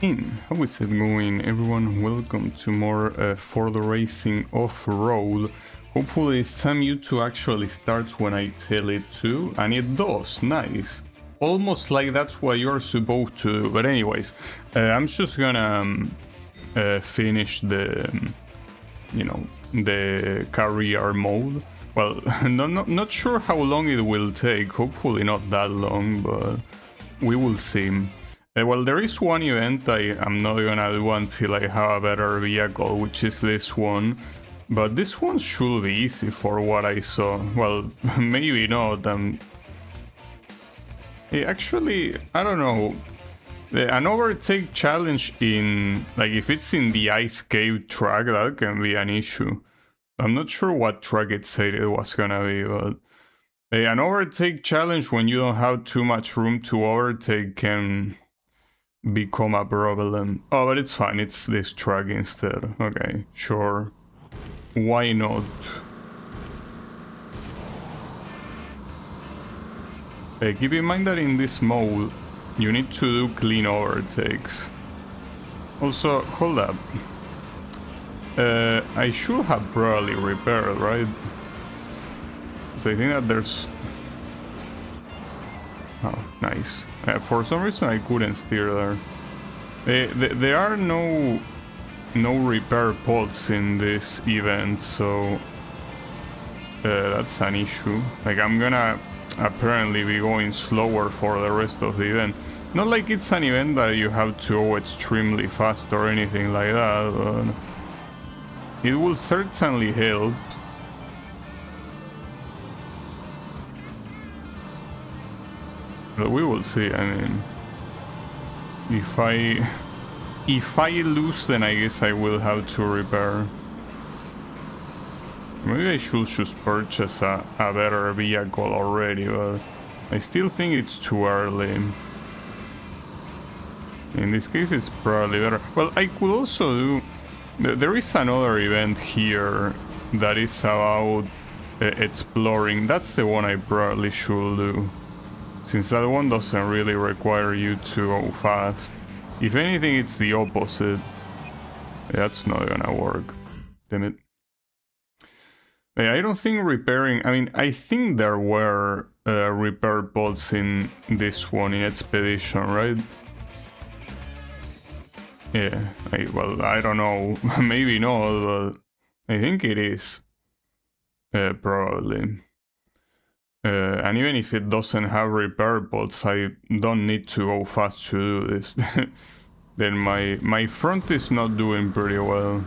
How is it going, everyone? Welcome to more Ford Racing Off-Road. Hopefully this time YouTube actually starts when I tell it to, and it does. Nice. Almost like that's what you're supposed to do. But anyways, I'm just gonna finish the, the career mode. Well, not sure how long it will take. Hopefully not that long, but we will see. Well, there is one event I'm not gonna do until I have a better vehicle, which is this one. But this one should be easy for what I saw. Well, maybe not. Actually, I don't know. An overtake challenge in, like, if it's in the ice cave track, that can be an issue. I'm not sure what track it said it was gonna be, but an overtake challenge when you don't have too much room to overtake can become a problem. Oh, but it's fine, it's this track instead. Okay, sure. Why not? Keep in mind that in this mode, you need to do clean overtakes. Also, hold up. I should have probably repaired, right? So I think that there's... Oh, nice. For some reason I couldn't steer there. There are no repair pods in this event, so that's an issue. Like, I'm gonna apparently be going slower for the rest of the event. Not like it's an event that you have to go extremely fast or anything like that, but it will certainly help. But we will see. I mean, if I lose, then I guess I will have to repair. Maybe I should just purchase a better vehicle already, but I still think it's too early. In this case, it's probably better. Well, I could also do... There is another event here that is about exploring. That's the one I probably should do, since that one doesn't really require you to go fast. If anything, it's the opposite. That's not gonna work. Damn it. I don't think repairing... I mean, I think there were repair pods in this one, in Expedition, right? Yeah, well, I don't know. Maybe not, but I think it is. Probably. And even if it doesn't have repair pods, I don't need to go fast to do this. Then my front is not doing pretty well.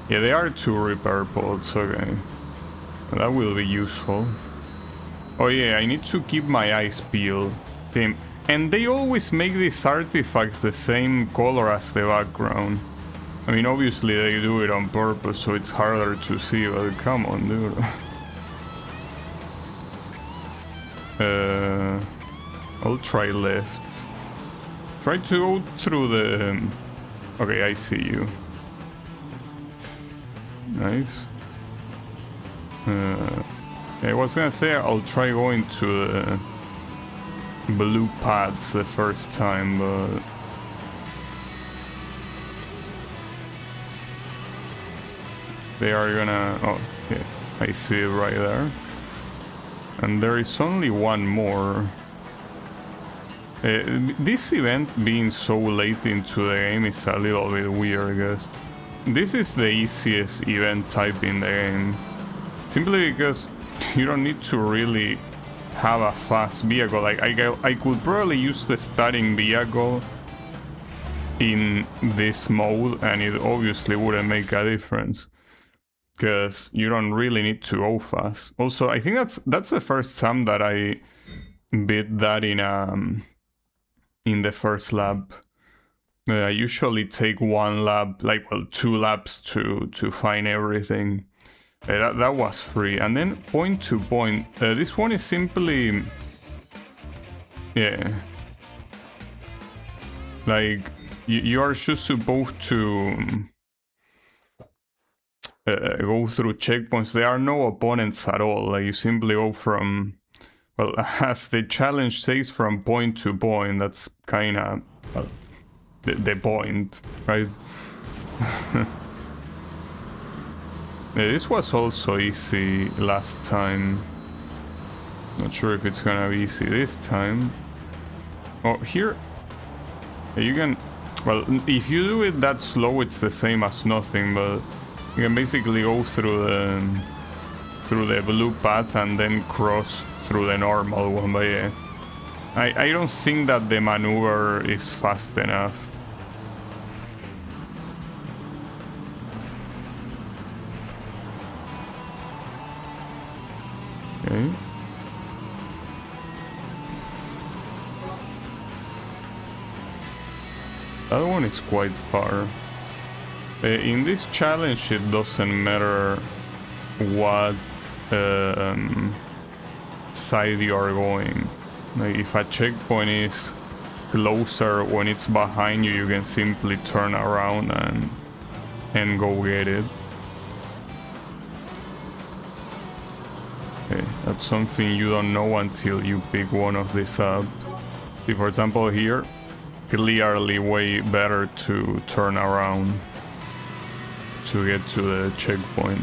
Yeah, there are 2 repair pods, okay. That will be useful. Oh yeah, I need to keep my eyes peeled. Damn. And they always make these artifacts the same color as the background. I mean, obviously they do it on purpose, so it's harder to see, but come on, dude. I'll try left. Try to go through the... Okay, I see you. Nice. I was gonna say I'll try going to the blue pads the first time, but... They are gonna... Oh, yeah, I see it right there. And there is only one more. This event being so late into the game is a little bit weird, I guess. This is the easiest event type in the game. Simply because you don't need to really have a fast vehicle. Like, I could probably use the starting vehicle in this mode and it obviously wouldn't make a difference, because you don't really need to go fast. Also, I think that's the first time that I beat that in the first lap. I usually take 1 lap, like, well, 2 laps to find everything. That was free. And then point to point. This one is simply... Yeah. Like, you are just supposed to... go through checkpoints. There are no opponents at all. Like, you simply go from... Well, as the challenge says, from point to point. That's kind of... Well, the point, right? This was also easy last time. Not sure if it's gonna be easy this time. Oh, here you can, well, if you do it that slow, it's the same as nothing, but you can basically go through the blue path and then cross through the normal one. But yeah, I don't think that the maneuver is fast enough. Okay. That one is quite far. In this challenge, it doesn't matter what side you are going. Like if a checkpoint is closer when it's behind you, you can simply turn around and go get it. Okay, that's something you don't know until you pick one of these up. See, for example, here, clearly way better to turn around to get to the checkpoint.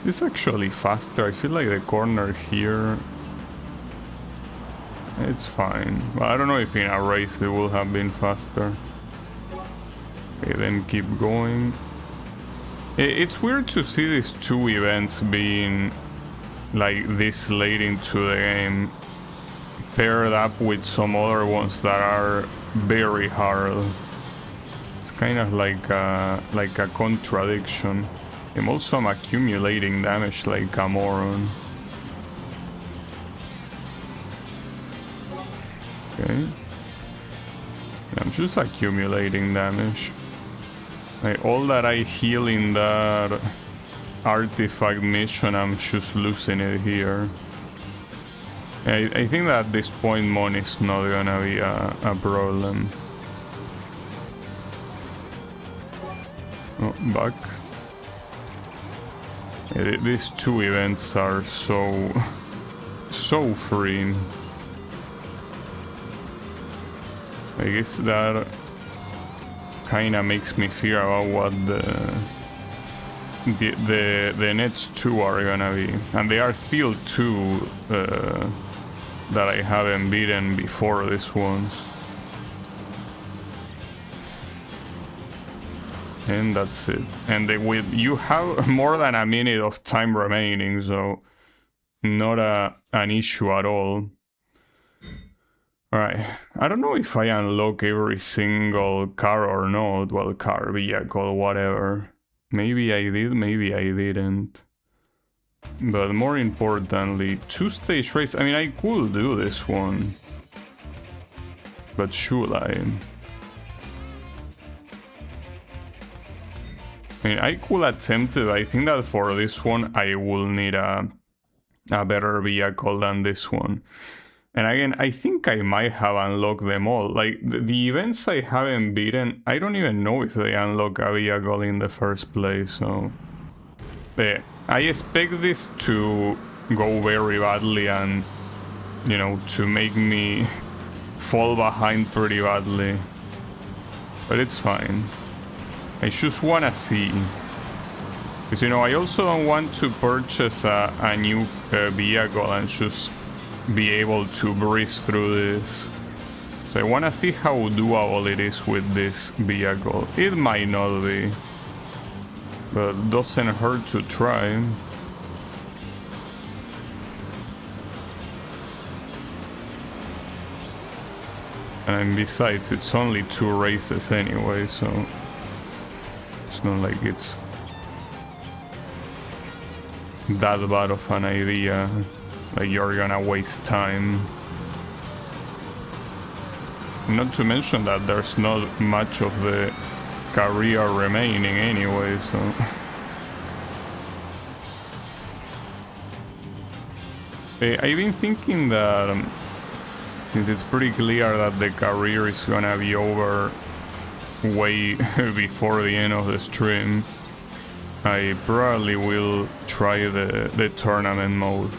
This is actually faster. I feel like the corner here, it's fine. Well, I don't know if in a race it would have been faster. Okay, then keep going. It's weird to see these two events being like this late into the game, paired up with some other ones that are very hard. It's kind of like a contradiction. I'm also accumulating damage like a moron. Okay. I'm just accumulating damage. Like all that I heal in that artifact mission, I'm just losing it here. I think that at this point money is not gonna be a problem. Oh, back. These two events are so freeing. I guess that kinda makes me fear about what the next two are gonna be, and they are still two that I haven't beaten before these ones. And that's it. And you have more than a minute of time remaining, so not an issue at all. Alright, I don't know if I unlock every single car or not. Well, car, vehicle, whatever. Maybe I did, maybe I didn't. But more importantly, two-stage race. I mean, I could do this one. But should I? I mean, I could attempt it. I think that for this one, I will need a better vehicle than this one. And again, I think I might have unlocked them all. Like, the events I haven't beaten, I don't even know if they unlock a vehicle in the first place, so... Yeah, I expect this to go very badly and, you know, to make me fall behind pretty badly. But it's fine. I just wanna see. Because, you know, I also don't want to purchase a new vehicle and just be able to breeze through this. So I want to see how doable it is with this vehicle. It might not be, but doesn't hurt to try. And besides, it's only 2 races anyway, so it's not like it's that bad of an idea. Like you're gonna waste time. Not to mention that there's not much of the career remaining anyway, so... I've been thinking that since it's pretty clear that the career is gonna be over way before the end of the stream, I probably will try the tournament mode.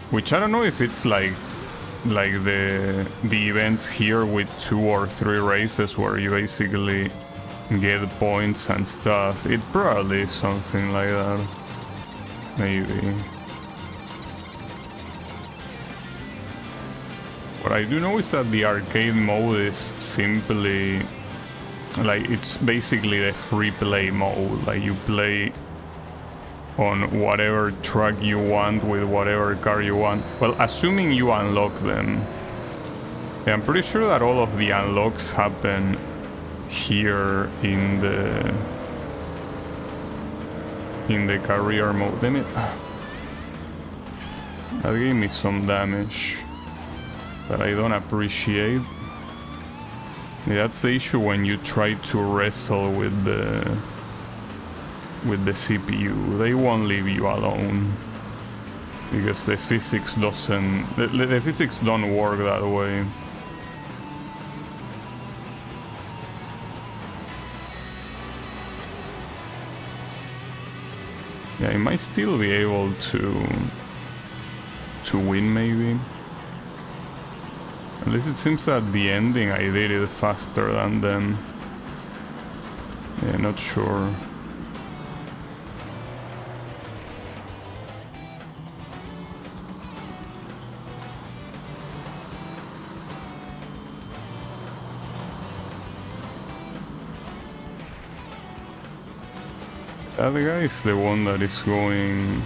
Which I don't know if it's like the events here with 2 or 3 races where you basically get points and stuff. It probably is something like that. Maybe. What I do know is that the arcade mode is simply like, it's basically the free play mode. Like, you play on whatever track you want with whatever car you want. Well, assuming you unlock them. Yeah, I'm pretty sure that all of the unlocks happen here in the career mode. Damn it. That gave me some damage that I don't appreciate. Yeah, that's the issue when you try to wrestle with the CPU. They won't leave you alone because the physics doesn't. The physics don't work that way. Yeah, I might still be able to win, maybe. At least it seems that the ending I did it faster than them. Yeah, not sure. That guy is the one that is going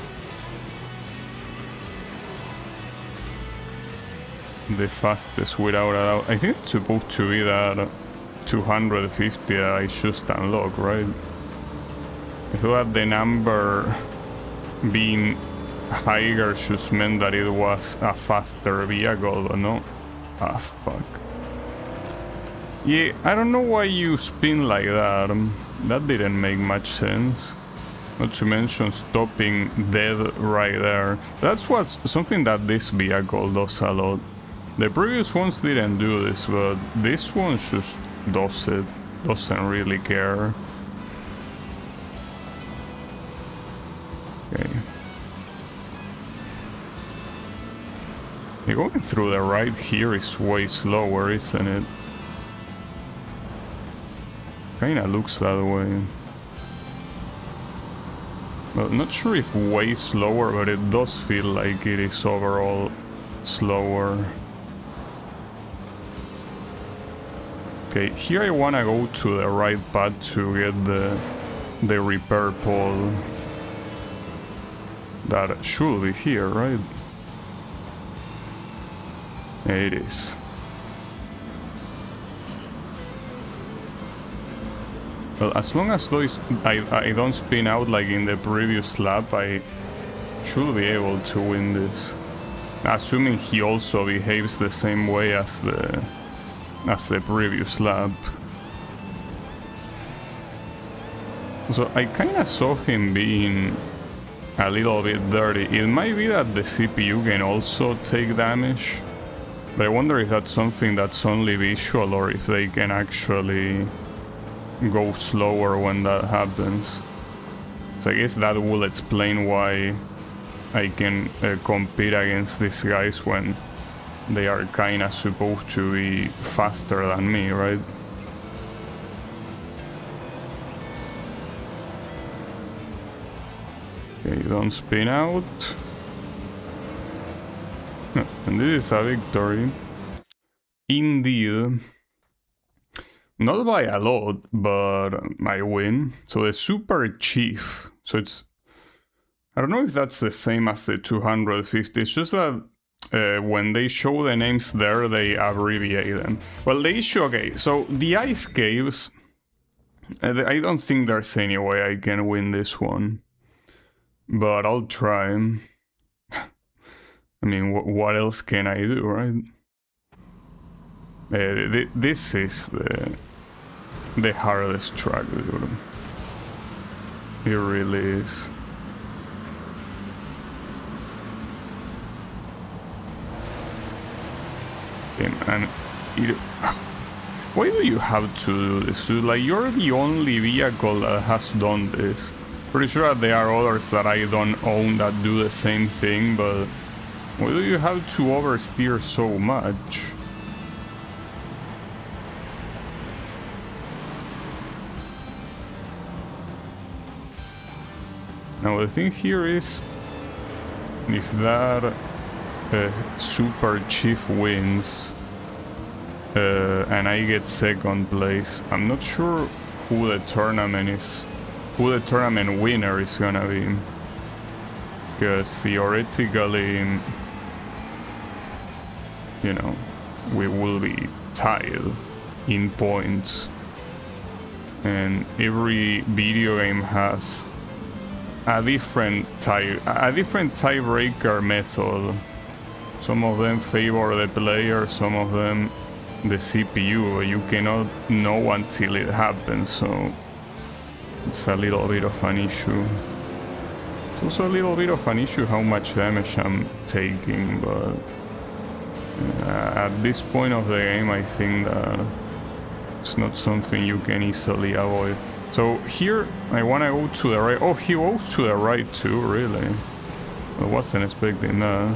the fastest without a doubt. I think it's supposed to be that 250 that I just unlock, right? I thought that the number being higher just meant that it was a faster vehicle, but no. Ah, fuck. Yeah, I don't know why you spin like that. That didn't make much sense. Not to mention stopping dead right there. That's what's something that this vehicle does a lot. The previous ones didn't do this, but this one just does it. Doesn't really care. Okay. Going through the right here is way slower, isn't it? Kinda looks that way. Well, not sure if way slower, but it does feel like it is overall slower. Okay, here I wanna go to the right path to get the repair pole. That should be here, right? It is. Well, as long as those I don't spin out like in the previous lap, I should be able to win this. Assuming he also behaves the same way as the previous lap. So I kinda saw him being a little bit dirty. It might be that the CPU can also take damage, but I wonder if that's something that's only visual or if they can actually go slower when that happens. So I guess that will explain why I can compete against these guys when they are kinda supposed to be faster than me, right? Okay, don't spin out. And this is a victory. Indeed. Not by a lot, but I win. So the Super Chief. So it's... I don't know if that's the same as the 250. It's just that when they show the names there, they abbreviate them. Well, the issue... Okay, so the Ice Caves... I don't think there's any way I can win this one. But I'll try. I mean, what else can I do, right? This is the hardest track, dude. It really is. Okay, man. Why do you have to do this, dude? Like, you're the only vehicle that has done this. Pretty sure that there are others that I don't own that do the same thing, but Why do you have to oversteer so much? Now the thing here is, if that Super Chief wins and I get second place, I'm not sure who the tournament winner is gonna be, because theoretically, you know, we will be tied in points, and every video game has a different tiebreaker method. Some of them favor the player, some of them the CPU. You cannot know until it happens, so it's a little bit of an issue. It's also a little bit of an issue how much damage I'm taking, but at this point of the game I think that it's not something you can easily avoid. So here I want to go to the right. Oh, he goes to the right too, really? I wasn't expecting that.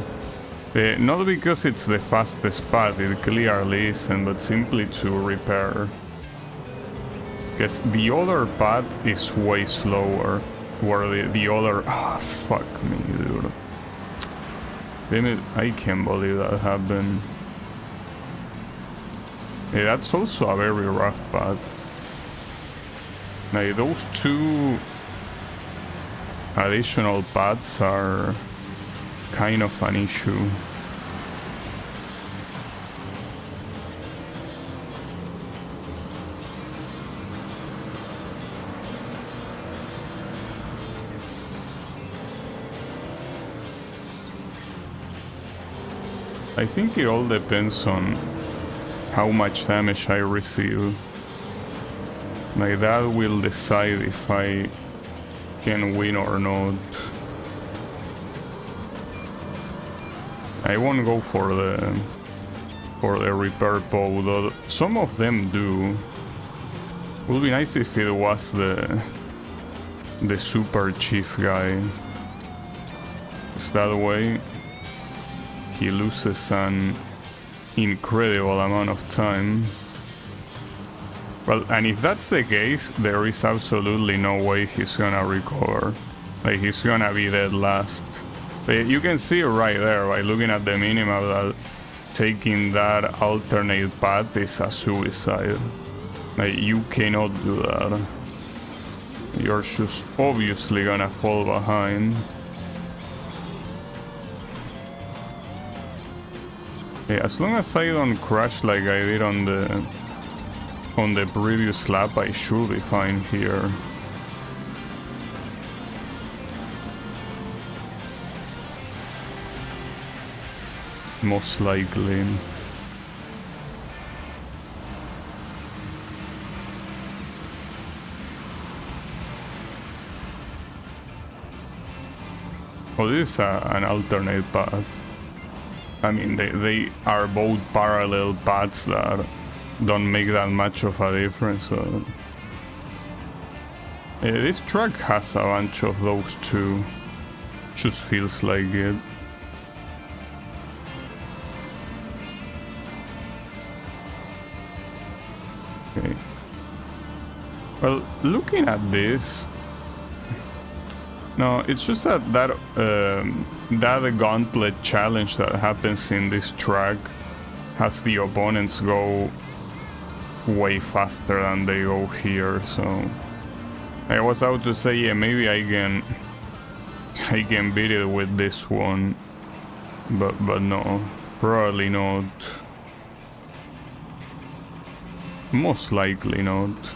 Not because it's the fastest path, it clearly isn't, but simply to repair. Because the other path is way slower, where the other... Ah, fuck me, dude. Damn it, I can't believe that happened. Yeah, that's also a very rough path. Now, those two additional paths are kind of an issue. I think it all depends on how much damage I receive. Like, that will decide if I can win or not. I won't go for the repair bow, though some of them do. Would be nice if it was the Super Chief guy. Is that way he loses an incredible amount of time. Well, and if that's the case, there is absolutely no way he's gonna recover. Like, he's gonna be dead last. But you can see right there by looking at the minimap that taking that alternate path is a suicide. Like, you cannot do that. You're just obviously gonna fall behind. Yeah, as long as I don't crash like I did on the previous lap, I should be fine here. Most likely. Oh, this is an alternate path. I mean, they are both parallel paths that don't make that much of a difference. So. This track has a bunch of those too. Just feels like it. Okay. Well, looking at this, no, it's just that that gauntlet challenge that happens in this track has the opponents go way faster than they go here. So I was about to say, yeah, maybe I can beat it with this one, but no, probably not. Most likely not.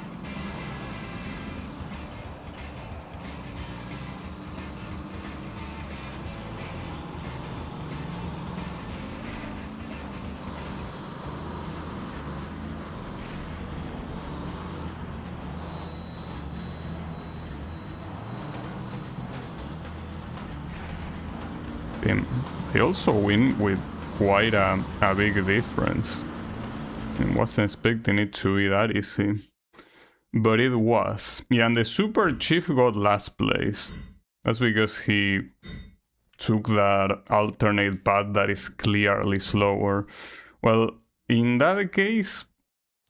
They also win with quite a big difference. I wasn't expecting it to be that easy, but it was. Yeah, and the Super Chief got last place. That's because he took that alternate path that is clearly slower. Well, in that case,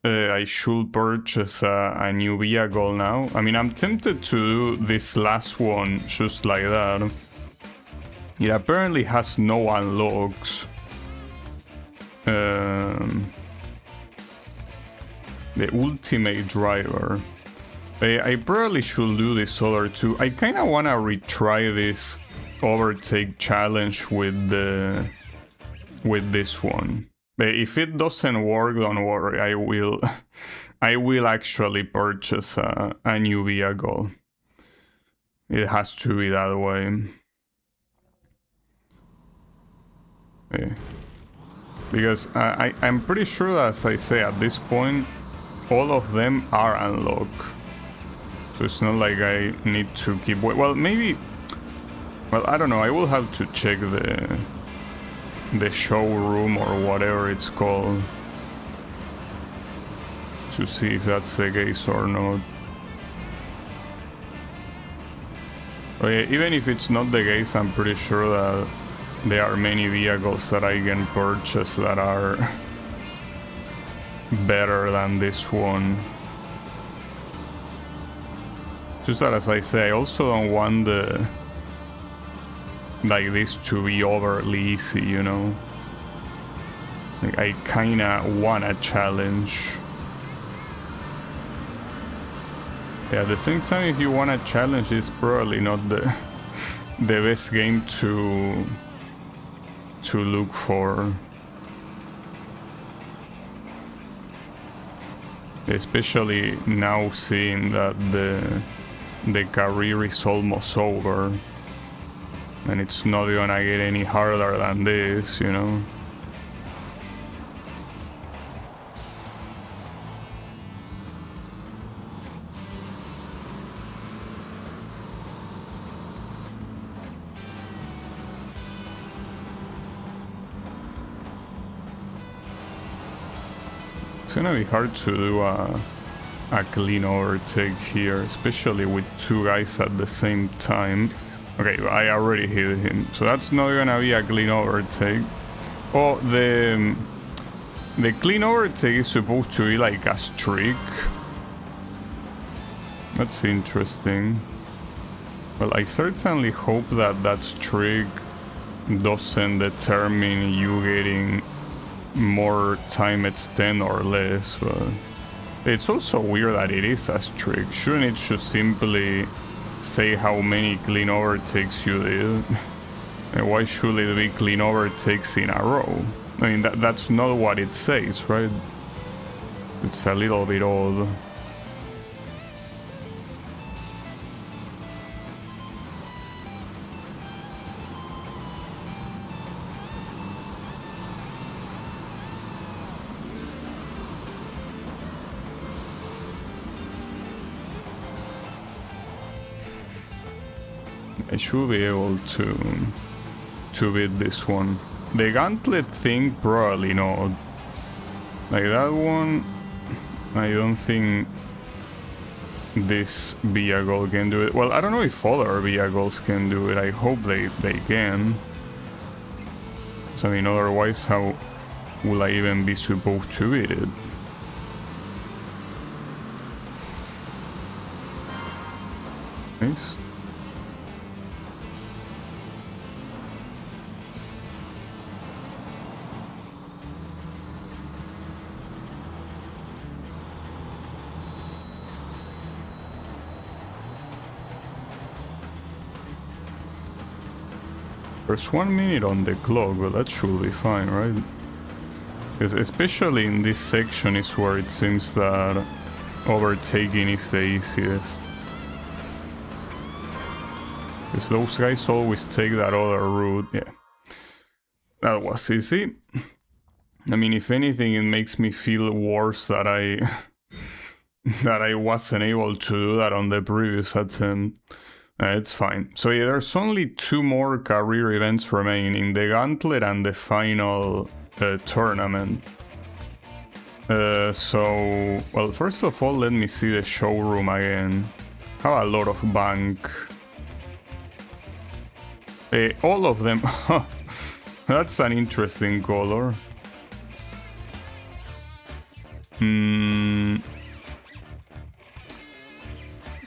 I should purchase a new vehicle now. I mean, I'm tempted to do this last one just like that. It apparently has no unlocks. The ultimate driver. I probably should do this other two. I kind of want to retry this overtake challenge with this one. If it doesn't work, don't worry. I will actually purchase a new vehicle. It has to be that way. Yeah. Because I'm pretty sure that, as I say, at this point, all of them are unlocked. So it's not like I need to keep... Well, maybe... Well, I don't know. I will have to check the showroom or whatever it's called to see if that's the case or not. Okay, even if it's not the case, I'm pretty sure that there are many vehicles that I can purchase that are better than this one. Just that, as I say, I also don't want this to be overly easy, you know? Like, I kinda want a challenge. Yeah, at the same time, if you want a challenge, it's probably not the best game to look for. Especially now, seeing that the career is almost over. And it's not gonna get any harder than this, you know? It's gonna be hard to do a clean overtake here, especially with two guys at the same time. Okay, I already hit him, so that's not gonna be a clean overtake. Oh, the clean overtake is supposed to be like a streak. That's interesting. Well, I certainly hope that streak doesn't determine you getting more time extend or less, but it's also weird that it is a streak. Shouldn't it just simply say how many clean overtakes you did? And why should it be clean overtakes in a row? I mean, that's not what it says, right? It's a little bit odd. I should be able to beat this one. The gauntlet thing, probably not. Like that one, I don't think this vehicle can do it. Well, I don't know if other vehicles can do it. I hope they can. So, I mean, otherwise, how will I even be supposed to beat it? Nice. There's 1 minute on the clock, but that should be fine, right? Because especially in this section is where it seems that overtaking is the easiest. Because those guys always take that other route. Yeah, that was easy. I mean, if anything, it makes me feel worse that I wasn't able to do that on the previous attempt. It's fine. So yeah, there's only 2 more career events remaining, the Gauntlet and the final tournament. So, well, first of all, let me see the showroom again. Have a lot of bank. All of them. That's an interesting color.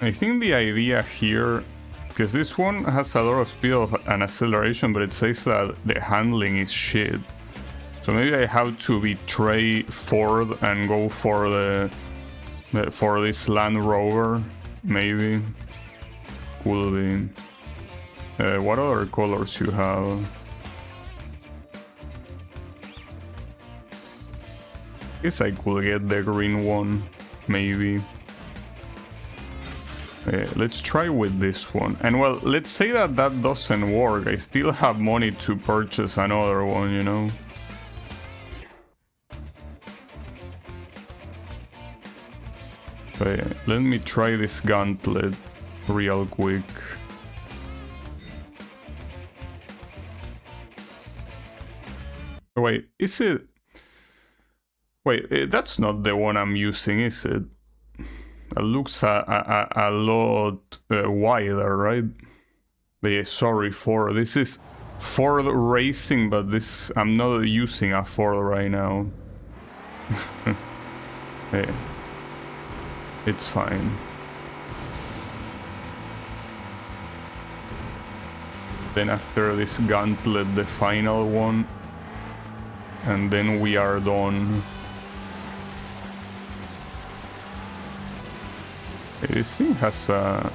I think the idea here, because this one has a lot of speed and acceleration, but it says that the handling is shit. So maybe I have to betray Ford and go for for this Land Rover. Maybe could be. What other colors you have? Guess I could get the green one, maybe. Let's try with this one. And well, let's say that doesn't work. I still have money to purchase another one, you know? Let me try this gauntlet real quick. Wait, is it... Wait, that's not the one I'm using, is it? It looks a lot wider, right? Yeah, sorry, Ford. This is Ford Racing, but this... I'm not using a Ford right now. Yeah. It's fine. Then after this gauntlet, the final one. And then we are done. This thing has a...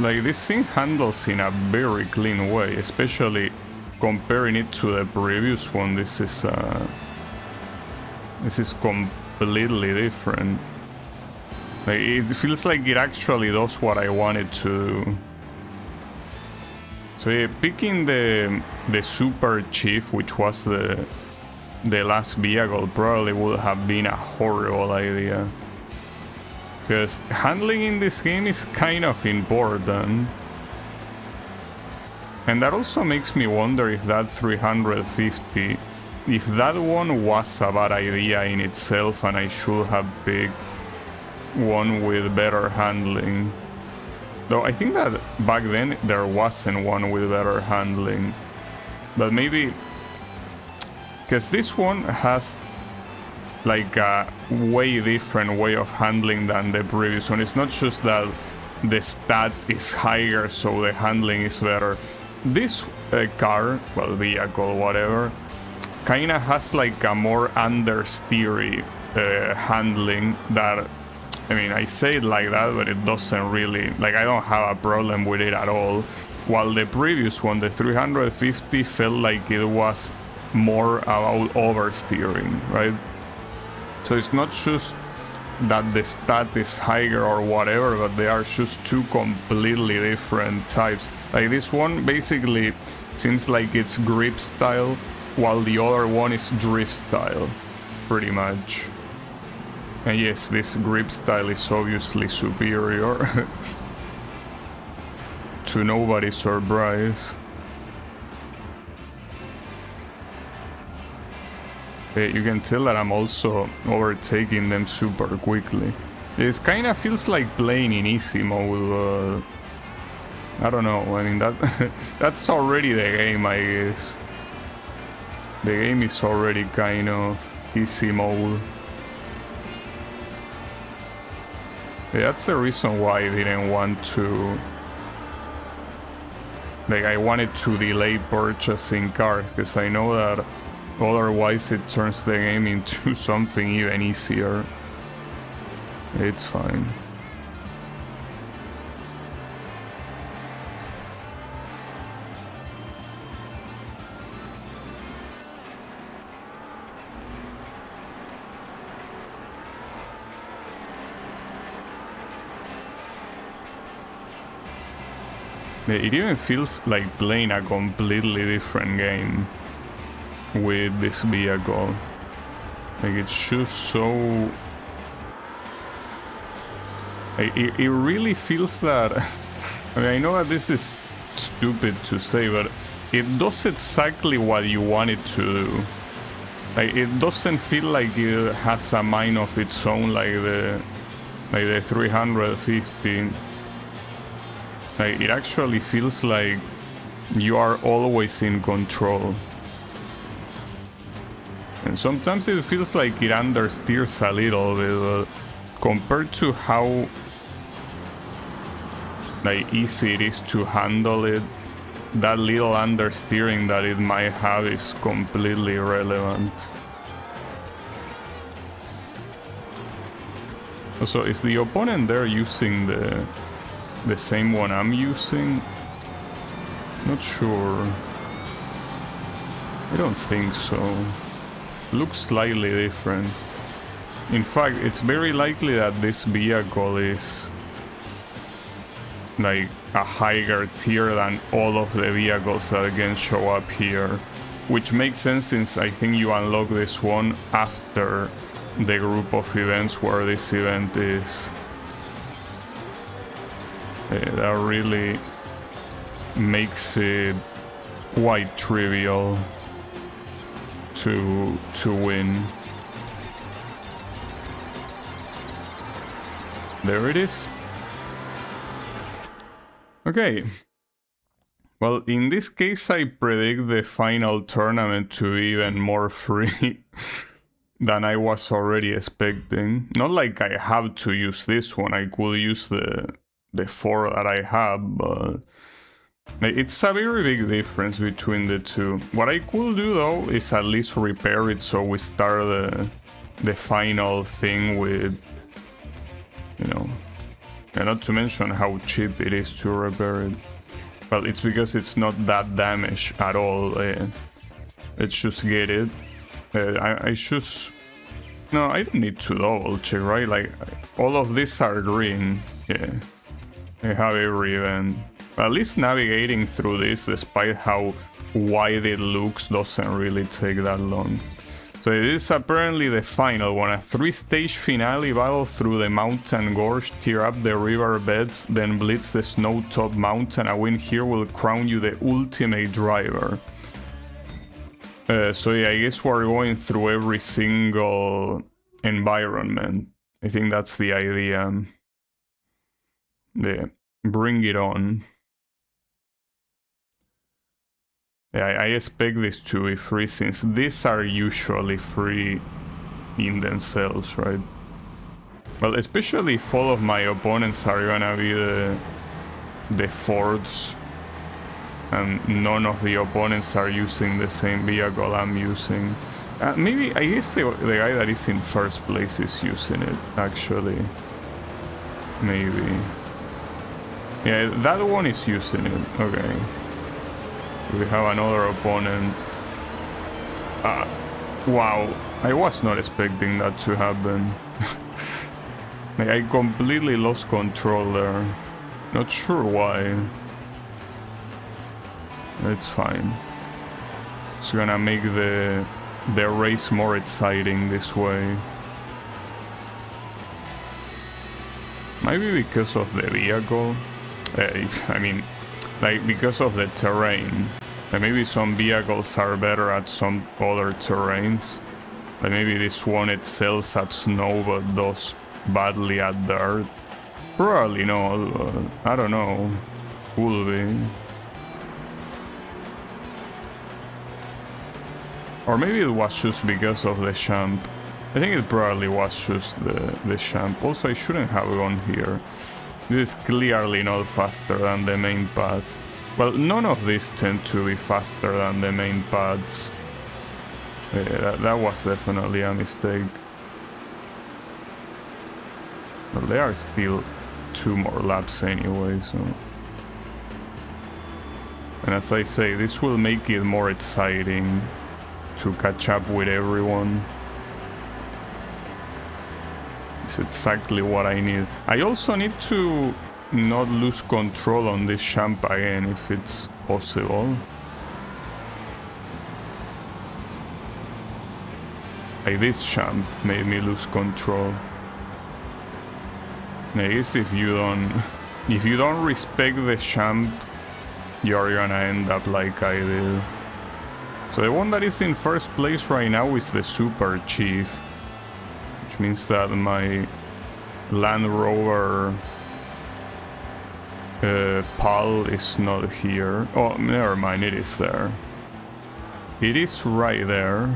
like, this thing handles in a very clean way, especially comparing it to the previous one. This is completely different. Like, it feels like it actually does what I wanted to do. So yeah, picking the Super Chief, which was the last vehicle, probably would have been a horrible idea. Because handling in this game is kind of important. And that also makes me wonder if that 350, if that one was a bad idea in itself and I should have picked one with better handling. Though I think that back then there wasn't one with better handling. But maybe... because this one has like a way different way of handling than the previous one. It's not just that the stat is higher so the handling is better. This car, well, vehicle, whatever, kinda has like a more understeery handling that... I mean, I say it like that, but it doesn't really... like, I don't have a problem with it at all. While the previous one, the 350, felt like it was more about oversteering, right? So it's not just that the stat is higher or whatever, but they are just two completely different types. Like, this one basically seems like it's grip style, while the other one is drift style, pretty much. And yes, this grip style is obviously superior. To nobody's surprise. You can tell that I'm also overtaking them super quickly. It kind of feels like playing in easy mode. I don't know, I mean, that's already the game, I guess. The game is already kind of easy mode. Yeah, that's the reason why I didn't want to... like, I wanted to delay purchasing cars, because I know that otherwise it turns the game into something even easier. It's fine. It even feels like playing a completely different game with this vehicle. Like, it's just so... It really feels that... I mean, I know that this is stupid to say, but it does exactly what you want it to do. Like, it doesn't feel like it has a mind of its own like the 350. Like, it actually feels like you are always in control. And sometimes it feels like it understeers a little bit, but compared to how like easy it is to handle it, that little understeering that it might have is completely irrelevant. So is the opponent there using the same one I'm using? Not sure. I don't think so. Looks slightly different. In fact, it's very likely that this vehicle is like a higher tier than all of the vehicles that again show up here, which makes sense since I think you unlock this one after the group of events where this event is. That really makes it quite trivial to win. There it is. Okay. Well, in this case, I predict the final tournament to be even more free than I was already expecting. Not like I have to use this one, I could use the 4 that I have, but it's a very big difference between the two. What I could do though is at least repair it so we start the final thing with, you know, and not to mention how cheap it is to repair it. Well, it's because it's not that damaged at all. Let's just get it. I just... No, I don't need to double check, right? Like, all of these are green. Yeah. I have every event. At least navigating through this, despite how wide it looks, doesn't really take that long. So it is apparently the final one, a 3-stage finale battle through the mountain gorge, tear up the river beds, then blitz the snow-topped mountain. A win here will crown you the ultimate driver. So yeah, I guess we're going through every single environment. I think that's the idea. Yeah, bring it on. Yeah, I expect this to be free since these are usually free in themselves, right? Well, especially if all of my opponents are gonna be the Fords and none of the opponents are using the same vehicle I'm using. Maybe, I guess the guy that is in first place is using it, actually. Maybe. Yeah, that one is using it, okay. We have another opponent. Wow, I was not expecting that to happen. Like, I completely lost control there. Not sure why. It's fine. It's gonna make the race more exciting this way. Maybe because of the vehicle. I mean, like, because of the terrain. Like, maybe some vehicles are better at some other terrains. Like, maybe this one excels at snow but does badly at dirt. Probably not, I don't know. Could be. Or maybe it was just because of the champ. I think it probably was just the champ. Also, I shouldn't have gone here. This is clearly not faster than the main path. Well, none of these tend to be faster than the main paths. Yeah, that was definitely a mistake. But there are still 2 more laps anyway, so... And as I say, this will make it more exciting to catch up with everyone. It's exactly what I need. I also need to not lose control on this champ again, if it's possible. Like, this champ made me lose control. I guess if you don't respect the champ, you're gonna end up like I did. So the one that is in first place right now is the Super Chief, which means that my Land Rover PAL is not here. Oh, never mind, it is there. It is right there.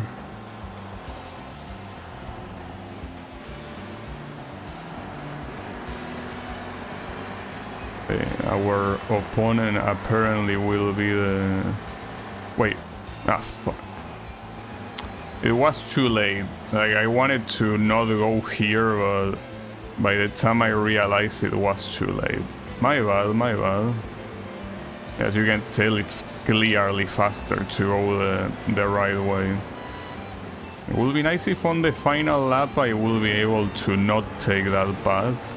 Okay, our opponent apparently will be the... Wait. Ah, fuck. It was too late. Like, I wanted to not go here, but by the time I realized it was too late. My bad, my bad. As you can tell, it's clearly faster to go the right way. It would be nice if on the final lap I will be able to not take that path.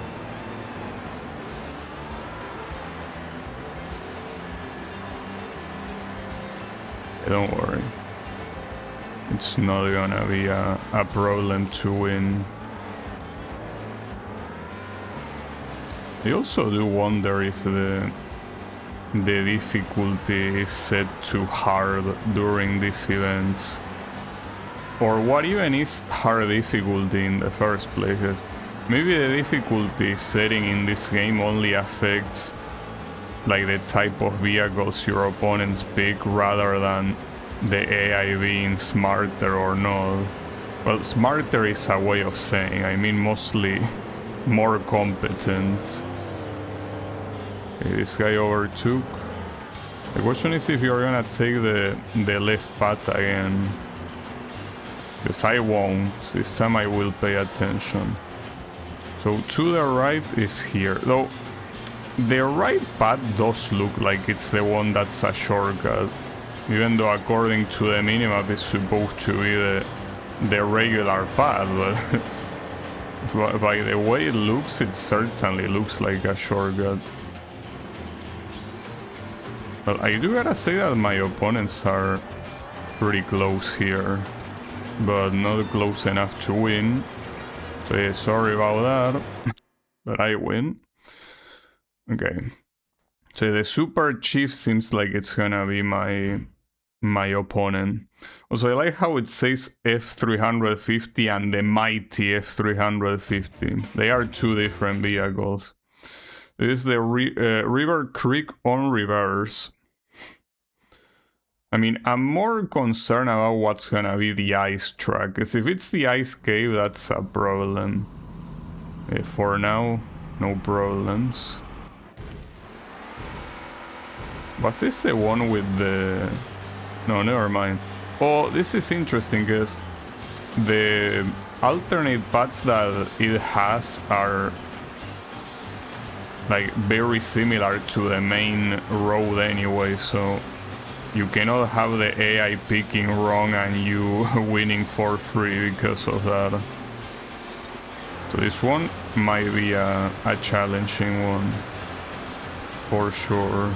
Don't worry. It's not gonna be a problem to win. I also do wonder if the difficulty is set too hard during these events. Or what even is hard difficulty in the first place? Maybe the difficulty setting in this game only affects like the type of vehicles your opponents pick rather than the AI being smarter or not. Well, smarter is a way of saying, I mean mostly more competent. Okay, this guy overtook. The question is if you're gonna take the left path again. Because I won't. This time I will pay attention. So to the right is here. Though the right path does look like it's the one that's a shortcut. Even though according to the minimap it's supposed to be the regular path, but by the way it looks, it certainly looks like a shortcut. But I do gotta say that my opponents are pretty close here, but not close enough to win. So yeah, sorry about that, but I win. Okay, so the Super Chief seems like it's gonna be my opponent. Also, I like how it says F350 and the mighty F350. They are two different vehicles. This is the River Creek on reverse. I mean, I'm more concerned about what's gonna be the ice track, because if it's the ice cave, that's a problem. For now, no problems. Was this the one with the... No, never mind. Oh, this is interesting, because the alternate paths that it has are like very similar to the main road anyway, so you cannot have the AI picking wrong and you winning for free because of that. So this one might be a challenging one, for sure.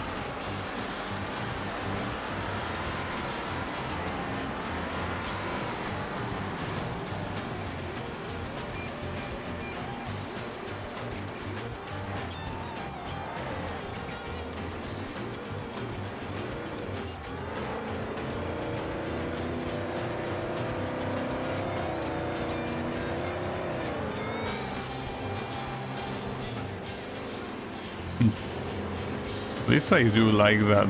At least I do like that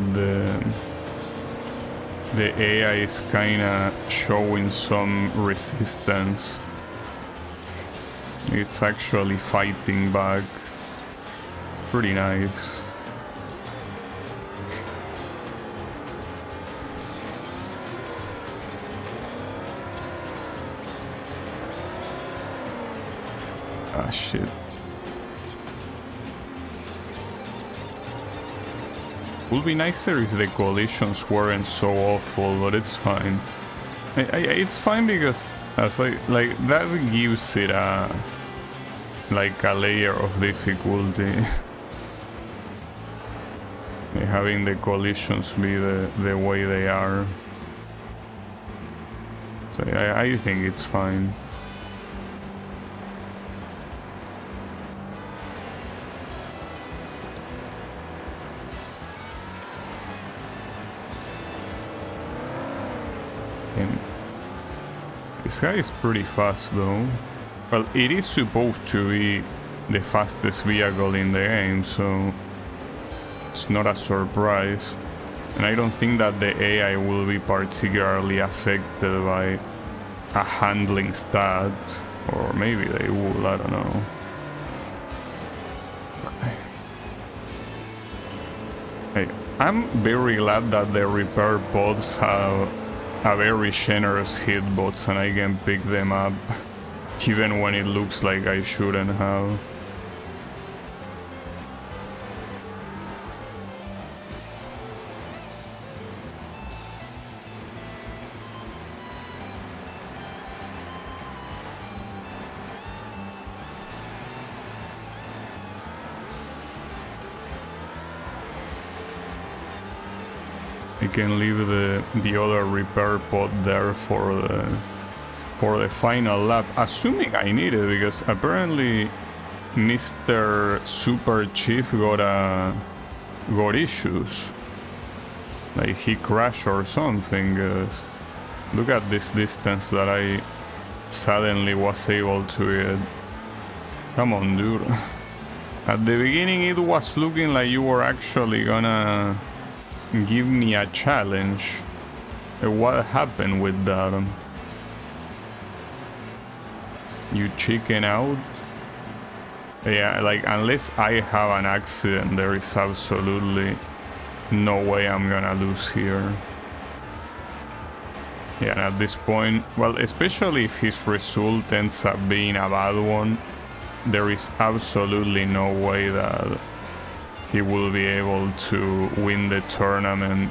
the AI is kinda showing some resistance. It's actually fighting back. Pretty nice. Ah, shit. Would be nicer if the collisions weren't so awful, but it's fine. It's fine because as like that gives it a layer of difficulty. Having the collisions be the way they are. So I think it's fine. This guy is pretty fast though. Well, it is supposed to be the fastest vehicle in the game, so It's not a surprise. And I don't think that the AI will be particularly affected by a handling stat. Or maybe they will, I don't know. Hey, I'm very glad that the repair bots have a very generous hitbox and I can pick them up even when it looks like I shouldn't have. I can leave the other repair pod there for the final lap, assuming I need it, because apparently Mr. Super Chief got issues. Like he crashed or something. Look at this distance that I suddenly was able to get. Come on, dude. At the beginning it was looking like you were actually gonna give me a challenge. What happened with that? You chicken out? Yeah, like unless I have an accident, there is absolutely no way I'm gonna lose here. Yeah, and at this point, well, especially if his result ends up being a bad one, there is absolutely no way that he will be able to win the tournament,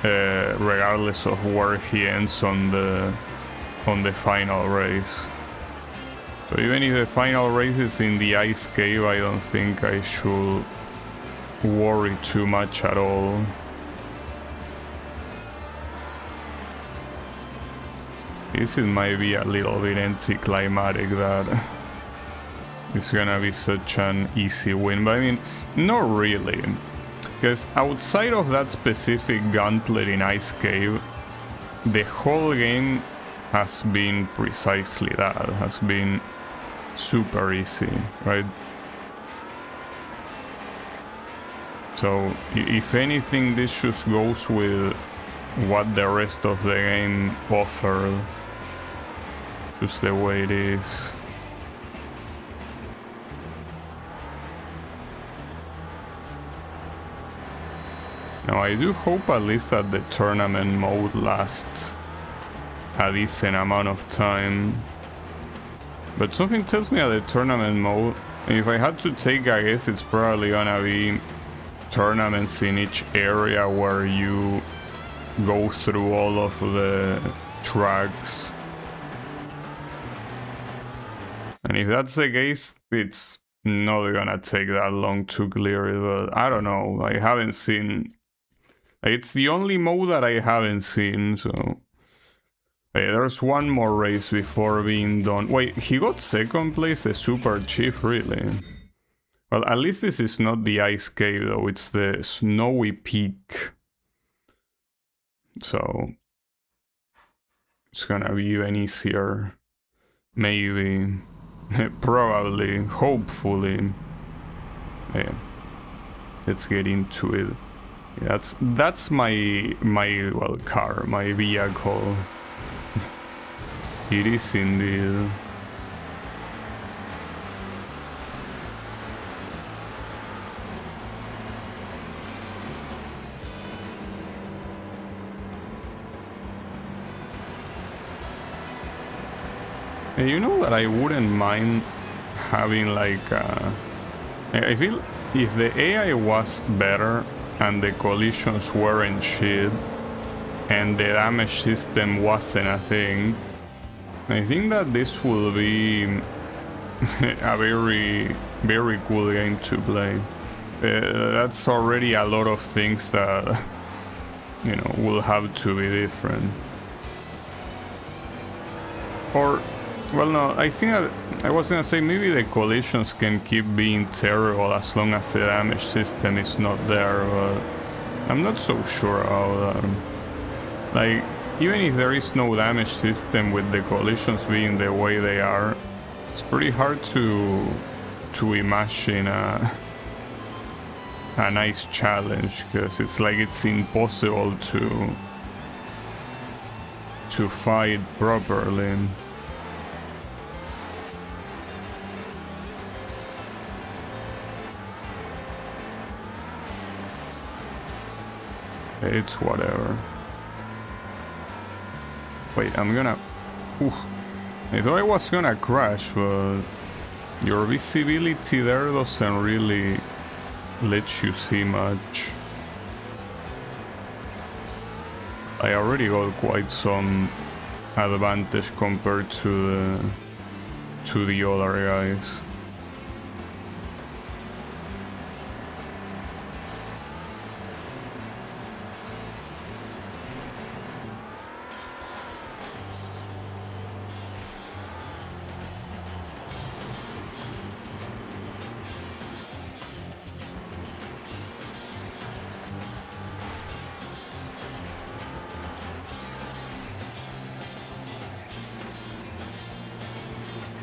regardless of where he ends on the final race. So even if the final race is in the ice cave, I don't think I should worry too much at all. This might be a little bit anticlimactic that it's gonna be such an easy win, but I mean, not really. Because outside of that specific gauntlet in Ice Cave, the whole game has been precisely that, has been super easy, right? So if anything, this just goes with what the rest of the game offered, just the way it is. Now I do hope at least that the tournament mode lasts a decent amount of time. But something tells me that the tournament mode, if I had to take a guess, it's probably gonna be tournaments in each area where you go through all of the tracks. And if that's the case, it's not gonna take that long to clear it, but I don't know, I haven't seen... It's the only mode that I haven't seen, so... Hey, there's one more race before being done. Wait, he got second place, the Super Chief, really? Well, at least this is not the Ice Cave, though. It's the Snowy Peak. So... it's gonna be even easier. Maybe. Probably. Hopefully. Yeah. Let's get into it. Yeah, that's my well, car, my vehicle. It is indeed. And you know that I wouldn't mind having like I feel if the AI was better and the collisions weren't shit and the damage system wasn't a thing, I think that this will be a very cool game to play. That's already a lot of things that, you know, will have to be different. Or, well, no, I think I was gonna say maybe the collisions can keep being terrible as long as the damage system is not there, but I'm not so sure about that. Like, even if there is no damage system with the collisions being the way they are, it's pretty hard to imagine a a nice challenge, because it's like it's impossible to fight properly. It's whatever. Wait, I'm gonna... Oof. I thought I was gonna crash, but your visibility there doesn't really let you see much. I already got quite some advantage compared to the other guys.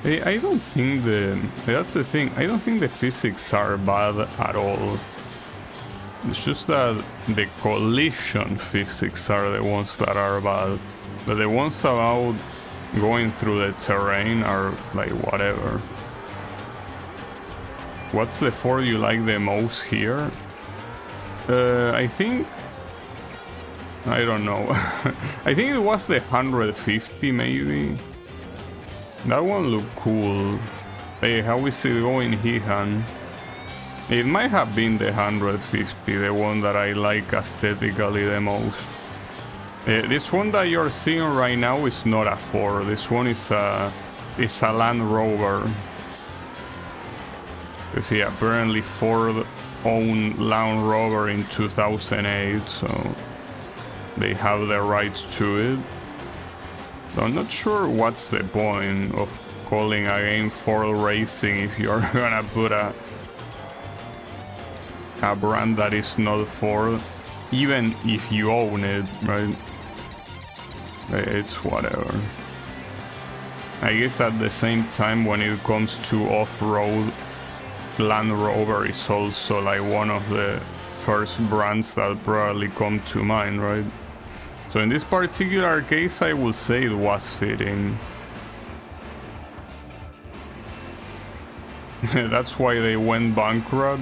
I don't think that's the thing, I don't think the physics are bad at all. It's just that the collision physics are the ones that are bad. But the ones about going through the terrain are like whatever. What's the Ford you like the most here? I think... I don't know. I think it was the 150 maybe. That one looked cool. Hey, how is it going, Hihan? It might have been the 150, the one that I like aesthetically the most. This one that you're seeing right now is not a Ford. This one is a Land Rover. You see, apparently Ford owned Land Rover in 2008, so they have the rights to it. I'm not sure what's the point of calling a game Ford Racing if you're gonna put a brand that is not Ford, even if you own it, right? It's whatever. I guess at the same time, when it comes to off-road, Land Rover is also like one of the first brands that probably come to mind, right? So in this particular case, I will say it was fitting. That's why they went bankrupt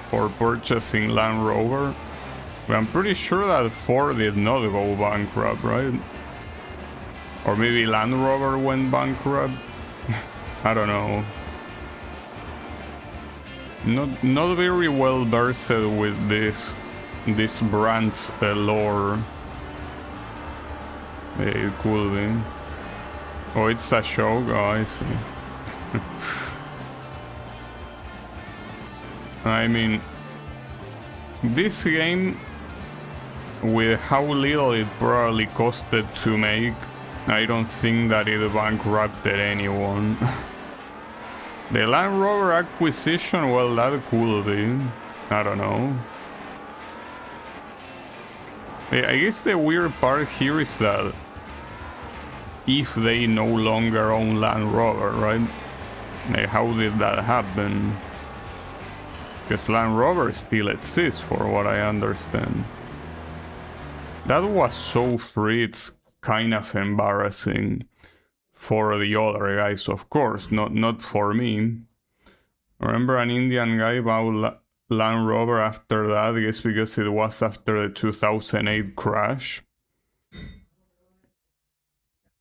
for purchasing Land Rover. But I'm pretty sure that Ford did not go bankrupt, right? Or maybe Land Rover went bankrupt. I don't know. Not very well versed with this brand's lore. It could be. Oh, it's a show? Oh, I see. I mean, this game, with how little it probably costed to make, I don't think that it bankrupted anyone. The Land Rover acquisition, well, that could be. I don't know. I guess the weird part here is that if they no longer own Land Rover, right? How did that happen? Because Land Rover still exists, for what I understand. That was so free, it's kind of embarrassing for the other guys, of course, not for me. Remember an Indian guy bought Land Rover after that, I guess because it was after the 2008 crash.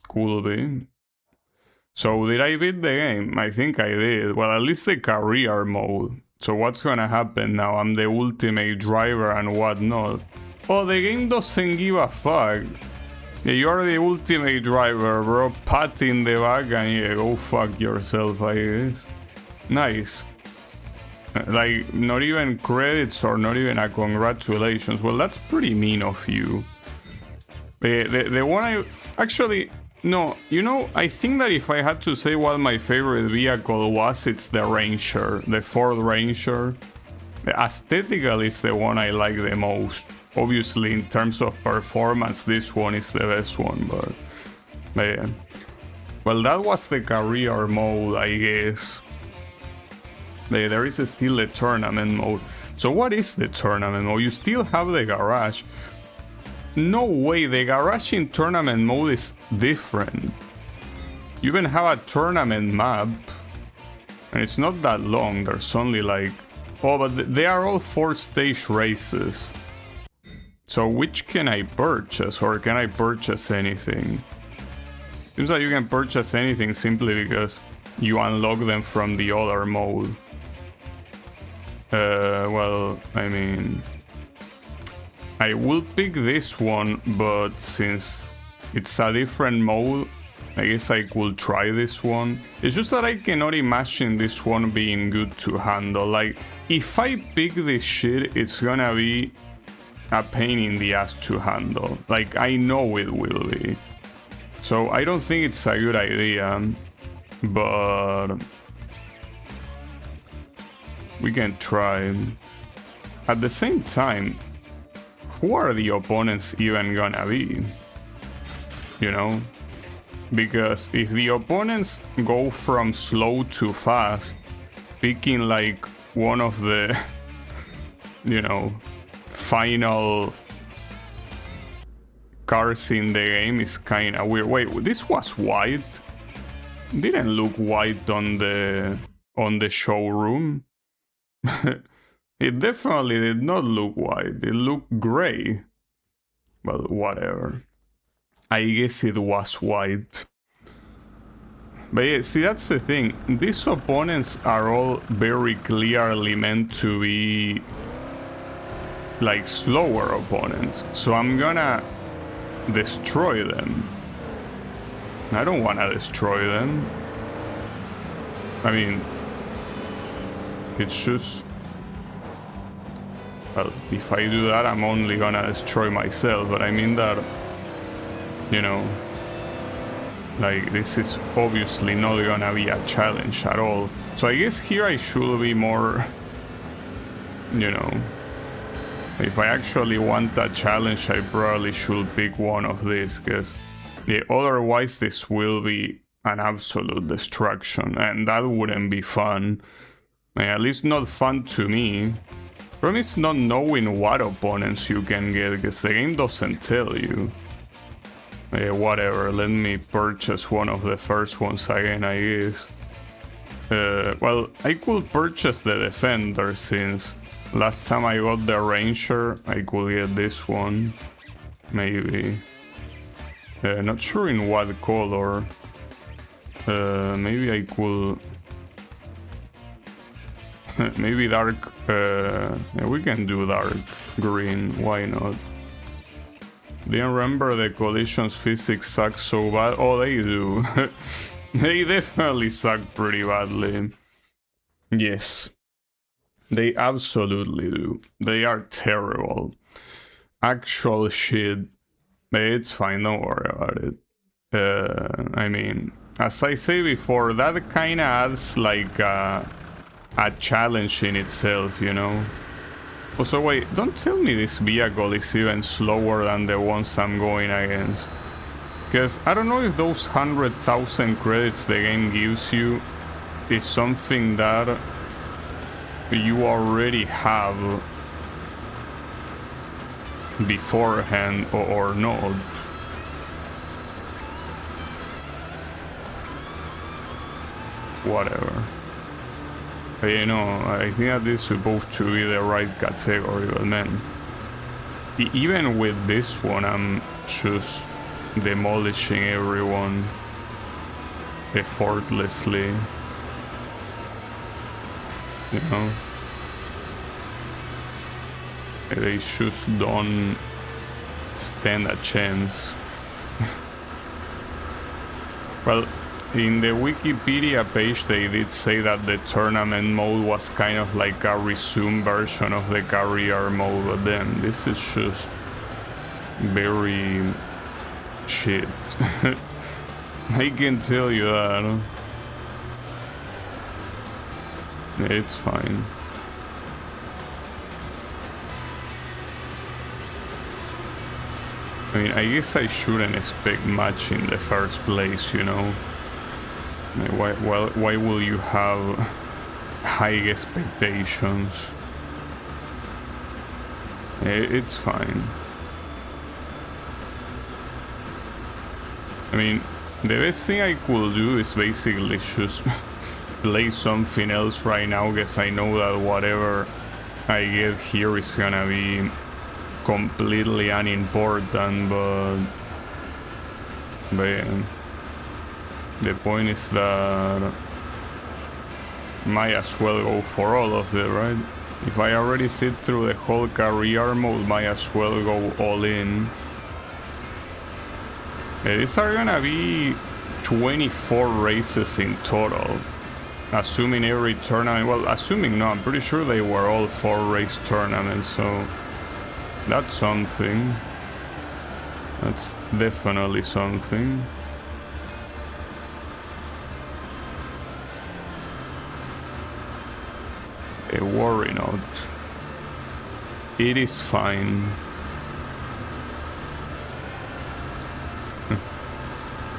Could be. So did I beat the game? I think I did. Well, at least the career mode. So what's gonna happen now? I'm the ultimate driver and whatnot. Oh, the game doesn't give a fuck. Yeah, you're the ultimate driver, bro. Pat in the back and yeah, go fuck yourself, I guess. Nice. Like, not even credits or not even a congratulations. Well, that's pretty mean of you. The one I... Actually, no, you know, I think that if I had to say what my favorite vehicle was, it's the Ranger, the Ford Ranger. Aesthetically, it's the one I like the most. Obviously, in terms of performance, this one is the best one, but... Well, that was the career mode, I guess. There is still a tournament mode. So what is the tournament mode? You still have the garage. No way, the garage in tournament mode is different. You even have a tournament map. And it's not that long, there's only like... Oh, but they are all 4-stage races. So which can I purchase, or can I purchase anything? Seems like you can purchase anything simply because you unlock them from the other mode. Well, I mean... I will pick this one, but since it's a different mode, I guess I could try this one. It's just that I cannot imagine this one being good to handle. Like, if I pick this shit, it's gonna be a pain in the ass to handle. Like, I know it will be. So I don't think it's a good idea, but we can try. At the same time, who are the opponents even gonna be? You know? Because if the opponents go from slow to fast, picking like one of the, you know, final cars in the game is kinda weird. Wait, this was white? Didn't look white on the showroom. It definitely did not look white. It looked gray. But whatever. I guess it was white. But yeah, see, that's the thing. These opponents are all very clearly meant to be like slower opponents. So I'm gonna destroy them. I don't wanna destroy them. I mean, it's just... Well, if I do that, I'm only gonna destroy myself, but I mean that, you know, like, this is obviously not gonna be a challenge at all. So I guess here I should be more, you know, if I actually want a challenge, I probably should pick one of these, because yeah, otherwise this will be an absolute destruction, and that wouldn't be fun. At least not fun to me. Problem is not knowing what opponents you can get, because the game doesn't tell you. Whatever, let me purchase one of the first ones again, I guess. Well, I could purchase the Defender, since last time I got the Ranger, I could get this one. Maybe. Not sure in what color. Maybe I could... Maybe dark... yeah, we can do dark green, why not? Didn't remember the collisions physics suck so bad. Oh, they do. They definitely suck pretty badly. Yes. They absolutely do. They are terrible. Actual shit. But it's fine, don't worry about it. I mean, as I say before, that kinda adds like a challenge in itself, you know? Also, wait, don't tell me this vehicle is even slower than the ones I'm going against. Because I don't know if those 100,000 credits the game gives you is something that you already have beforehand or not. Whatever. But, you know, I think that this is supposed to be the right category, but man, even with this one, I'm just demolishing everyone effortlessly, you know. They just don't stand a chance. Well, in the Wikipedia page they did say that the tournament mode was kind of like a resume version of the career mode, but then this is just very shit. I can tell you that. It's fine. I mean, I guess I shouldn't expect much in the first place, you know? Why will you have high expectations. It's fine. I mean, the best thing I could do is basically just play something else right now, because I know that whatever I get here is gonna be completely unimportant, but yeah, the point is that might as well go for all of it, right? If I already sit through the whole career mode, might as well go all in. These are gonna be 24 races in total, assuming every tournament, well, assuming no, I'm pretty sure they were all 4-race tournaments, so that's something. That's definitely something. Worry not. It is fine.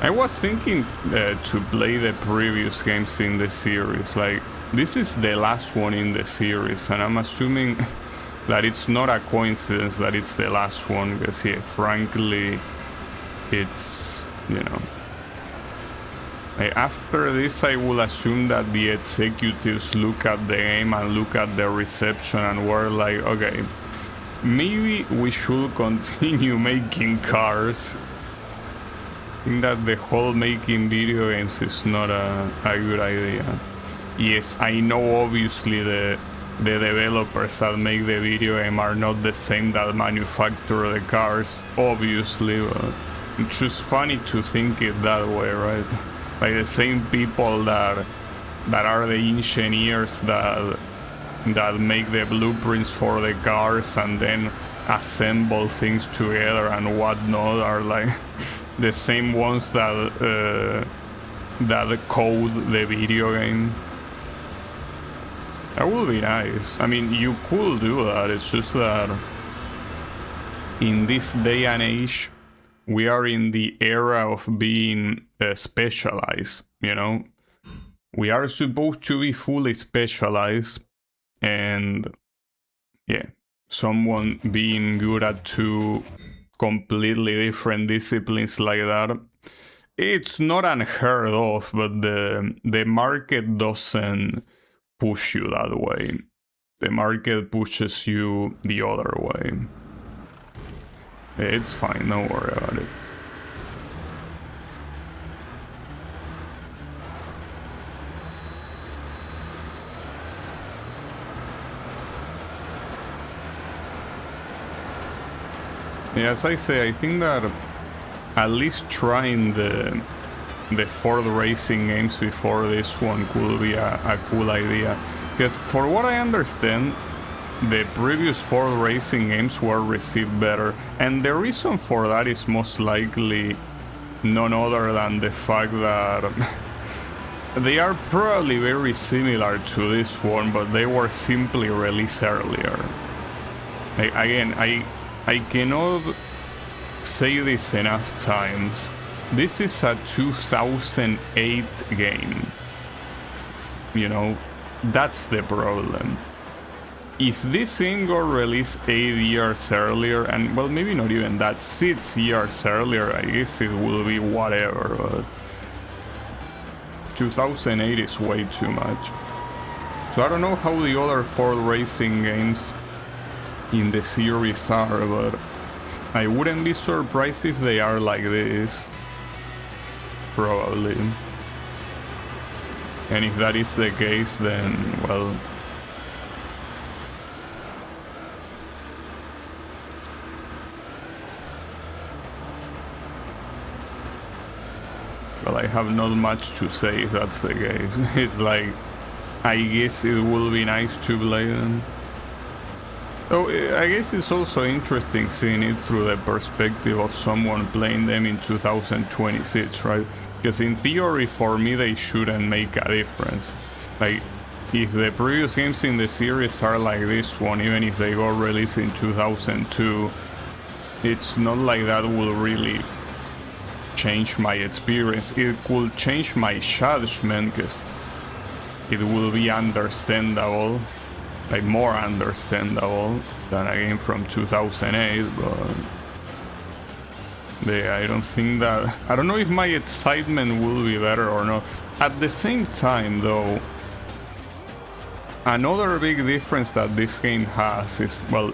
I was thinking to play the previous games in the series. Like, this is the last one in the series, and I'm assuming that it's not a coincidence that it's the last one, because yeah, frankly, it's, you know, after this I will assume that the executives look at the game and look at the reception and were like, okay, maybe we should continue making cars. I think that the whole making video games is not a good idea. Yes, I know obviously the developers that make the video game are not the same that manufacture the cars, obviously, but it's just funny to think it that way, right? Like the same people that are the engineers that make the blueprints for the cars and then assemble things together and whatnot are like the same ones that code the video game. That would be nice. I mean, you could do that. It's just that in this day and age, we are in the era of being specialized, you know? We are supposed to be fully specialized, and yeah, someone being good at two completely different disciplines like that, it's not unheard of, but the market doesn't push you that way. The market pushes you the other way. It's fine, don't worry about it. Yeah, as I say, I think that at least trying the Ford racing games before this one could be a cool idea. Because for what I understand, the previous Ford racing games were received better, and the reason for that is most likely none other than the fact that they are probably very similar to this one, but they were simply released earlier. Again, I cannot say this enough times. This is a 2008 game. You know, that's the problem. If this game got released 8 years earlier, and well, maybe not even that, 6 years earlier, I guess it will be whatever, but 2008 is way too much. So I don't know how the other Ford racing games in the series are, but I wouldn't be surprised if they are like this. Probably. And if that is the case, then, well, I have not much to say if that's the case. It's like, I guess it will be nice to play them. Oh, I guess it's also interesting seeing it through the perspective of someone playing them in 2026, right? Because in theory, for me, they shouldn't make a difference. Like, if the previous games in the series are like this one, even if they got released in 2002, it's not like that will really change my experience. It could change my judgment, because it will be understandable, like more understandable than a game from 2008, but yeah, I don't think that... I don't know if my excitement will be better or not. At the same time, though, another big difference that this game has is, well,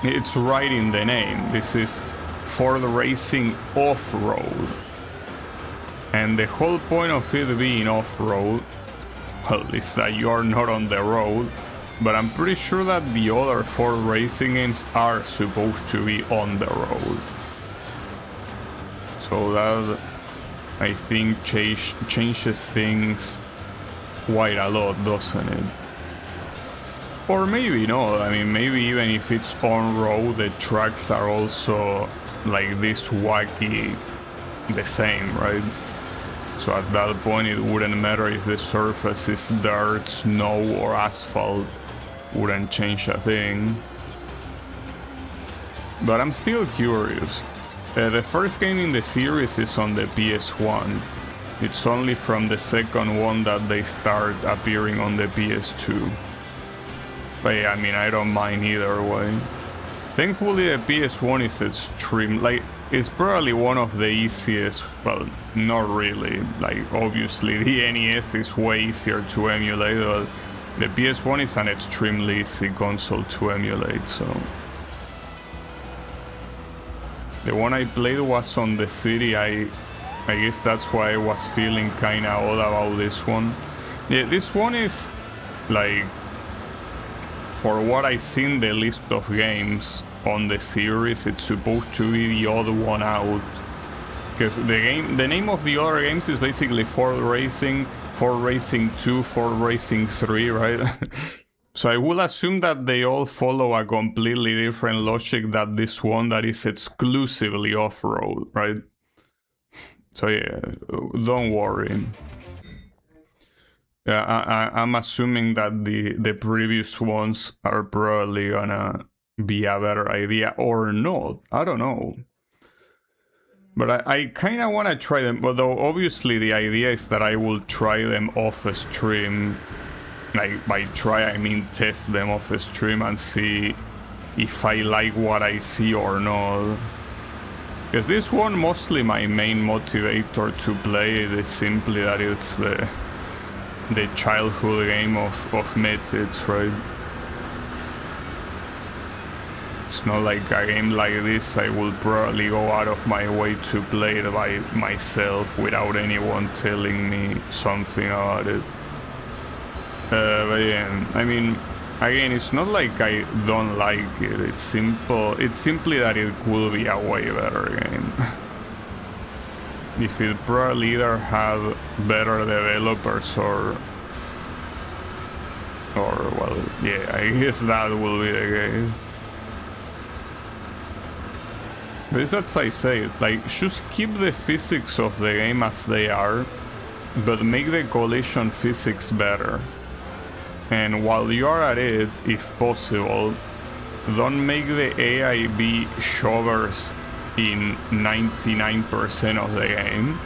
it's right in the name. This is Ford Racing Off-Road. And the whole point of it being off-road, well, is that you are not on the road, but I'm pretty sure that the other Ford Racing games are supposed to be on the road. So that, I think, changes things quite a lot, doesn't it? Or maybe not. I mean, maybe even if it's on road, the tracks are also like this wacky the same, right? So at that point it wouldn't matter if the surface is dirt, snow or asphalt, wouldn't change a thing. But I'm still curious. The first game in the series is on the PS1. It's only from the second one that they start appearing on the PS2. But yeah, I mean, I don't mind either way. Thankfully the PS1 is extreme, like, it's probably one of the easiest, well, not really, like, obviously the NES is way easier to emulate, but the PS1 is an extremely easy console to emulate, so... The one I played was on the City. I guess that's why I was feeling kinda odd about this one. Yeah, this one is, like, for what I seen the list of games on the series, it's supposed to be the odd one out. Because the name of the other games is basically Ford Racing, Ford Racing 2, Ford Racing 3, right? So I will assume that they all follow a completely different logic than this one that is exclusively off-road, right? So yeah, don't worry. Yeah, I'm assuming that the previous ones are probably gonna be a better idea, or not, I don't know. But I kind of want to try them, although obviously the idea is that I will try them off a stream. Like, by try, I mean test them off a stream and see if I like what I see or not. Because this one, mostly my main motivator to play it is simply that it's the childhood game of Mythics, right? It's not like a game like this I will probably go out of my way to play it by myself without anyone telling me something about it. But yeah, I mean, again, it's not like I don't like it, it's simply that it could be a way better game. If it probably either have better developers or well, yeah, I guess that will be the case. But it's as I say, like, just keep the physics of the game as they are, but make the collision physics better. And while you are at it, if possible, don't make the AI be shovers in 99% of the game.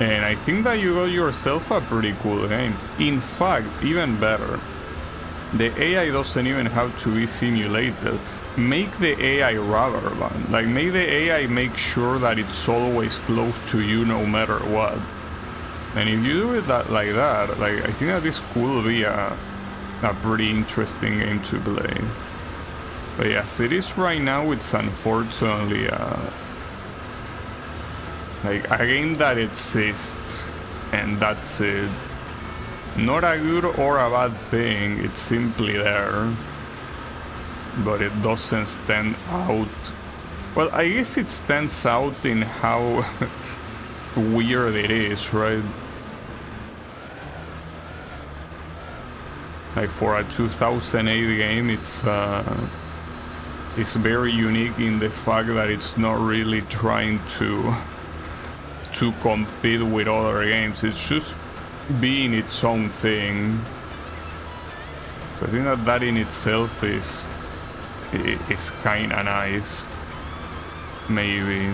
And I think that you got yourself a pretty cool game. In fact, even better, the AI doesn't even have to be simulated. Make the AI rubber band. Like, make the AI make sure that it's always close to you no matter what. And if you do it like that, like, I think that this could be a pretty interesting game to play. But yes, it is right now, it's unfortunately like a game that exists, and that's it. Not a good or a bad thing, it's simply there. But it doesn't stand out. Well, I guess it stands out in how weird it is, right? Like, for a 2008 game, it's very unique in the fact that it's not really trying to compete with other games. It's just being its own thing. So I think that in itself is kinda nice. Maybe.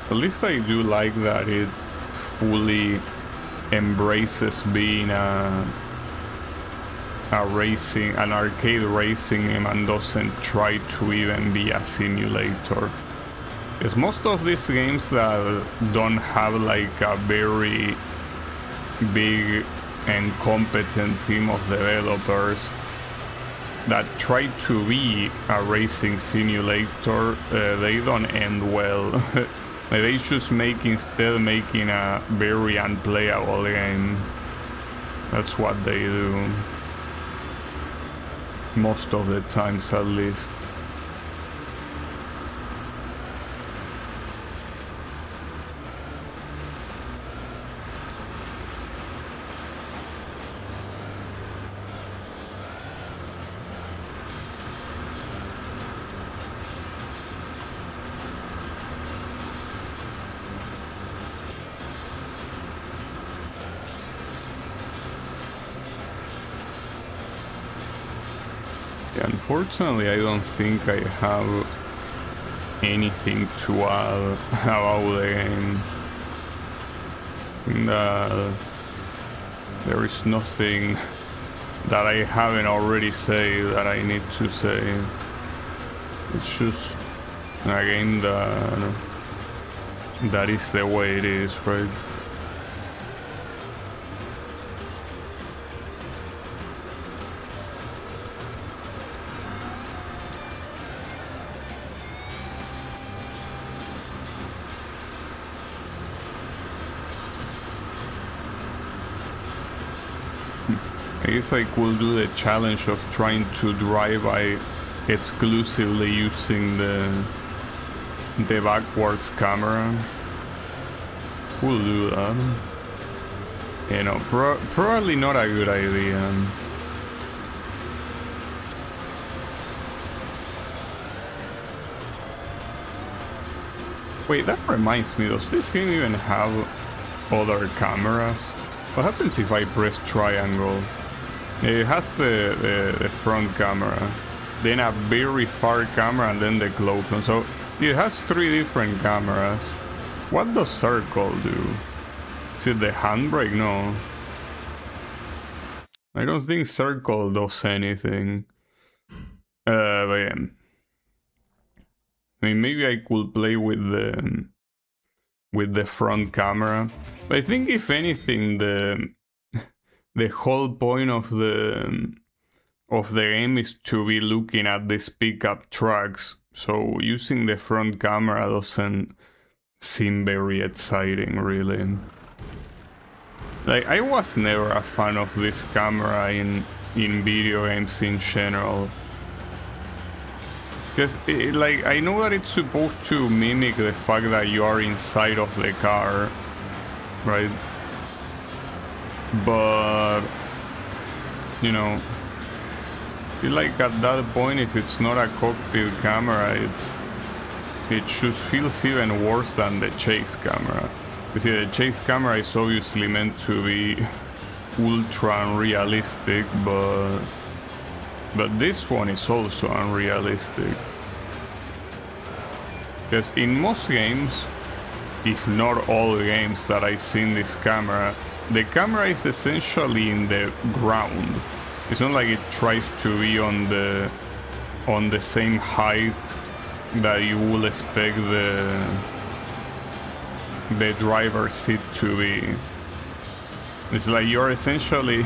At least I do like that it fully embraces being an arcade racing game and doesn't try to even be a simulator. Because most of these games that don't have like a very big and competent team of developers that try to be a racing simulator, they don't end well. They just instead making a very unplayable game. That's what they do. Most of the times, at least. Unfortunately, I don't think I have anything to add about the game. There is nothing that I haven't already said that I need to say. It's just a game that is the way it is, right? I guess I could do the challenge of trying to drive by exclusively using the backwards camera. We'll do that. You know, probably not a good idea. Wait, that reminds me, does this game even have other cameras? What happens if I press triangle? It has the front camera, then a very far camera, and then the close one. So it has 3 different cameras. What does circle do? Is it the handbrake? No. I don't think circle does anything. But yeah. I mean, maybe I could play with the front camera. But I think if anything, the whole point of the game is to be looking at these pickup trucks, so using the front camera doesn't seem very exciting, really. Like, I was never a fan of this camera in video games in general. Because, like, I know that it's supposed to mimic the fact that you are inside of the car, right? But, you know, I feel like at that point, if it's not a cockpit camera, it just feels even worse than the chase camera. You see, the chase camera is obviously meant to be ultra unrealistic, but this one is also unrealistic. Because in most games, if not all games that I see in this camera, the camera is essentially in the ground. It's not like it tries to be on the same height that you will expect the driver's seat to be. It's like you're essentially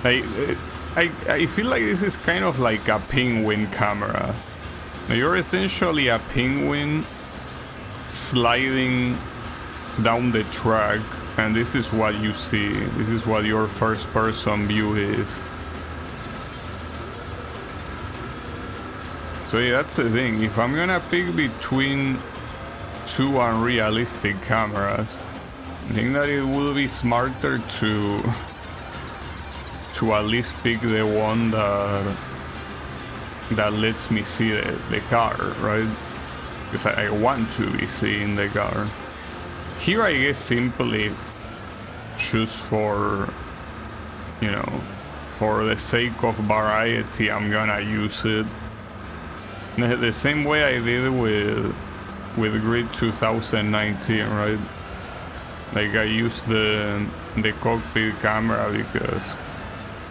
I feel like this is kind of like a penguin camera. You're essentially a penguin sliding down the track, and this is what you see. This is what your first person view is. So yeah, that's the thing. If I'm gonna pick between 2 unrealistic cameras, I think that it will be smarter to at least pick the one that lets me see the car, right? Because I want to be seeing the car. Here I guess simply just for, you know, for the sake of variety, I'm gonna use it the same way I did with Grid 2019, right? Like I used the cockpit camera because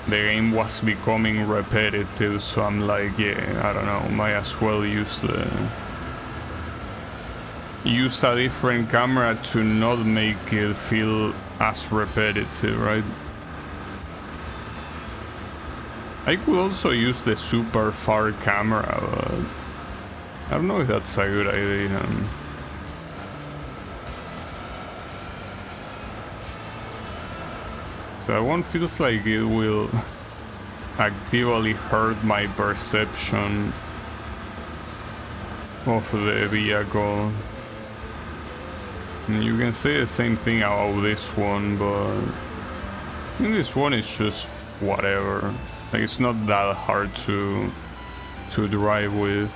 the game was becoming repetitive, so I'm like, yeah, I don't know, might as well use a different camera to not make it feel as repetitive, right? I could also use the super far camera, but I don't know if that's a good idea. So that one feels like it will actively hurt my perception of the vehicle. And you can say the same thing about this one, but I think this one is just whatever. Like it's not that hard to drive with.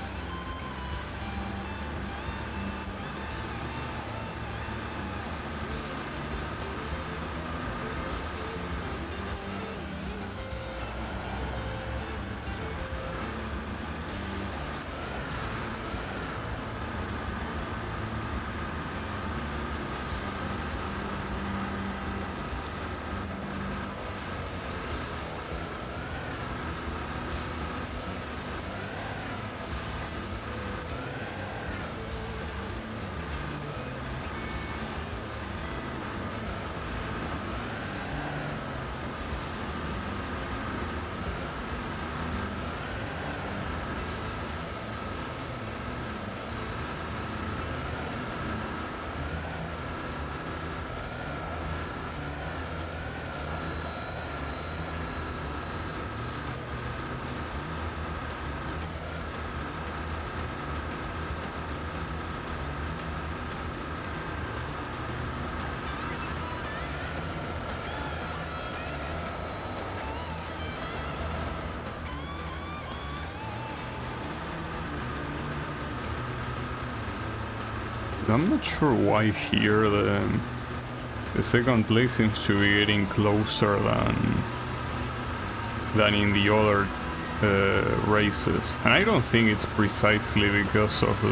I'm not sure why here the second place seems to be getting closer than in the other races, and I don't think it's precisely because of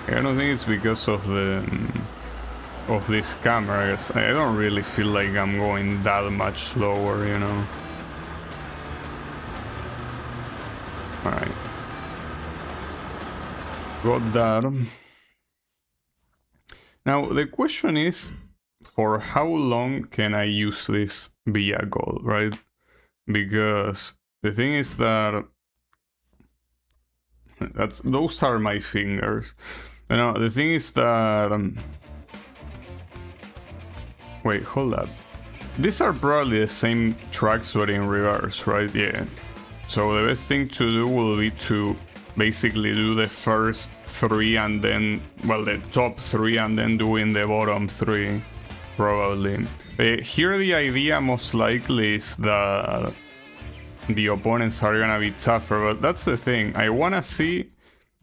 I don't think it's because of this camera. I don't really feel like I'm going that much slower, you know. Alright. Got that. Now, the question is, for how long can I use this vehicle, right? Because the thing is that those are my fingers. You know, the thing is that wait, hold up. These are probably the same tracks but in reverse, right? Yeah. So the best thing to do will be to basically do the first three and then, well, the top three and then doing the bottom three, probably. Here the idea most likely is that the opponents are gonna be tougher, but that's the thing. I wanna see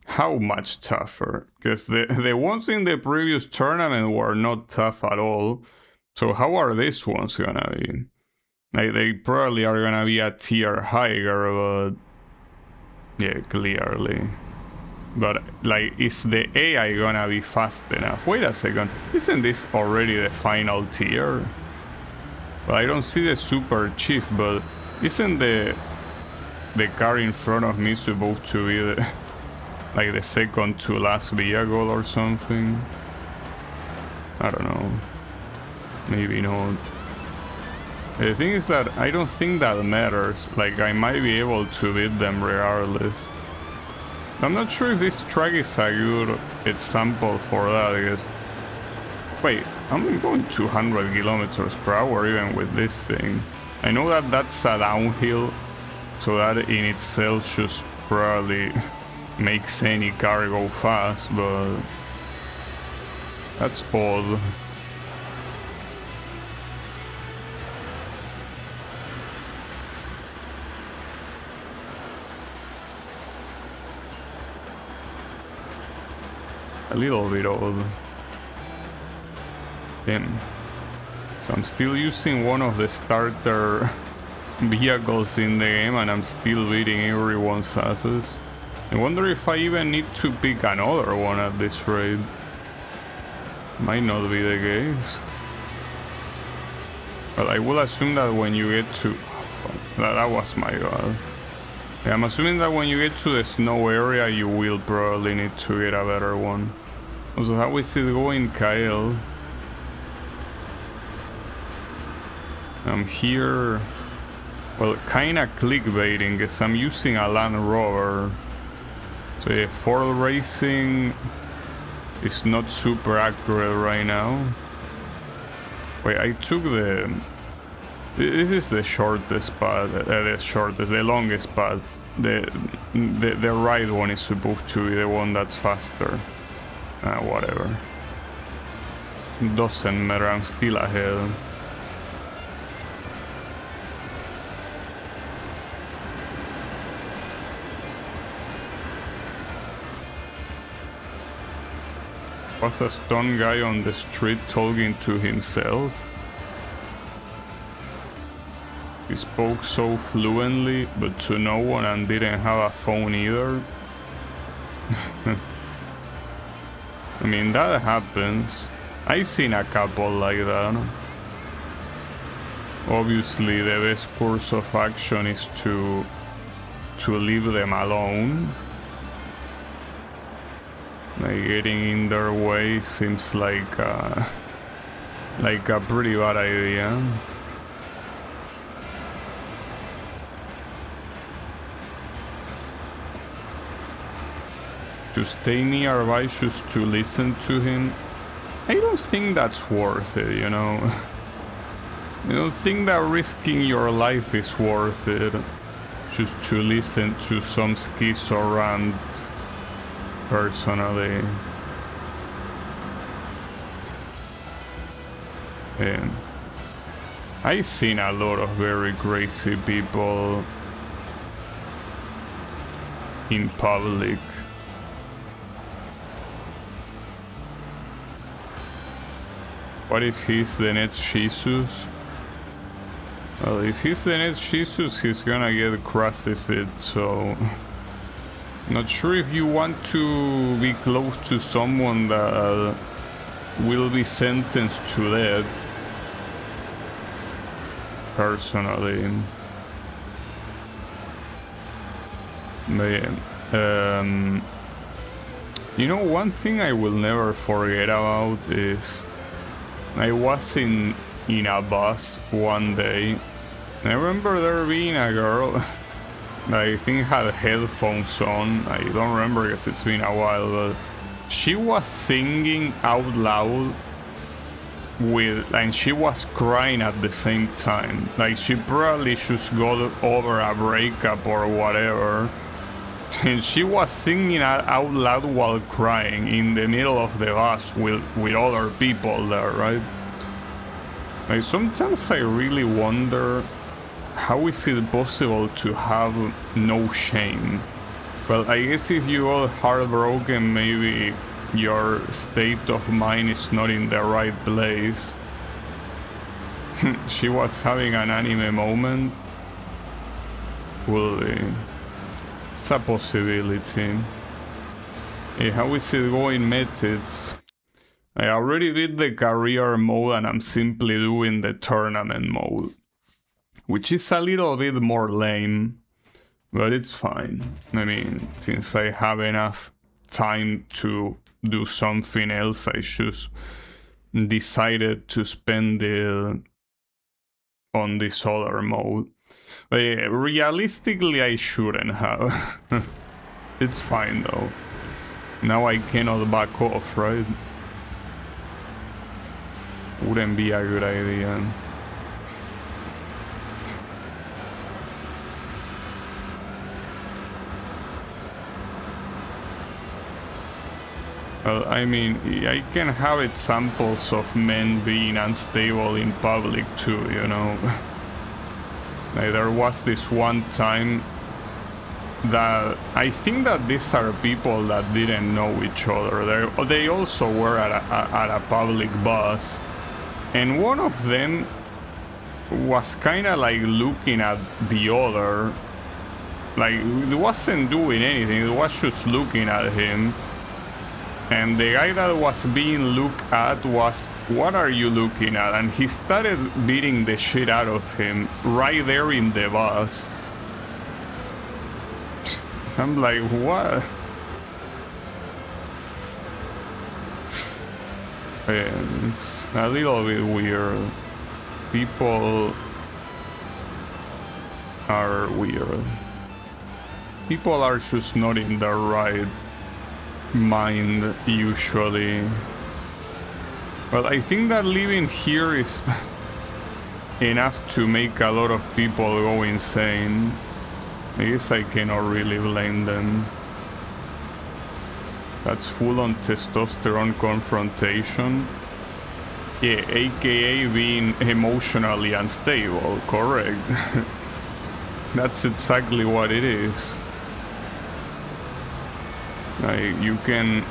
how much tougher, because the ones in the previous tournament were not tough at all. So how are these ones gonna be? They probably are gonna be a tier higher, but yeah, clearly. But like, is the AI gonna be fast enough? Wait a second, isn't this already the final tier? Well, I don't see the super chief, but isn't the car in front of me supposed to be like the second to last vehicle or something? I don't know. Maybe not. The thing is that I don't think that matters. Like, I might be able to beat them regardless. I'm not sure if this track is a good example for that, because... Wait, I'm going 200 kilometers per hour even with this thing. I know that that's a downhill, so that in itself just probably makes any car go fast, but... that's odd. A little bit old. Damn. So I'm still using one of the starter vehicles in the game and I'm still beating everyone's asses. I wonder if I even need to pick another one at this rate. Might not be the case. Well, I will assume that when you get to... that was my god. Yeah, I'm assuming that when you get to the snow area, you will probably need to get a better one. Also, how is it going, Kyle? I'm here... well, kinda clickbaiting, because I'm using a Land Rover. So yeah, Ford Racing is not super accurate right now. Wait, I took the... this is the shortest path, the longest path. The right one is supposed to be the one that's faster. Whatever. Doesn't matter, I'm still ahead. Was a stone guy on the street talking to himself? He spoke so fluently, but to no one, and didn't have a phone either. I mean, that happens. I've seen a couple like that. Obviously, the best course of action is to leave them alone. Like, getting in their way seems like a pretty bad idea. To stay nearby just to listen to him, I don't think that's worth it, you know. I don't think that risking your life is worth it just to listen to some schizo rant. Personally, and I've seen a lot of very crazy people in public. What if he's the next Jesus? Well, if he's the next Jesus, he's gonna get crucified, so... not sure if you want to be close to someone that will be sentenced to death. Personally. But, you know, one thing I will never forget about is I was in a bus one day. I remember there being a girl I think had headphones on. I don't remember because it's been a while, but she was singing out loud and she was crying at the same time. Like, she probably just got over a breakup or whatever, and she was singing out loud while crying in the middle of the bus with other people there, right? Like, sometimes I really wonder, how is it possible to have no shame? Well, I guess if you are heartbroken, maybe your state of mind is not in the right place. She was having an anime moment. Will be. It's a possibility. Hey, how is it going, methods? I already did the career mode and I'm simply doing the tournament mode, which is a little bit more lame, but it's fine. I mean, since I have enough time to do something else, I just decided to spend it on this other mode. But yeah, realistically, I shouldn't have. It's fine though. Now I cannot back off, right? Wouldn't be a good idea. Well, I mean, I can have examples of men being unstable in public too, you know. Like, there was this one time that I think that these are people that didn't know each other. They also were at a public bus, and one of them was kind of like looking at the other. Like, it wasn't doing anything, it was just looking at him. And the guy that was being looked at was, what are you looking at? And he started beating the shit out of him right there in the bus. I'm like, what? It's a little bit weird. People are weird. People are just not in the right mind usually. But I think that living here is enough to make a lot of people go insane. I guess I cannot really blame them. That's full-on testosterone confrontation. Yeah, aka being emotionally unstable, correct. That's exactly what it is. Like, you can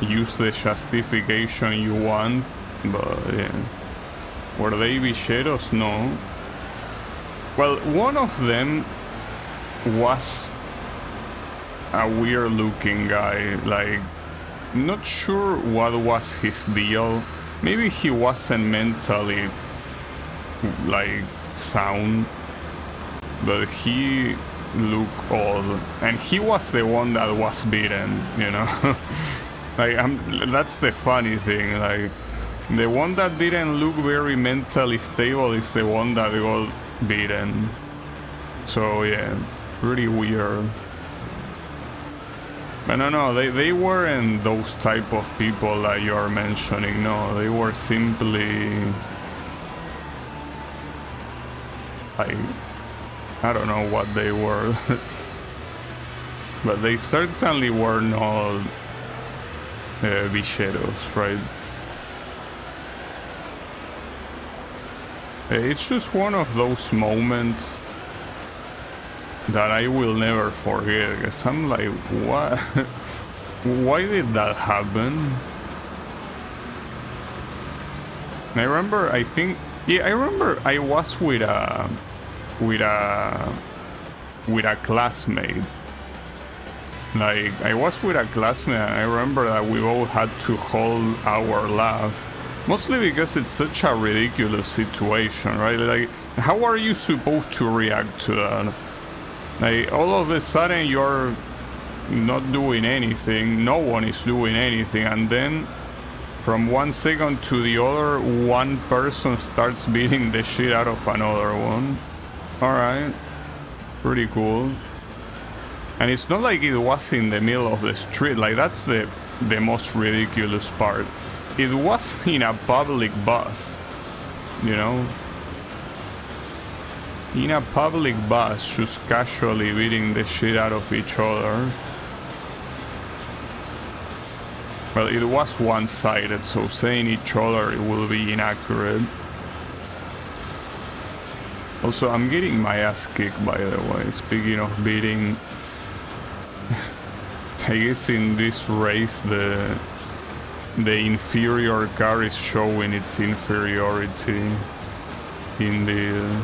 use the justification you want, but yeah. Were they bicheros? No. Well, one of them was a weird looking guy, like, not sure what was his deal. Maybe he wasn't mentally, like, sound, but he looked old, and he was the one that was beaten, you know. Like, that's the funny thing, like, the one that didn't look very mentally stable is the one that got beaten. So yeah, pretty weird. But no, they weren't those type of people that you are mentioning. No, they were simply, like, I don't know what they were. But they certainly were not bicheros, right? It's just one of those moments that I will never forget, because I'm like, what? Why did that happen? I remember, I think, yeah, I remember I was with a classmate. Like, I was with a classmate, and I remember that we all had to hold our laugh. Mostly because it's such a ridiculous situation, right? Like, how are you supposed to react to that? Like, all of a sudden you're not doing anything, no one is doing anything, and then from 1 second to the other, one person starts beating the shit out of another one. Alright, pretty cool. And it's not like it was in the middle of the street, like, that's the most ridiculous part. It was in a public bus, you know? In a public bus, just casually beating the shit out of each other. Well, it was one-sided, so saying each other it will be inaccurate. Also, I'm getting my ass kicked, by the way. Speaking of beating, I guess in this race the inferior car is showing its inferiority in the...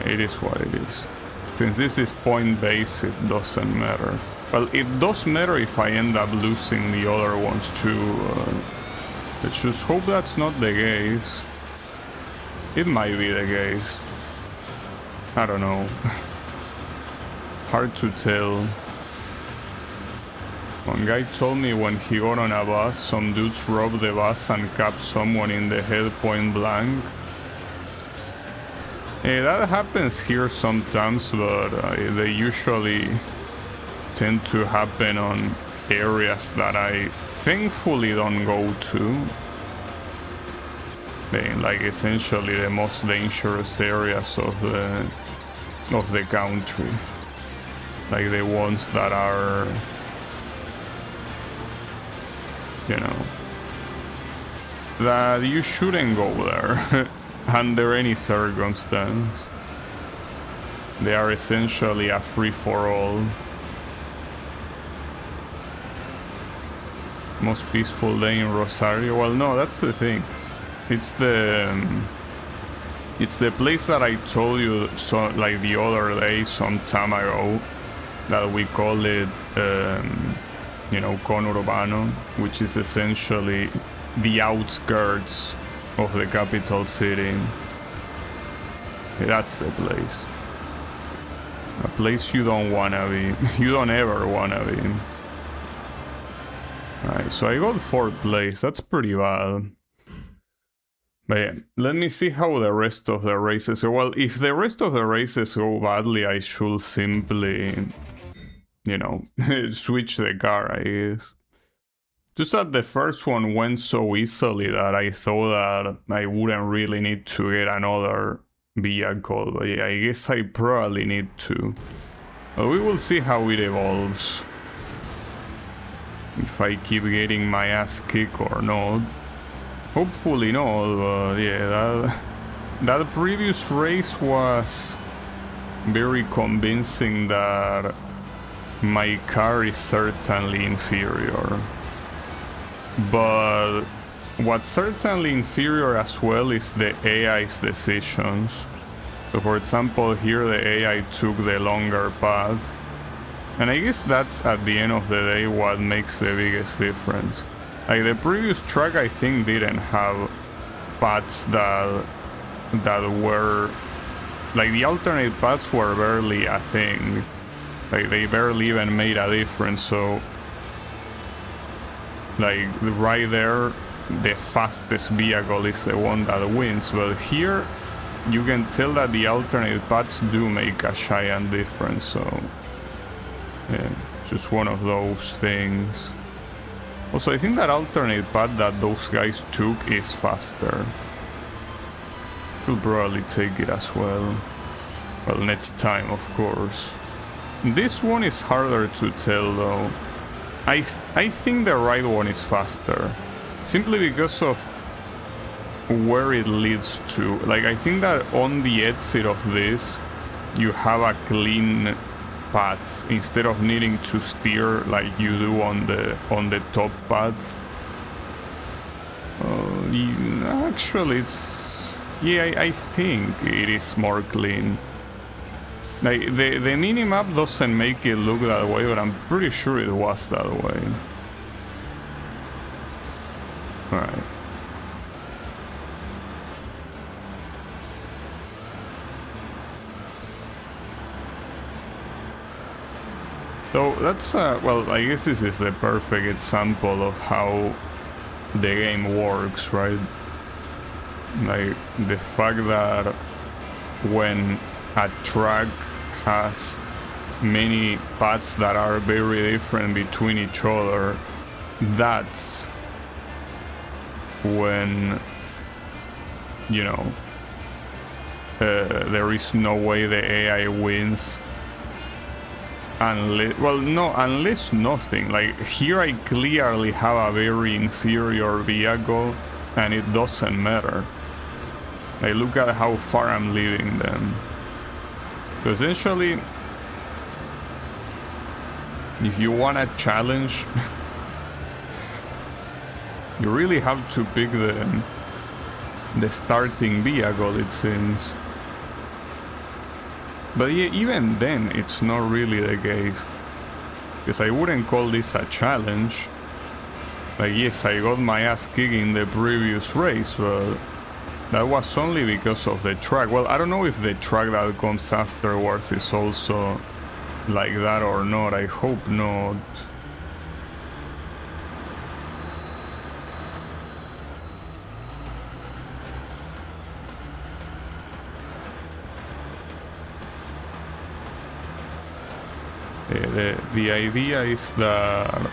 It is what it is. Since this is point-based, it doesn't matter. Well, it does matter if I end up losing the other ones too. Let's just hope that's not the case. It might be the case. I don't know. Hard to tell. One guy told me when he got on a bus, some dudes robbed the bus and capped someone in the head point blank. That happens here sometimes, but they usually tend to happen on areas that I thankfully don't go to. Like, essentially the most dangerous areas of the country. Like the ones that are, you know, that you shouldn't go there under any circumstance. They are essentially a free-for-all. most peaceful day in Rosario. Well, no, that's the thing. It's the place that I told you so like the other day, some time ago, that we call it, you know, Conurbano, which is essentially the outskirts of the capital city. That's the place. A place you don't wanna be. You don't ever wanna be. Alright, so I got 4th place. That's pretty bad. But yeah, let me see how the rest of the races go. Well, if the rest of the races go badly, I should simply, you know, switch the car, I guess. Just that the first one went so easily that I thought that I wouldn't really need to get another vehicle. But yeah, I guess I probably need to. But we will see how it evolves. If I keep getting my ass kicked or not. Hopefully not, but yeah, that previous race was very convincing that my car is certainly inferior. But what's certainly inferior as well is the AI's decisions. So for example, here the AI took the longer path. And I guess that's at the end of the day what makes the biggest difference. Like the previous track I think didn't have paths that were like the alternate paths were barely a thing. Like they barely even made a difference, so like right there the fastest vehicle is the one that wins, but here you can tell that the alternate paths do make a giant difference, so yeah, just one of those things. Also, I think that alternate path that those guys took is faster. Should probably take it as well. Well, next time, of course. This one is harder to tell, though. I think the right one is faster. Simply because of where it leads to. Like, I think that on the exit of this, you have a clean path instead of needing to steer like you do on the top path. Actually, it's I think it is more clean. Like the minimap doesn't make it look that way, but I'm pretty sure it was that way. All right. So that's, well, I guess this is the perfect example of how the game works, right? Like, the fact that when a track has many paths that are very different between each other, that's when, you know, there is no way the AI wins. Unless, well, no, unless nothing. Like, here I clearly have a very inferior vehicle, and it doesn't matter. Like, look at how far I'm leaving them. So essentially, if you want a challenge, you really have to pick the starting vehicle, it seems. But yeah, even then, it's not really the case. Because I wouldn't call this a challenge. Like, yes, I got my ass kicked in the previous race, but that was only because of the track. Well, I don't know if the track that comes afterwards is also like that or not. I hope not. The idea is that,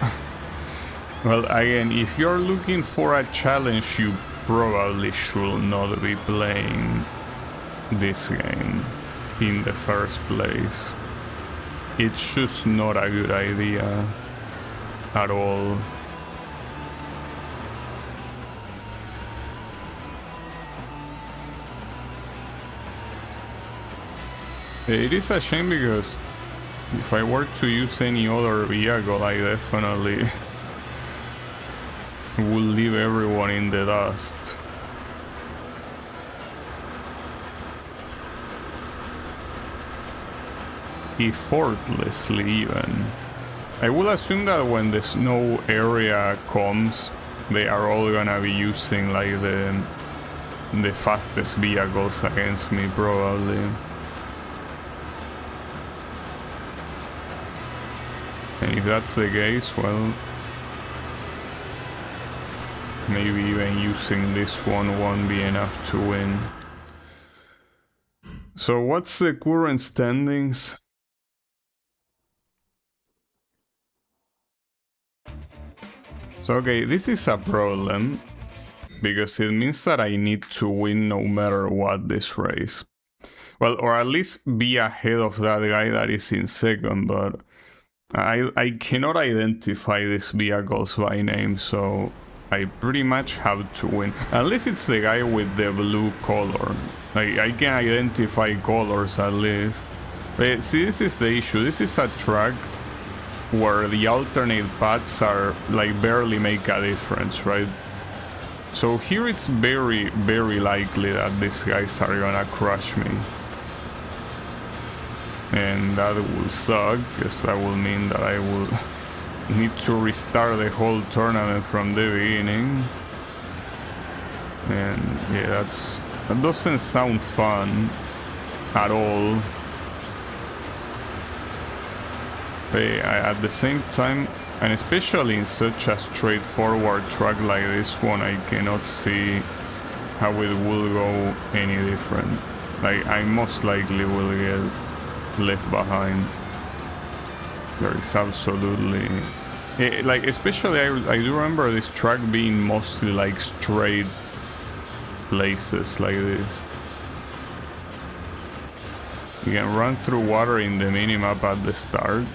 well, again, if you're looking for a challenge, you probably should not be playing this game in the first place. It's just not a good idea at all. It is a shame because if I were to use any other vehicle, I definitely will leave everyone in the dust. Effortlessly even. I will assume that when the snow area comes, they are all gonna be using like the fastest vehicles against me, probably. And if that's the case, well, maybe even using this one won't be enough to win. So what's the current standings? So okay, this is a problem, because it means that I need to win no matter what this race. Well, or at least be ahead of that guy that is in second, but I cannot identify these vehicles by name, so I pretty much have to win. Unless it's the guy with the blue color. Like, I can identify colors at least. But see, this is the issue. This is a track where the alternate paths are like barely make a difference, right? So here it's very, very likely that these guys are gonna crush me. And that will suck, because that will mean that I will need to restart the whole tournament from the beginning. And yeah, that doesn't sound fun at all. But at the same time, and especially in such a straightforward track like this one, I cannot see how it will go any different. Like, I most likely will get left behind. There is absolutely... like, especially I do remember this track being mostly like straight places like this. You can run through water in the minimap at the start.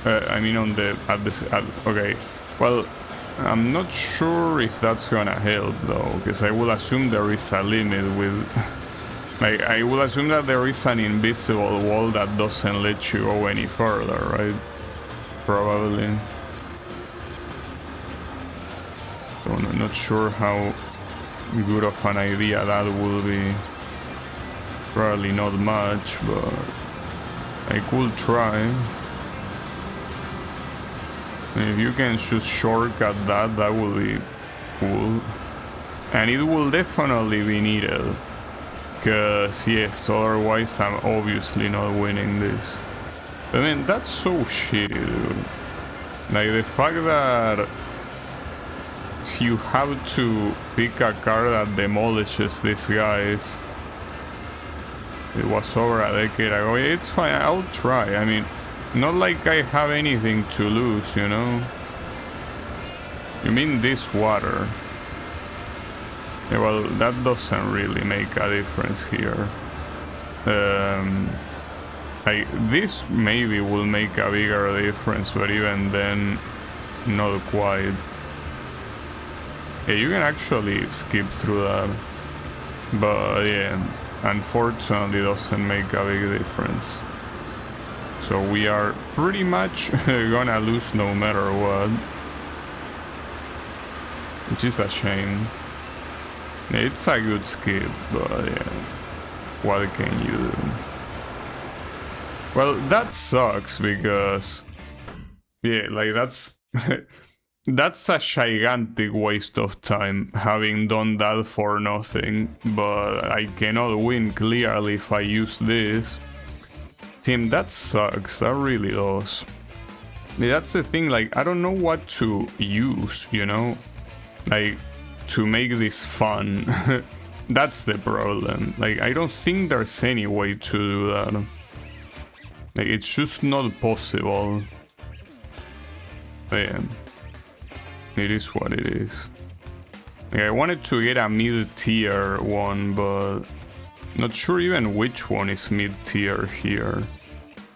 I mean on the... okay, well, I'm not sure if that's gonna help though, because I will assume there is a limit with... like, I will assume that there is an invisible wall that doesn't let you go any further, right? Probably. So I'm not sure how good of an idea that will be. Probably not much, but I could try. And if you can just shortcut that, that will be cool. And it will definitely be needed. Because, yes, otherwise I'm obviously not winning this. I mean, that's so shitty, dude. Like, the fact that you have to pick a car that demolishes these guys. It was over a decade ago. It's fine, I'll try. I mean, not like I have anything to lose, you know? You mean this water? Yeah, well, that doesn't really make a difference here. Like, this maybe will make a bigger difference, but even then, not quite. Yeah, you can actually skip through that. But yeah, unfortunately doesn't make a big difference. So we are pretty much gonna lose no matter what. Which is a shame. It's a good skip, but yeah, what can you do? Well, that sucks because, yeah, like that's that's a gigantic waste of time having done that for nothing. But I cannot win clearly if I use this. Team, that sucks. That really does. Yeah, that's the thing. Like, I don't know what to use, you know, like to make this fun. That's the problem. Like, I don't think there's any way to do that. Like, it's just not possible. But yeah, it is what it is. Like, I wanted to get a mid-tier one, but not sure even which one is mid-tier here.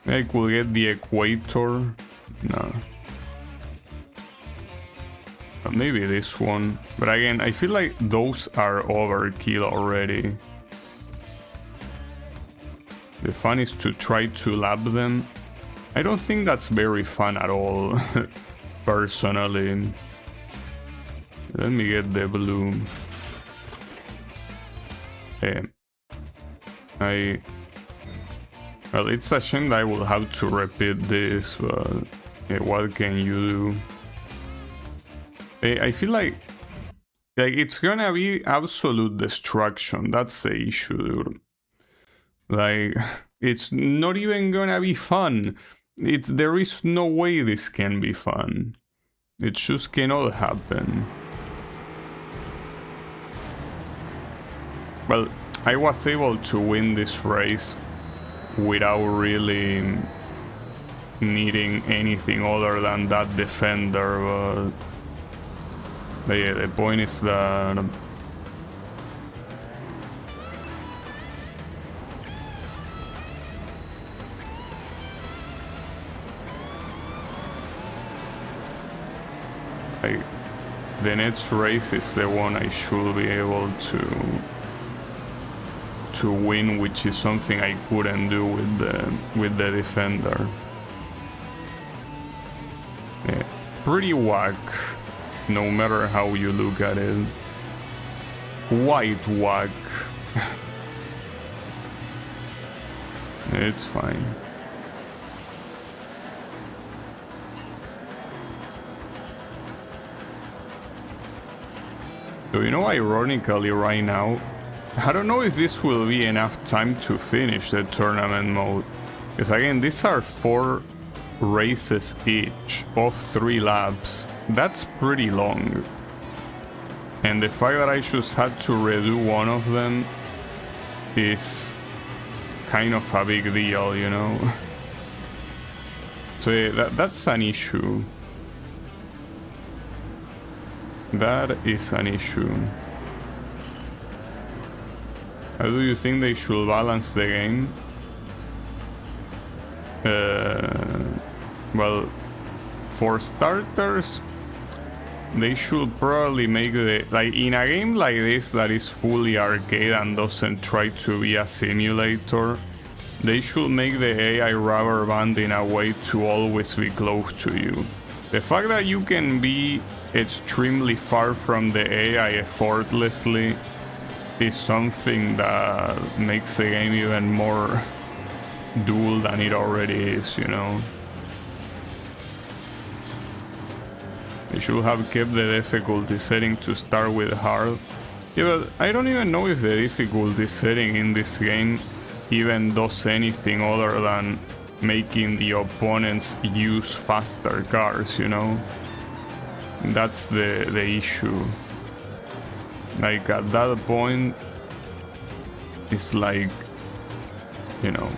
Maybe I could get the Equator. No. Maybe this one. But again, I feel like those are overkill already. The fun is to try to lap them. I don't think that's very fun at all, personally. Let me get the blue. Well, it's a shame that I will have to repeat this, but what can you do? I feel like it's gonna be absolute destruction. That's the issue, dude. Like, it's not even gonna be fun. There is no way this can be fun. It just cannot happen. Well, I was able to win this race without really needing anything other than that defender, but yeah, the point is that the next race is the one I should be able to win, which is something I couldn't do with the defender. Yeah, pretty whack, no matter how you look at it. Quite whack. It's fine. So, you know, ironically right now, I don't know if this will be enough time to finish the tournament mode. Because again, these are 4 races each of 3 laps. That's pretty long. And the fact that I just had to redo one of them is kind of a big deal, you know? So yeah, that's an issue. That is an issue. How do you think they should balance the game? Well, for starters, they should probably make the... Like, in a game like this that is fully arcade and doesn't try to be a simulator, they should make the AI rubber band in a way to always be close to you. The fact that you can be extremely far from the AI effortlessly is something that makes the game even more dual than it already is, you know. They should have kept the difficulty setting to start with hard. Yeah, but I don't even know if the difficulty setting in this game even does anything other than making the opponents use faster cars, you know. That's the issue. Like, at that point, it's like, you know,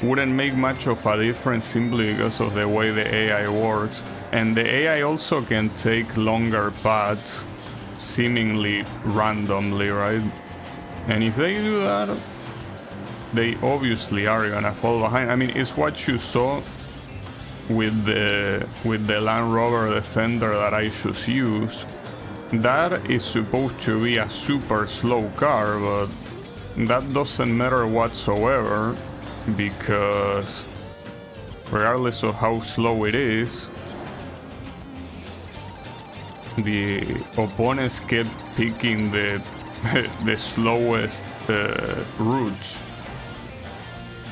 wouldn't make much of a difference simply because of the way the AI works. And the AI also can take longer paths seemingly randomly, right? And if they do that, they obviously are gonna fall behind. I mean, it's what you saw with the Land Rover Defender that I just used. That is supposed to be a super slow car, but that doesn't matter whatsoever, because regardless of how slow it is, the opponents kept picking the the slowest routes.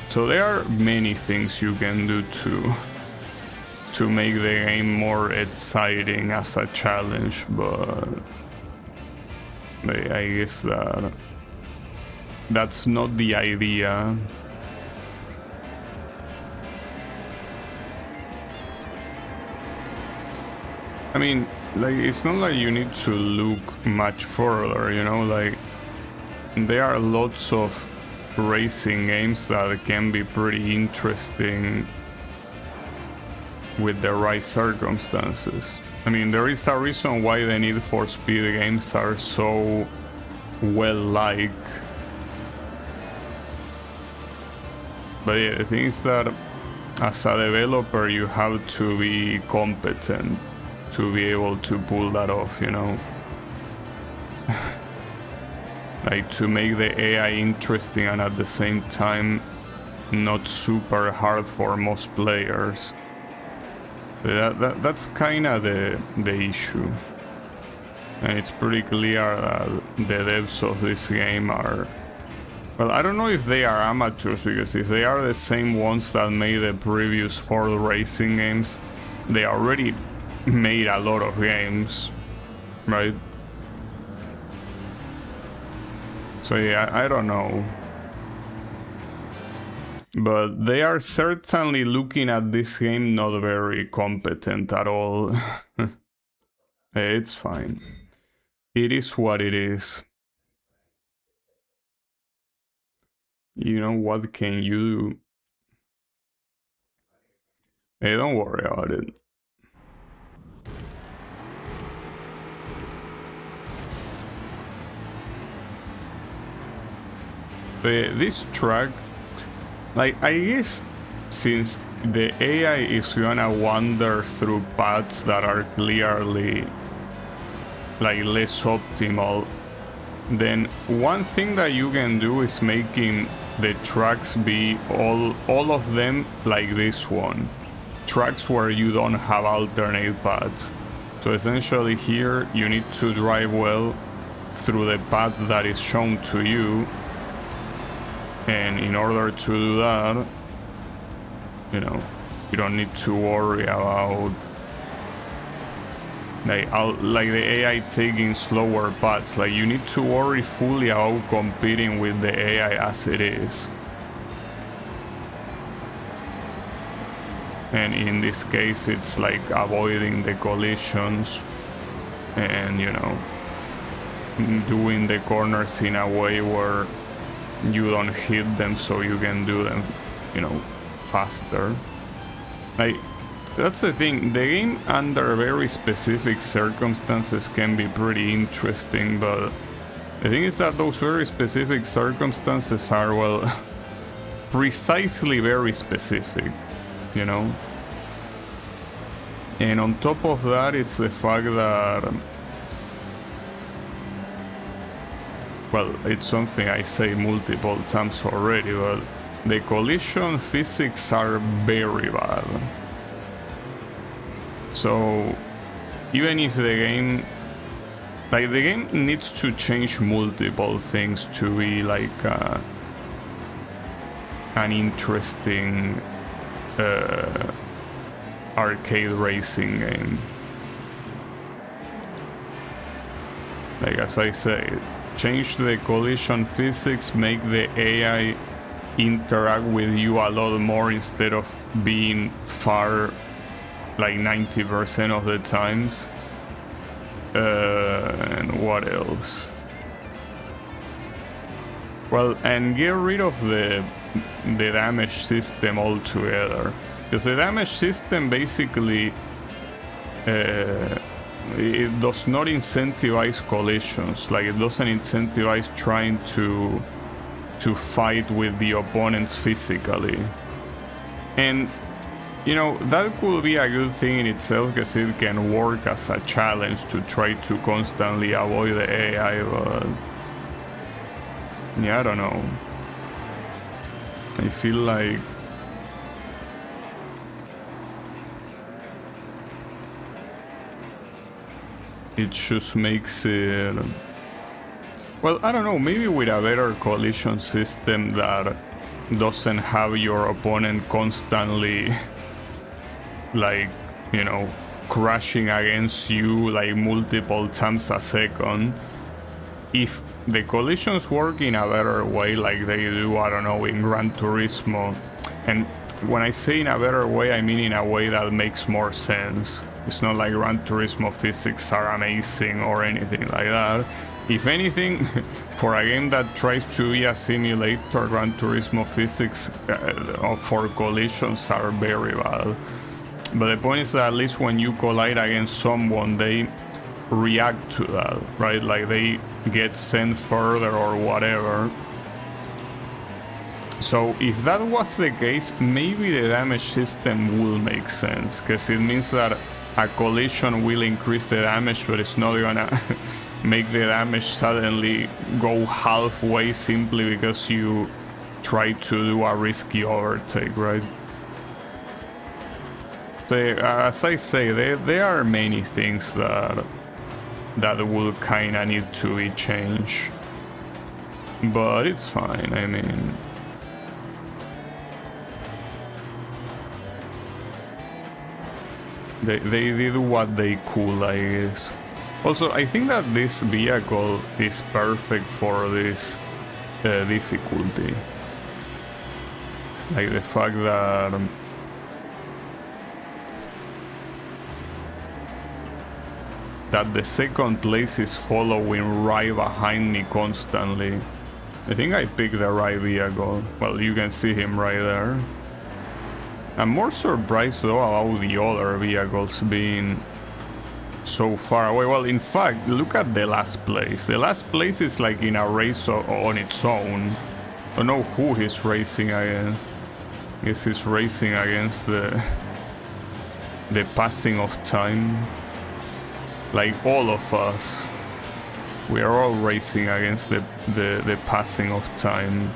So there are many things you can do to make the game more exciting as a challenge, but I guess that's not the idea. I mean, like, it's not like you need to look much further, you know, like, there are lots of racing games that can be pretty interesting with the right circumstances. I mean, there is a reason why the Need for Speed games are so well-liked. But yeah, the thing is that as a developer you have to be competent to be able to pull that off, you know? Like, to make the AI interesting and at the same time not super hard for most players. That's kind of the issue. And it's pretty clear that the devs of this game are... Well, I don't know if they are amateurs, because if they are the same ones that made the previous Ford racing games, they already made a lot of games, right? So yeah, I don't know. But they are certainly looking at this game not very competent at all. It's fine. It is what it is. You know, what can you do? Hey, don't worry about it. This track, like, I guess since the AI is gonna wander through paths that are clearly like less optimal, then one thing that you can do is making the tracks be all of them like this one, tracks where you don't have alternate paths. So essentially here you need to drive well through the path that is shown to you, and in order to do that, you know, you don't need to worry about like the AI taking slower paths. Like, you need to worry fully about competing with the AI as it is. And in this case, it's like avoiding the collisions and, you know, doing the corners in a way where you don't hit them so you can do them, you know, faster. Like, that's the thing, the game under very specific circumstances can be pretty interesting, but the thing is that those very specific circumstances are, well, precisely very specific, you know? And on top of that, it's the fact that, well, it's something I say multiple times already, but the collision physics are very bad. So even if the game, like, the game needs to change multiple things to be like an interesting arcade racing game. Like, as I say, change the collision physics, make the AI interact with you a lot more instead of being far, like 90% of the times. And what else? Well, and get rid of the damage system altogether, because the damage system basically it does not incentivize collisions. Like, it doesn't incentivize trying to fight with the opponents physically. And you know, that could be a good thing in itself, because it can work as a challenge to try to constantly avoid the AI, but yeah, I don't know. I feel like it just makes it, well, I don't know, maybe with a better collision system that doesn't have your opponent constantly, like, you know, crashing against you like multiple times a second. If the collisions work in a better way, like they do, I don't know, in Gran Turismo, and when I say in a better way, I mean in a way that makes more sense. It's not like Gran Turismo physics are amazing or anything like that. If anything, for a game that tries to be a simulator, Gran Turismo physics for collisions are very bad. But the point is that at least when you collide against someone, they react to that, right? Like, they get sent further or whatever. So if that was the case, maybe the damage system will make sense, because it means that a collision will increase the damage, but it's not gonna make the damage suddenly go halfway simply because you try to do a risky overtake, right? So, as I say, there are many things that that will kinda need to be changed. But it's fine, I mean... They did what they could, I guess. Also, I think that this vehicle is perfect for this difficulty. Like the fact that... that the second place is following right behind me constantly. I think I picked the right vehicle. Well, you can see him right there. I'm more surprised though about the other vehicles being so far away. Well, in fact, look at the last place. The last place is like in a race on its own. I don't know who he's racing against. I guess he's racing against the passing of time. Like all of us. We are all racing against the passing of time.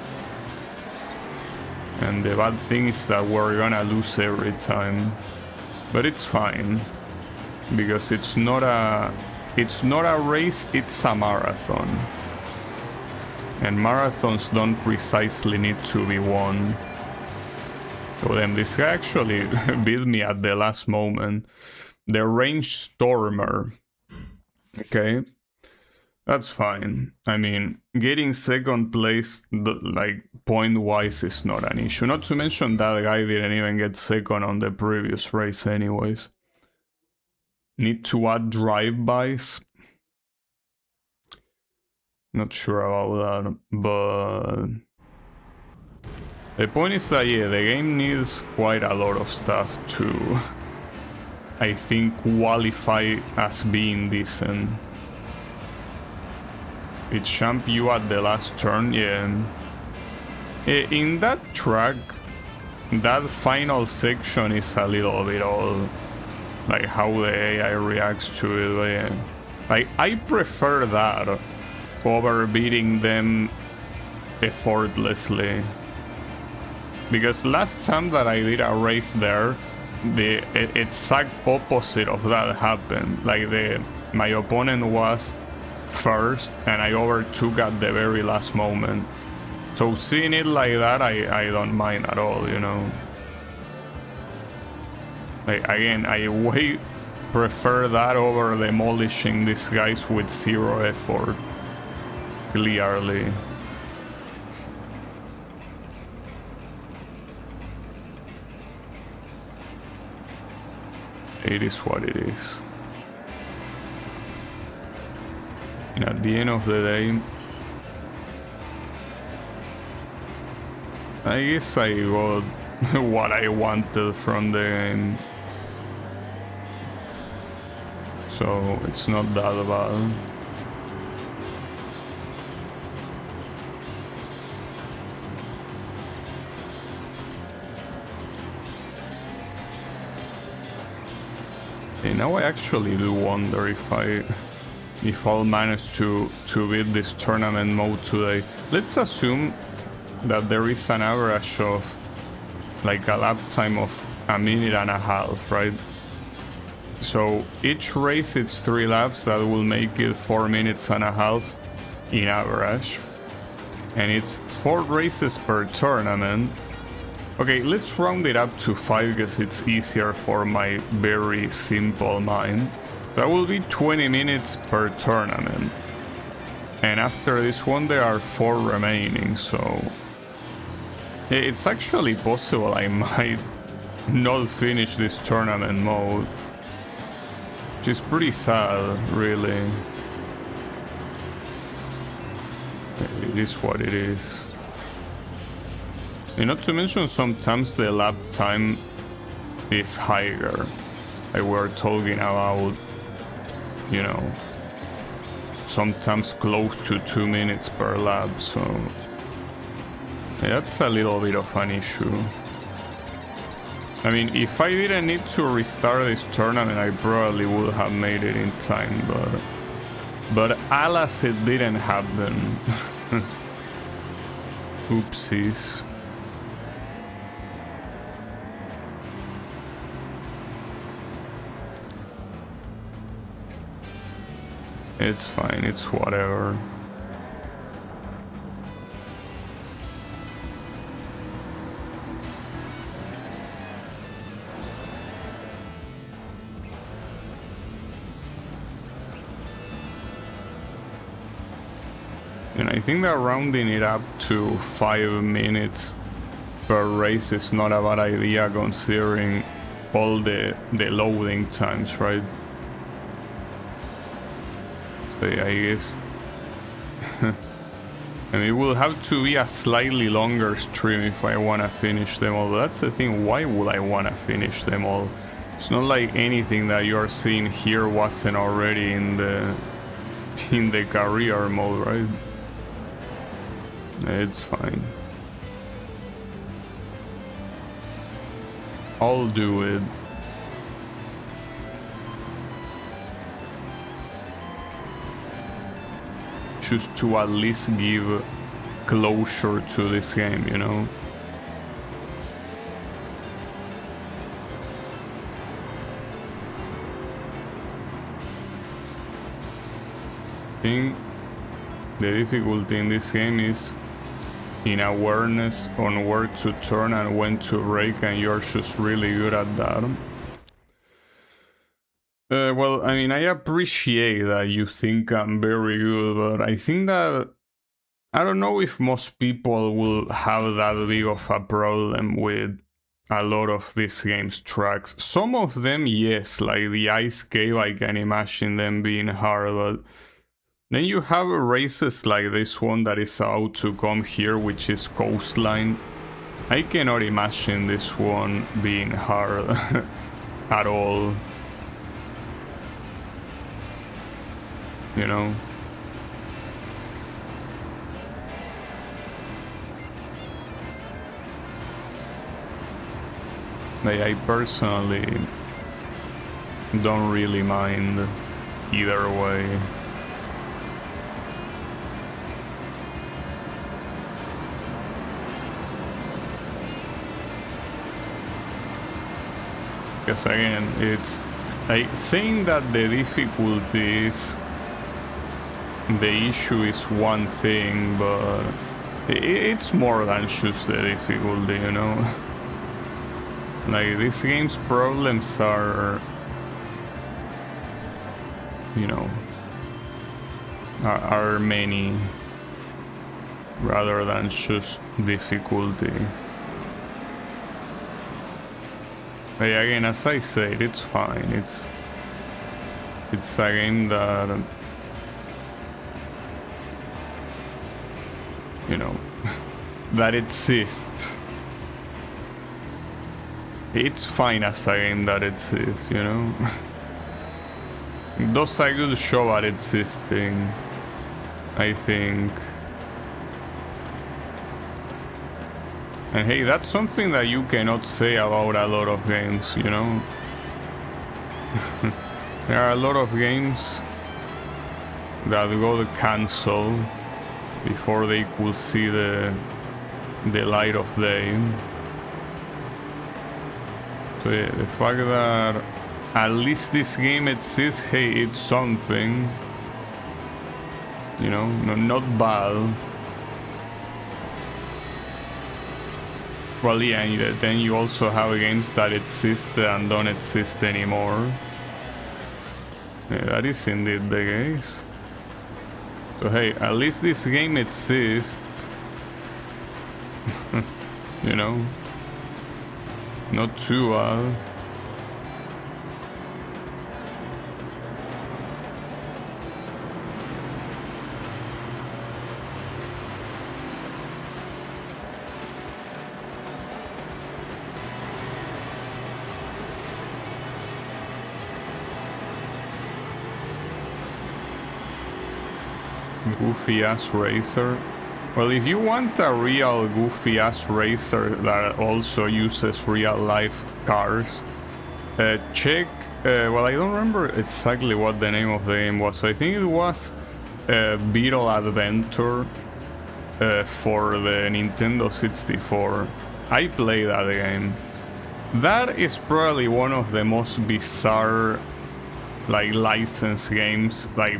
And the bad thing is that we're gonna lose every time. But it's fine. Because it's not a race, it's a marathon. And marathons don't precisely need to be won. So then this guy actually beat me at the last moment. The range stormer. Okay. That's fine. I mean, getting second place, like, point-wise is not an issue. Not to mention that guy didn't even get second on the previous race anyways. Need to add drive-bys. Not sure about that, but... the point is that, yeah, the game needs quite a lot of stuff to, I think, qualify as being decent. It jumped you at the last turn, yeah. In that track, that final section is a little bit all like how the AI reacts to it, but yeah. Like, I prefer that over beating them effortlessly. Because last time that I did a race there, the exact opposite of that happened. Like, my opponent was first and I overtook at the very last moment. So seeing it like that, I don't mind at all, you know. Like, again, I way prefer that over demolishing these guys with zero effort. Clearly. It is what it is. And at the end of the day, I guess I got what I wanted from the game. So it's not that bad. And now I actually do wonder if I'll manage to beat this tournament mode today. Let's assume that there is an average of like a lap time of 1.5 minutes, right? So each race it's 3 laps, that will make it 4.5 minutes in average. And it's 4 races per tournament. Okay, let's round it up to 5 because it's easier for my very simple mind. That will be 20 minutes per tournament. And after this one there are 4 remaining, so... it's actually possible I might not finish this tournament mode. Which is pretty sad, really. It is what it is. And not to mention sometimes the lap time is higher. Like we're talking about, you know, sometimes close to 2 minutes per lap, so yeah, that's a little bit of an issue. I mean, if I didn't need to restart this tournament, I probably would have made it in time, but alas, it didn't happen. Oopsies. It's fine, it's whatever. And I think that rounding it up to 5 minutes per race is not a bad idea considering all the loading times, right? But yeah, I guess. And it will have to be a slightly longer stream if I want to finish them all. But that's the thing, why would I want to finish them all? It's not like anything that you're seeing here wasn't already in the career mode, right? It's fine. I'll do it. Just to at least give closure to this game, you know? I think the difficulty in this game is in awareness on where to turn and when to brake, and you're just really good at that. Well, I mean, I appreciate that you think I'm very good, but I think that I don't know if most people will have that big of a problem with a lot of this game's tracks. Some of them, yes, like the Ice Cave, I can imagine them being hard, but then you have races like this one that is out to come here, which is Coastline. I cannot imagine this one being hard at all. You know? Like, I personally don't really mind either way. Because again, it's like saying that the difficulty is the issue is one thing, but it's more than just the difficulty, you know? Like, this game's problems are, you know, are many rather than just difficulty. But again, as I said, it's fine. It's a game that, you know, that exists. It's fine as a game that exists, you know. It does a good show at existing, I think. And hey, that's something that you cannot say about a lot of games, you know? There are a lot of games that go to cancel before they could see the light of day. So yeah, the fact that at least this game exists, hey, it's something. You know, not bad. Well, yeah, then you also have games that exist and don't exist anymore. Yeah, that is indeed the case. So hey, at least this game exists. You know? Not too bad. Goofy ass racer. Well, if you want a real goofy ass racer that also uses real life cars, check. Well, I don't remember exactly what the name of the game was. So I think it was Beetle Adventure for the Nintendo 64. I played that game. That is probably one of the most bizarre, like, licensed games, like,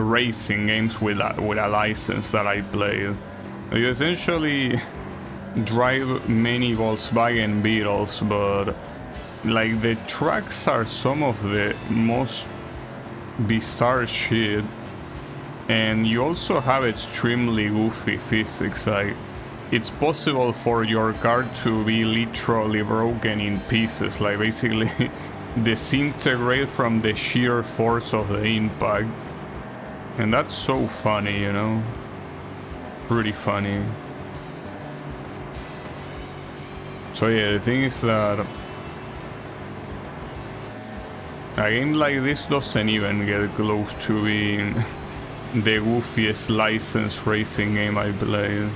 racing games with a license that I played. You essentially drive many Volkswagen Beetles, but like the tracks are some of the most bizarre shit, and you also have extremely goofy physics. Like it's possible for your car to be literally broken in pieces, like basically disintegrate from the sheer force of the impact. And that's so funny, you know? Pretty funny. So yeah, the thing is that a game like this doesn't even get close to being the goofiest licensed racing game I played.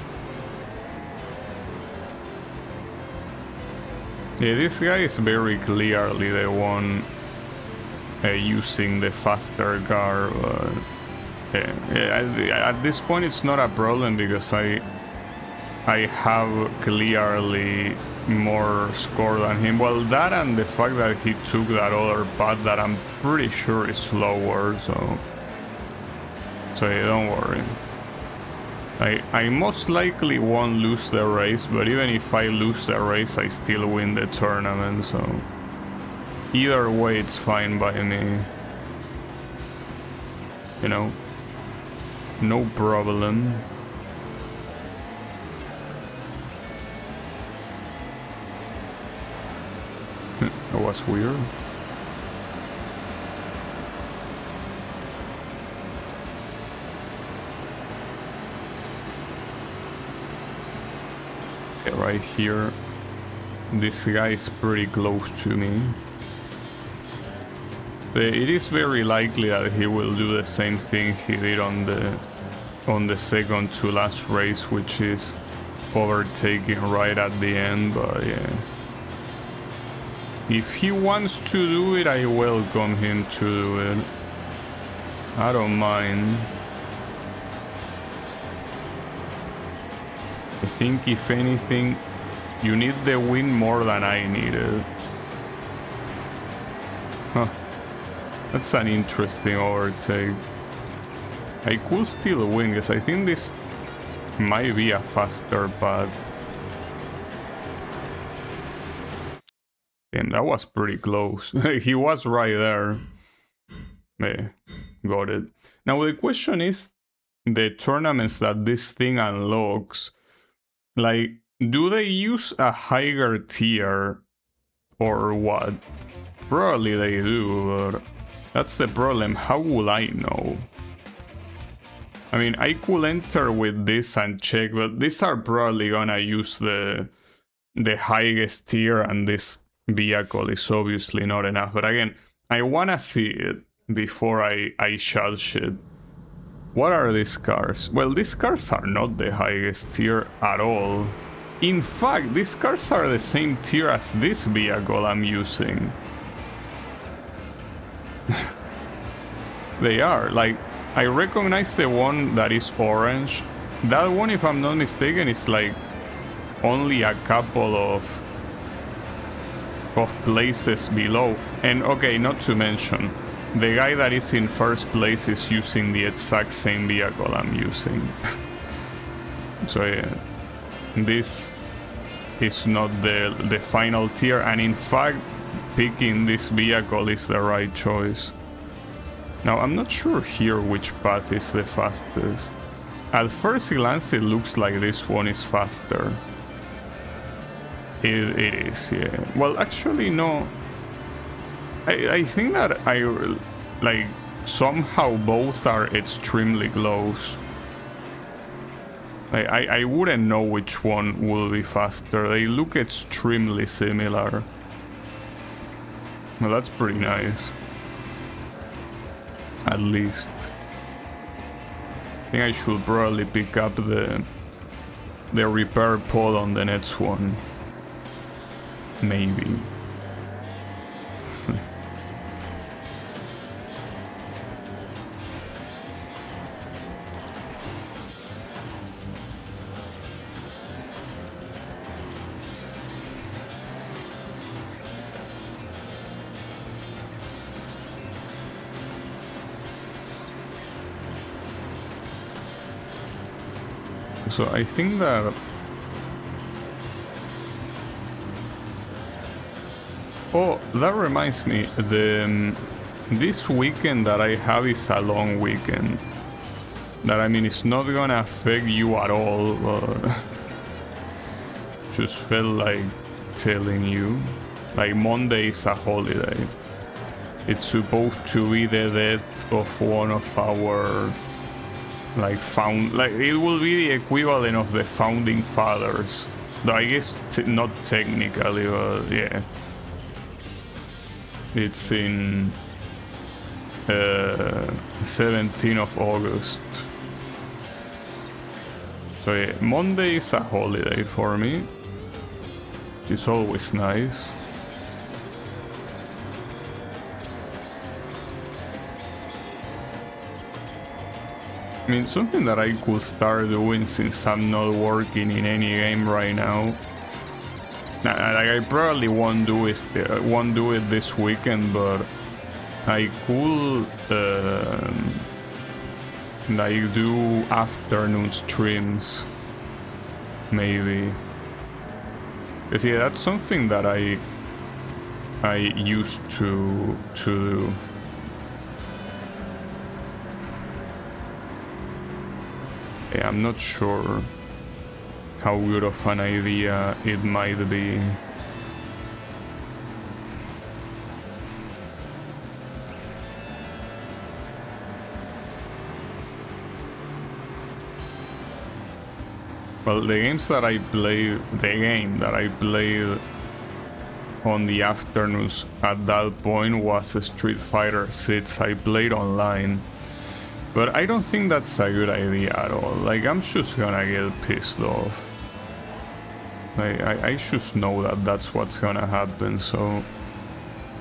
Yeah, this guy is very clearly the one using the faster car. At this point it's not a problem because I have clearly more score than him. Well, that and the fact that he took that other path that I'm pretty sure is slower, so yeah, don't worry. I most likely won't lose the race, but even if I lose the race, I still win the tournament, so either way it's fine by me. You know, no problem. That was weird. Okay, right here, this guy is pretty close to me. So it is very likely that he will do the same thing he did on the second to last race, which is overtaking right at the end, but yeah. If he wants to do it, I welcome him to do it. I don't mind. I think if anything, you need the win more than I needed. Huh. That's an interesting overtake. I could still win, because I think this might be a faster path. Damn, that was pretty close. He was right there. Yeah, got it. Now the question is, the tournaments that this thing unlocks, like, do they use a higher tier or what? Probably they do, but that's the problem. How will I know? I mean, I could enter with this and check, but these are probably gonna use the highest tier, and this vehicle is obviously not enough. But again, I wanna see it before I shall shit. What are these cars? Well, these cars are not the highest tier at all. In fact, these cars are the same tier as this vehicle I'm using. They are. Like, I recognize the one that is orange. That one, if I'm not mistaken, is like only a couple of places below. And okay, not to mention, the guy that is in first place is using the exact same vehicle I'm using. So yeah, this is not the final tier, and in fact, picking this vehicle is the right choice. Now, I'm not sure here which path is the fastest. At first glance, it looks like this one is faster. It is, yeah. Well, actually, no. I think that like, somehow both are extremely close. I wouldn't know which one will be faster. They look extremely similar. Well, that's pretty nice. At least. I think I should probably pick up the repair pod on the next one. Maybe. So I think that... Oh, that reminds me, this weekend that I have is a long weekend. That, I mean, it's not gonna affect you at all, but... just felt like telling you. Like, Monday is a holiday. It's supposed to be the death of one of our... like, it will be the equivalent of the founding fathers. I guess not technically, but yeah. It's in 17th of August. So yeah, Monday is a holiday for me, which is always nice. I mean, something that I could start doing since I'm not working in any game right now. Like, I probably won't do it this weekend, but I could like do afternoon streams, maybe. Cause yeah, that's something that I used to do. Yeah, I'm not sure how good of an idea it might be. Well, the game that I played on the afternoons at that point was Street Fighter 6. I played online. But I don't think that's a good idea at all. Like, I'm just gonna get pissed off. I just know that that's what's gonna happen, so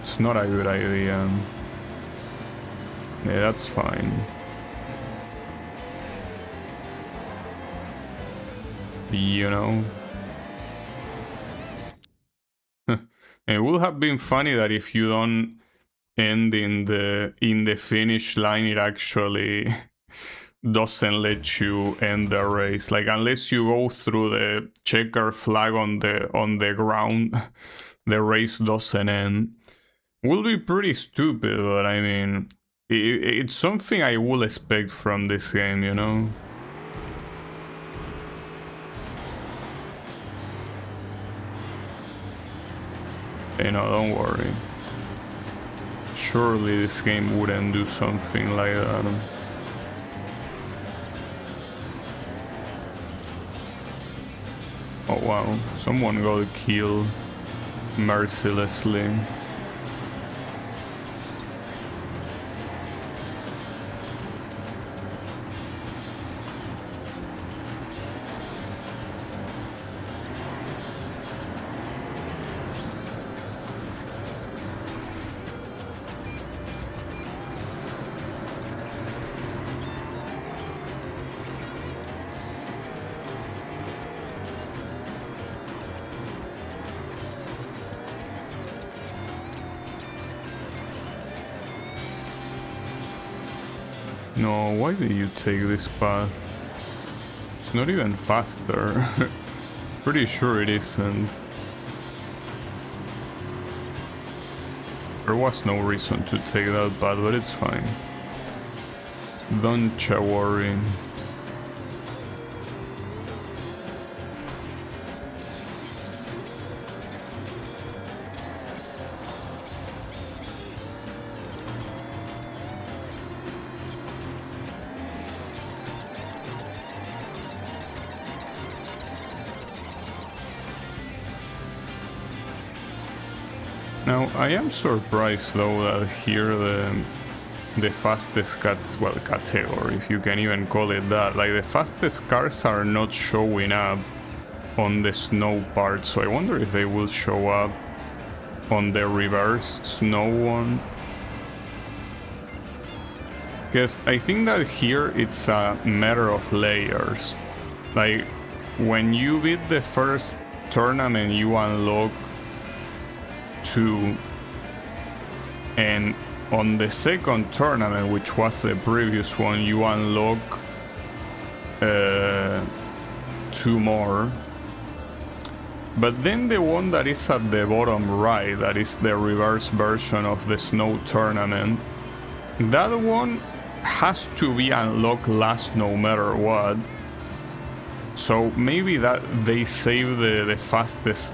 it's not a good idea. Yeah, that's fine. You know? It would have been funny that if you don't end in the finish line, it actually doesn't let you end the race. Like, unless you go through the checker flag on the ground, the race doesn't end. Will be pretty stupid, but I mean, it's something I will expect from this game, you know? You know, don't worry. Surely this game wouldn't do something like that. Oh wow, someone got killed mercilessly. No, why did you take this path? It's not even faster. Pretty sure it isn't. There was no reason to take that path, but it's fine. Don't you worry. Now, I am surprised though that here the fastest category, if you can even call it that, like the fastest cars are not showing up on the snow part, so I wonder if they will show up on the reverse snow one. Because I think that here it's a matter of layers. Like, when you beat the first tournament, you unlock 2, and on the second tournament, which was the previous one, you unlock 2 more. But then the one that is at the bottom right, that is the reverse version of the snow tournament, that one has to be unlocked last no matter what. So maybe that they save the fastest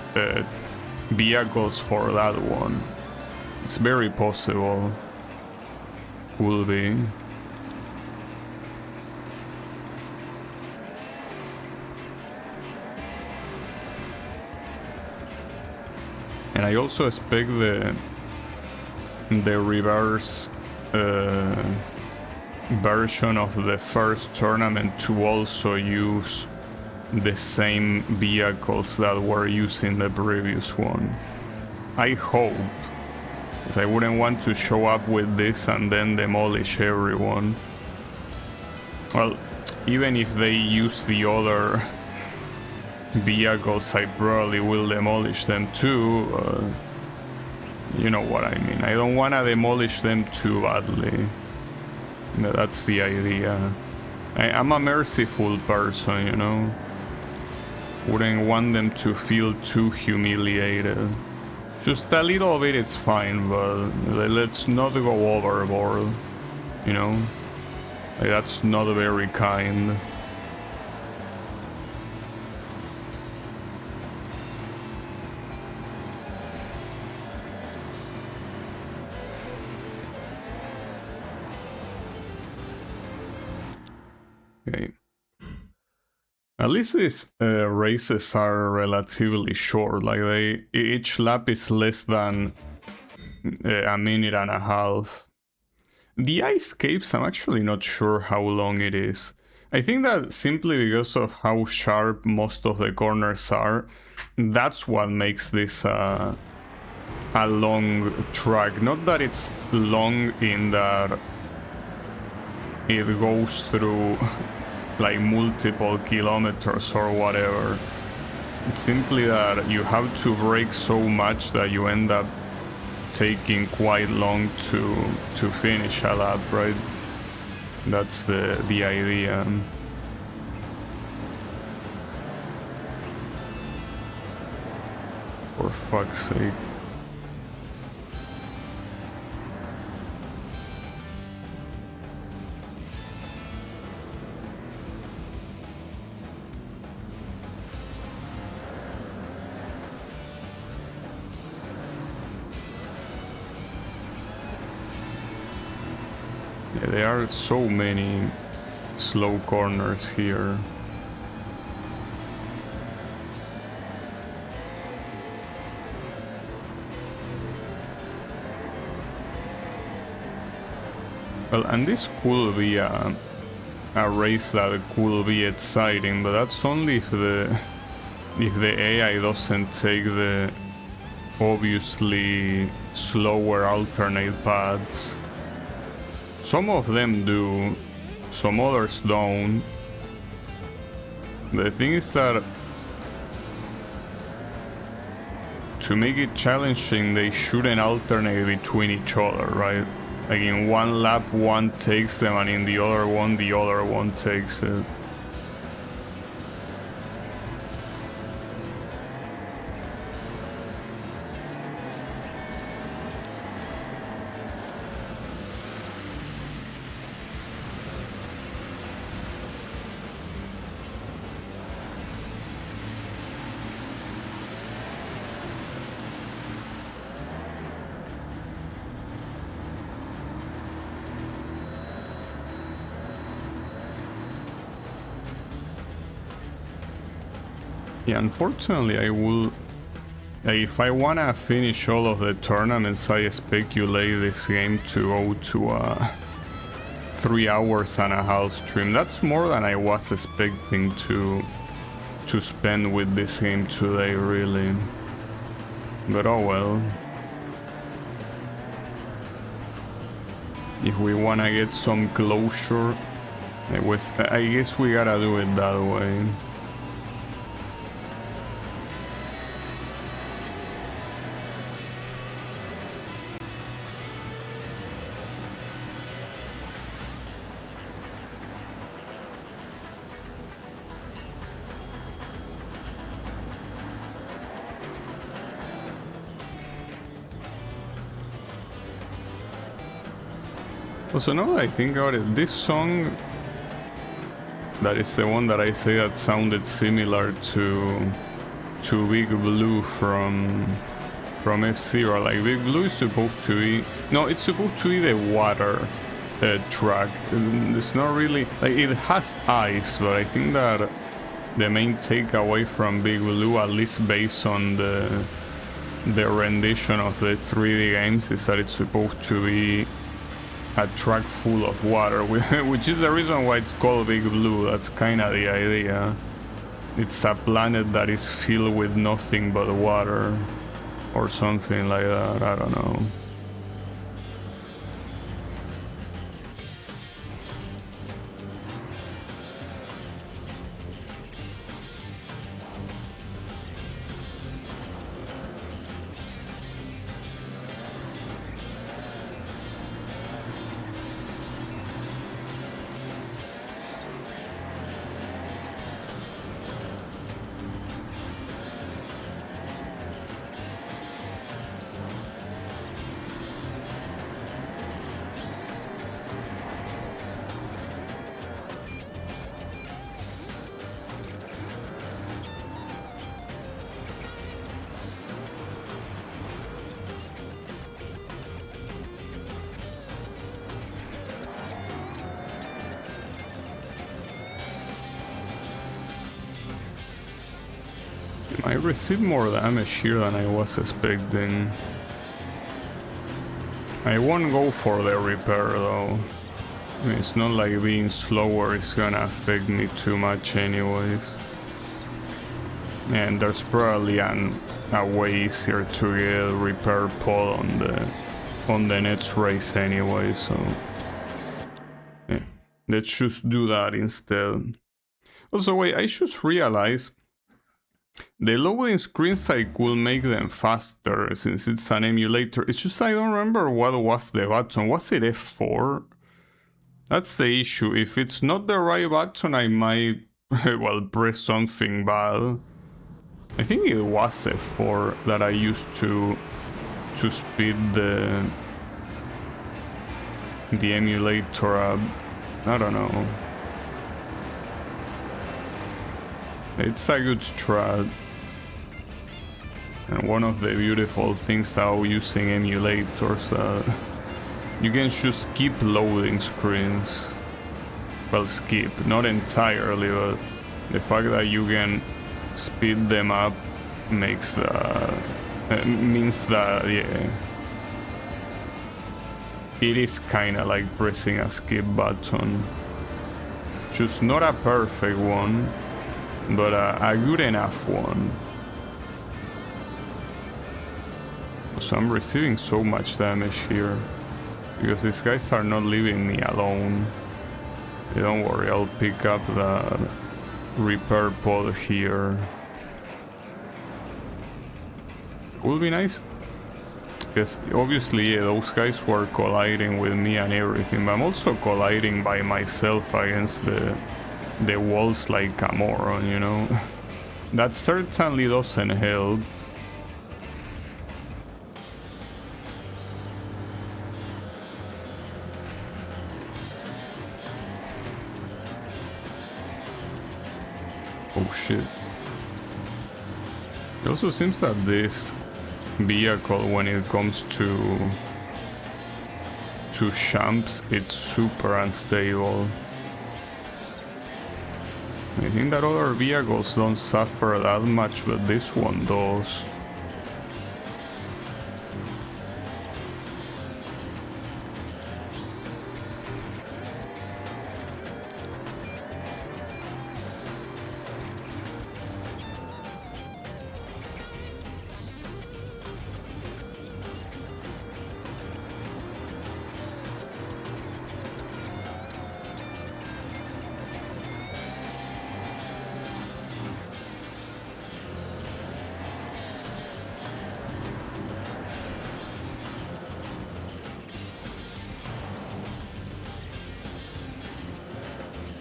vehicles for that one. It's very possible. Will be. And I also expect the reverse version of the first tournament to also use the same vehicles that were used in the previous one. I hope, because I wouldn't want to show up with this and then demolish everyone. Well, even if they use the other vehicles, I probably will demolish them too. You know what I mean. I don't want to demolish them too badly. That's the idea. I'm a merciful person, you know. Wouldn't want them to feel too humiliated. Just a little bit, it's fine, but let's not go overboard, you know. Like, that's not very kind. Okay. At least these races are relatively short. Like each lap is less than a minute and a half. The ice caves, I'm actually not sure how long it is. I think that simply because of how sharp most of the corners are, that's what makes this a long track. Not that it's long in that it goes through like multiple kilometers or whatever. It's simply that you have to brake so much that you end up taking quite long to finish a lap, right? That's the idea. For fuck's sake. There are so many slow corners here. Well, and this could be a race that could be exciting, but that's only if the AI doesn't take the obviously slower alternate paths. Some of them do, some others don't. The thing is that to make it challenging, they shouldn't alternate between each other, right? Like in one lap, one takes them, and in the other one takes it. Yeah, unfortunately, I will. If I wanna finish all of the tournaments, I speculate this game to go to a 3 hours and a half stream. That's more than I was expecting to spend with this game today, really. But oh well. If we wanna get some closure, I guess we gotta do it that way. Also, no, I think about it, this song, that is the one that I say that sounded similar to Big Blue from F-Zero. Like, Big Blue is supposed to be... No, it's supposed to be the water track. It's not really... Like, it has ice, but I think that the main takeaway from Big Blue, at least based on the rendition of the 3D games, is that it's supposed to be a track full of water, which is the reason why it's called Big Blue. That's kind of the idea. It's a planet that is filled with nothing but water, or something like that, I don't know. I received more damage here than I was expecting. I won't go for the repair though. I mean, it's not like being slower is gonna affect me too much anyways. And there's probably a way easier to get repair pod on the next race anyway, so yeah, let's just do that instead. Also, wait, I just realized the loading screens, I could make them faster since it's an emulator. It's just I don't remember what was the button. Was it F4? That's the issue. If it's not the right button, I might, well, press something bad. I think it was F4 that I used to speed the emulator up. I don't know. It's a good strat. And one of the beautiful things about using emulators, you can just skip loading screens. Well, skip, not entirely, but the fact that you can speed them up makes means that, yeah, it is kinda like pressing a skip button. Just not a perfect one, but a good enough one. So I'm receiving so much damage here because these guys are not leaving me alone. Don't worry, I'll pick up the repair pod here. It will be nice, because obviously, yeah, those guys were colliding with me and everything, but I'm also colliding by myself against the walls like a moron, you know? That certainly doesn't help. Oh shit. It also seems that this vehicle, when it comes to champs, it's super unstable. I think that other vehicles don't suffer that much, but this one does.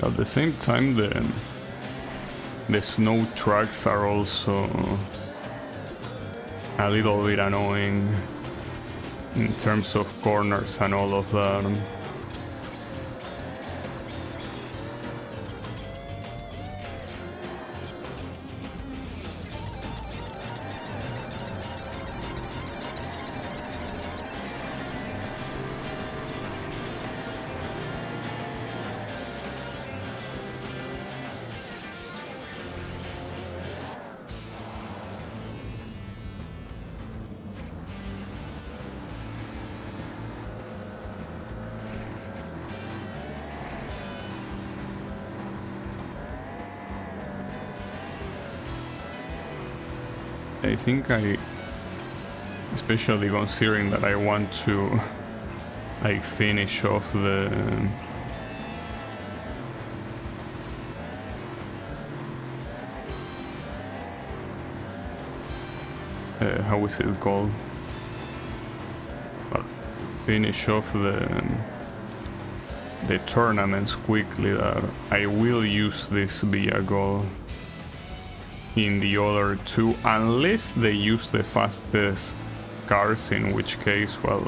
At the same time, the snow tracks are also a little bit annoying in terms of corners and all of that. I think especially considering that I want to like finish off the how is it called? Well, finish off the tournaments quickly, that I will use this vehicle in the other two, unless they use the fastest cars, in which case, well,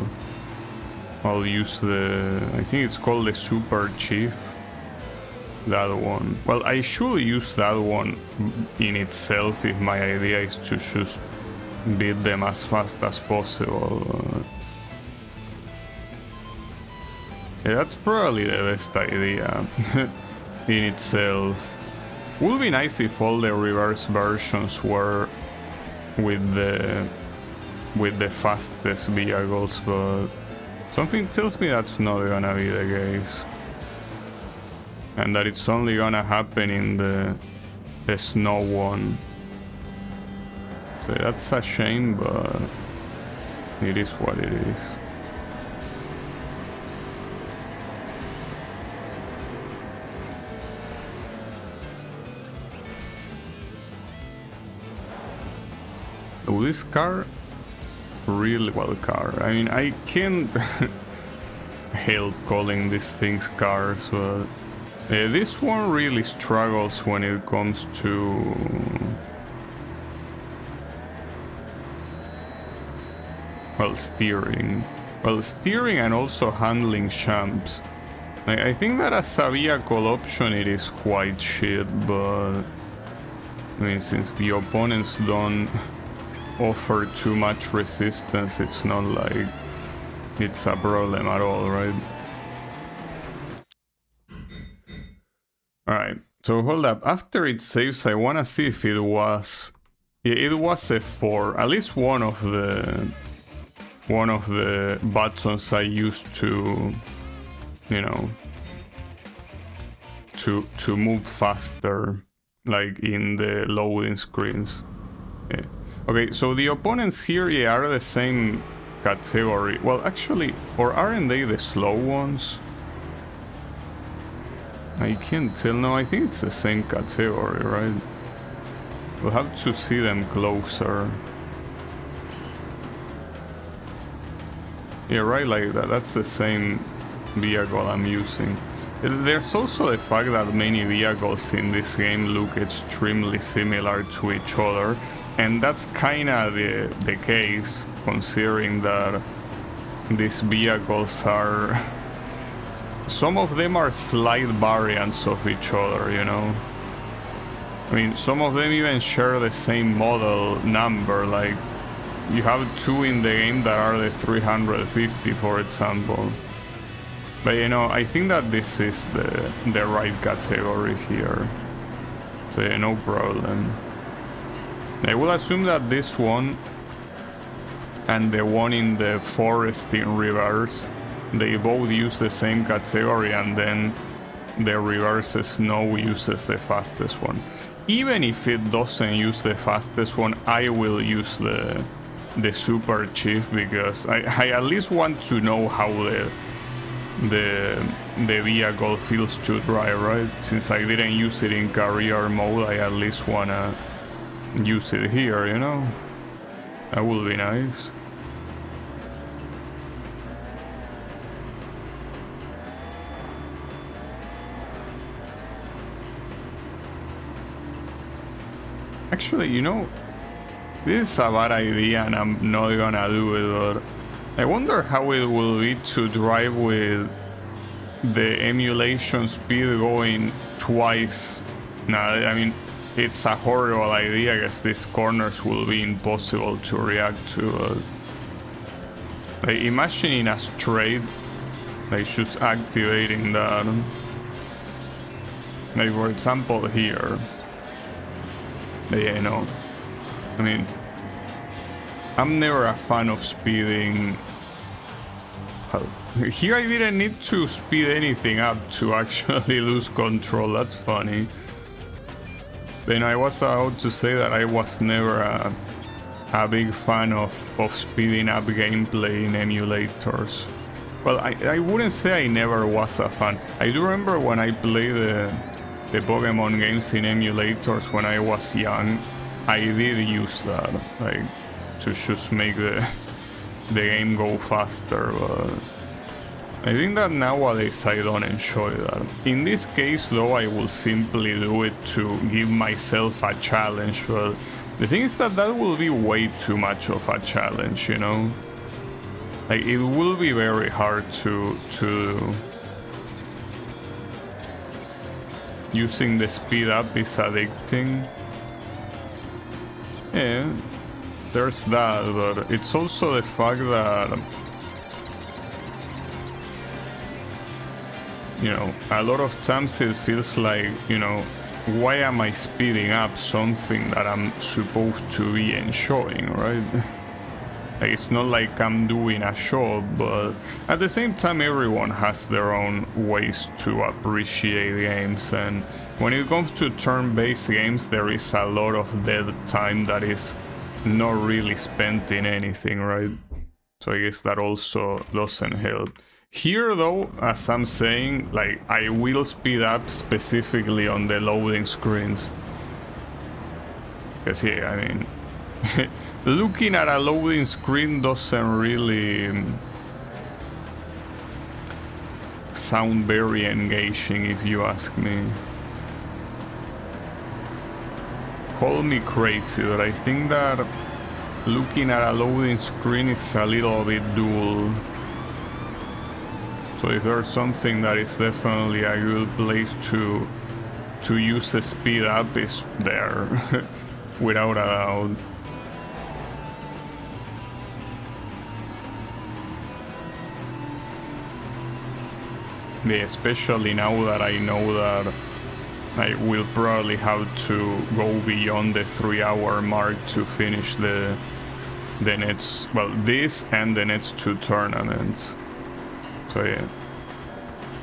I'll use I think it's called the Super Chief, that one. Well, I should use that one in itself if my idea is to just beat them as fast as possible. Yeah, that's probably the best idea in itself. Would be nice if all the reverse versions were with the fastest vehicles, but something tells me that's not gonna be the case, and that it's only gonna happen in the snow one. So that's a shame, but it is what it is. Oh, this car, really well car. I mean, I can't help calling these things cars, but this one really struggles when it comes to steering. Well, steering and also handling champs. I think that as a vehicle option it is quite shit, but I mean, since the opponents don't offer too much resistance, it's not like it's a problem at all, right? Alright, so hold up. After it saves, I wanna see if it was a 4. At least one of the buttons I used to, you know, to move faster, like in the loading screens. Yeah. Okay, so the opponents here, yeah, are the same category. Well, actually, or aren't they the slow ones? I can't tell. No, I think it's the same category, right? We'll have to see them closer. Yeah, right, like that. That's the same vehicle I'm using. There's also the fact that many vehicles in this game look extremely similar to each other. And that's kind of the case, considering that these vehicles are... Some of them are slight variants of each other, you know? I mean, some of them even share the same model number, like... You have two in the game that are the 350, for example. But, you know, I think that this is the right category here. So, yeah, no problem. I will assume that this one and the one in the forest in reverse, they both use the same category, and then the reverse snow uses the fastest one. Even if it doesn't use the fastest one, I will use the Super Chief, because I at least want to know how the vehicle feels to drive, right? Since I didn't use it in career mode, I at least wanna use it here, you know? That would be nice. Actually, you know, this is a bad idea and I'm not gonna do it, but I wonder how it will be to drive with the emulation speed going twice. Nah, I mean, it's a horrible idea. I guess these corners will be impossible to react to. Like, imagine in a straight, like just activating that. Like, for example, here. Yeah, you know. I mean, I'm never a fan of speeding. Here I didn't need to speed anything up to actually lose control. That's funny. Then I was about to say that I was never a big fan of speeding up gameplay in emulators. Well, I wouldn't say I never was a fan. I do remember when I played the Pokemon games in emulators when I was young, I did use that, like, to just make the game go faster, but I think that nowadays I don't enjoy that. In this case though, I will simply do it to give myself a challenge, but the thing is that will be way too much of a challenge, you know? Like, it will be very hard to do. Using the speed up is addicting. Yeah, there's that, but it's also the fact that, you know, a lot of times it feels like, you know, why am I speeding up something that I'm supposed to be enjoying, right? Like, it's not like I'm doing a show, but at the same time everyone has their own ways to appreciate games, and when it comes to turn-based games there is a lot of dead time that is not really spent in anything, right? So I guess that also doesn't help. Here though, as I'm saying, like, I will speed up specifically on the loading screens. Because yeah, I mean, looking at a loading screen doesn't really sound very engaging, if you ask me. Call me crazy, but I think that looking at a loading screen is a little bit dull. So if there's something that is definitely a good place to use the speed up, is there, without a doubt. Yeah, especially now that I know that I will probably have to go beyond the 3-hour mark to finish the next, well, this and the next 2 tournaments. So yeah,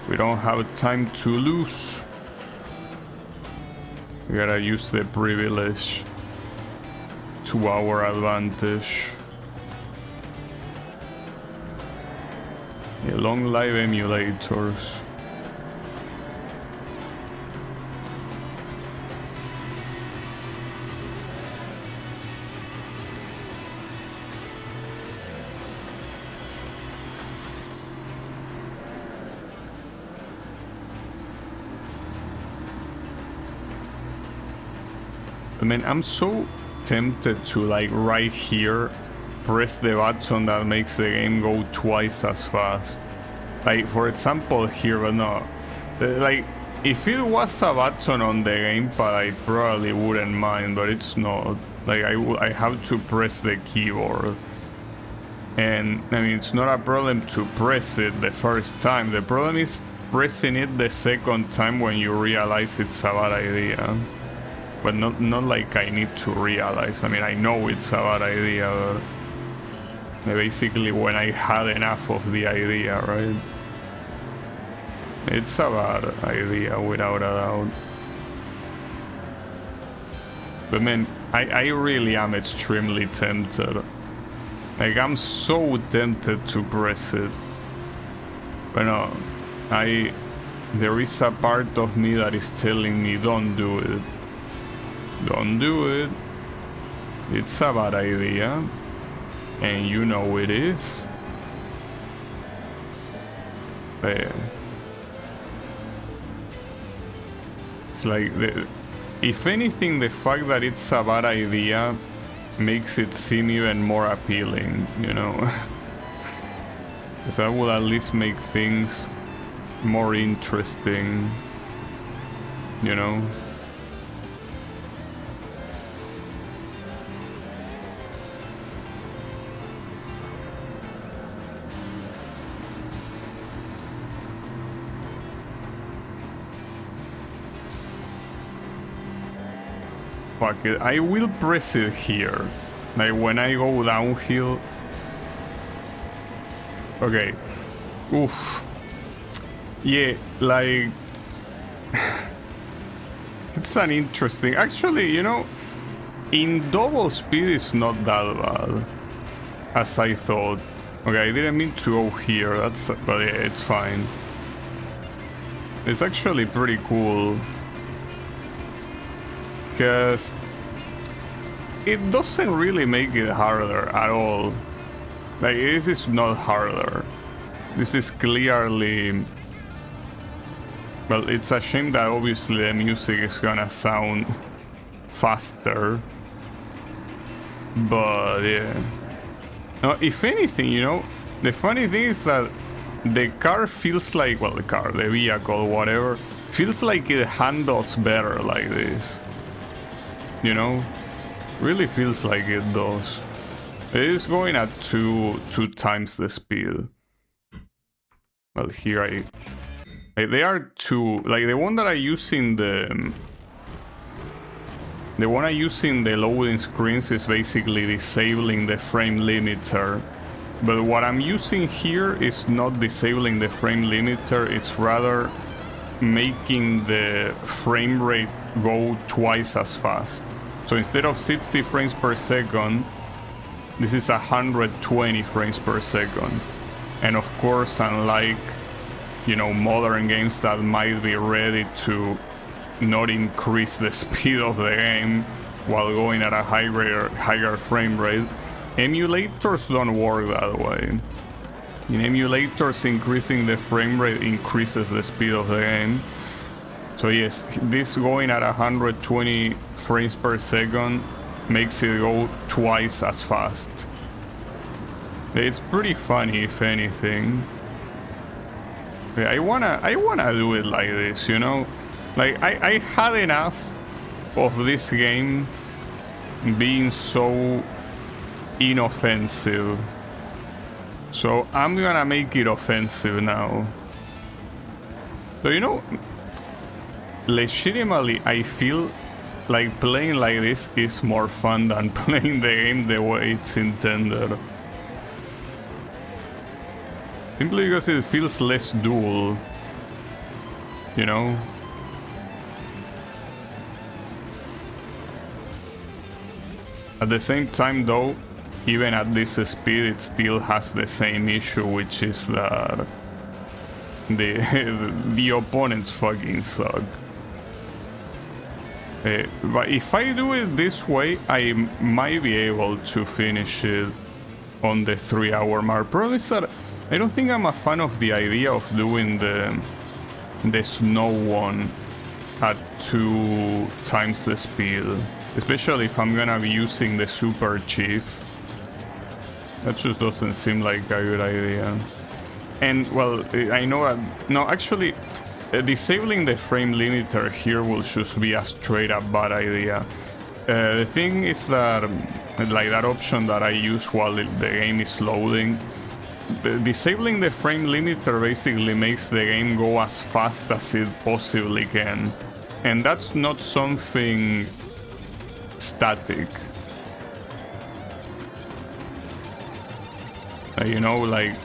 we don't have time to lose. We gotta use the privilege to our advantage. Yeah, long live emulators. I mean, I'm so tempted to, like, right here press the button that makes the game go twice as fast. Like, for example here, but no. Like, if it was a button on the gamepad, I probably wouldn't mind, but it's not. Like, I have to press the keyboard. And, I mean, it's not a problem to press it the first time. The problem is pressing it the second time when you realize it's a bad idea. But not like I need to realize. I mean, I know it's a bad idea, but basically when I had enough of the idea, right? It's a bad idea, without a doubt. But man, I really am extremely tempted. Like, I'm so tempted to press it. But no, there is a part of me that is telling me, don't do it. Don't do it. It's a bad idea. And you know it is. But yeah. It's like, if anything, the fact that it's a bad idea makes it seem even more appealing, you know? Because that will at least make things more interesting, you know? Fuck it, I will press it here. Like, when I go downhill. Okay. Oof. Yeah, like... it's an interesting... Actually, you know, in double speed it's not that bad as I thought. Okay, I didn't mean to go here, but yeah, it's fine. It's actually pretty cool, because it doesn't really make it harder at all. Like, this is not harder. This is clearly... Well, it's a shame that obviously the music is gonna sound faster. But yeah. No, if anything, you know, the funny thing is that the car feels like, well, the vehicle, whatever, feels like it handles better like this. You know? Really feels like it does. It is going at two times the speed. Well, here they are two, like the one that I use in the one I use in the loading screens is basically disabling the frame limiter. But what I'm using here is not disabling the frame limiter, it's rather making the frame rate go twice as fast. So instead of 60 frames per second, this is 120 frames per second. And of course, unlike, you know, modern games that might be ready to not increase the speed of the game while going at a higher frame rate, emulators don't work that way. In emulators, increasing the frame rate increases the speed of the game. So yes, this going at 120 frames per second makes it go twice as fast. It's pretty funny, if anything. Yeah, I wanna do it like this, you know? Like, I had enough of this game being so inoffensive. So I'm gonna make it offensive now. So, you know, legitimately, I feel like playing like this is more fun than playing the game the way it's intended. Simply because it feels less dual, you know? At the same time though, even at this speed it still has the same issue, which is that the opponents fucking suck. But if I do it this way, I might be able to finish it on the 3-hour mark. Problem is that I don't think I'm a fan of the idea of doing the snow one at 2 times the speed, especially if I'm gonna be using the Super Chief. That just doesn't seem like a good idea. And well, I know that, no, actually, disabling the frame limiter here will just be a straight up bad idea. The thing is that, like that option that I use while the game is loading, disabling the frame limiter basically makes the game go as fast as it possibly can. And that's not something static. You know, like...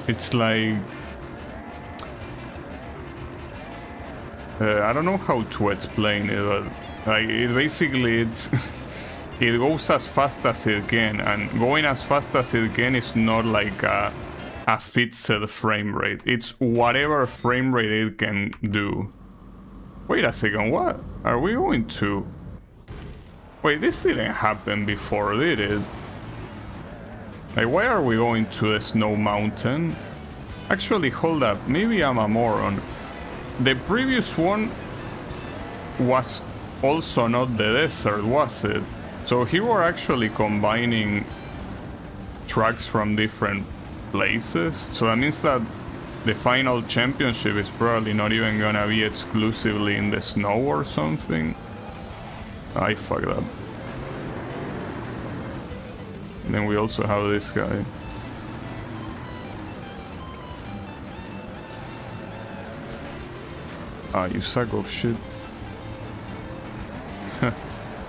It's like... I don't know how to explain it, but like, it basically it's... It goes as fast as it can, and going as fast as it can is not like a fixed frame rate. It's whatever frame rate it can do. Wait a second, what are we going to? Wait, this didn't happen before, did it? Like, why are we going to the snow mountain? Actually, hold up, maybe I'm a moron. The previous one was also not the desert, was it? So here we're actually combining tracks from different places. So that means that the final championship is probably not even gonna be exclusively in the snow or something. I fucked up. And then we also have this guy. Ah, you sack of shit.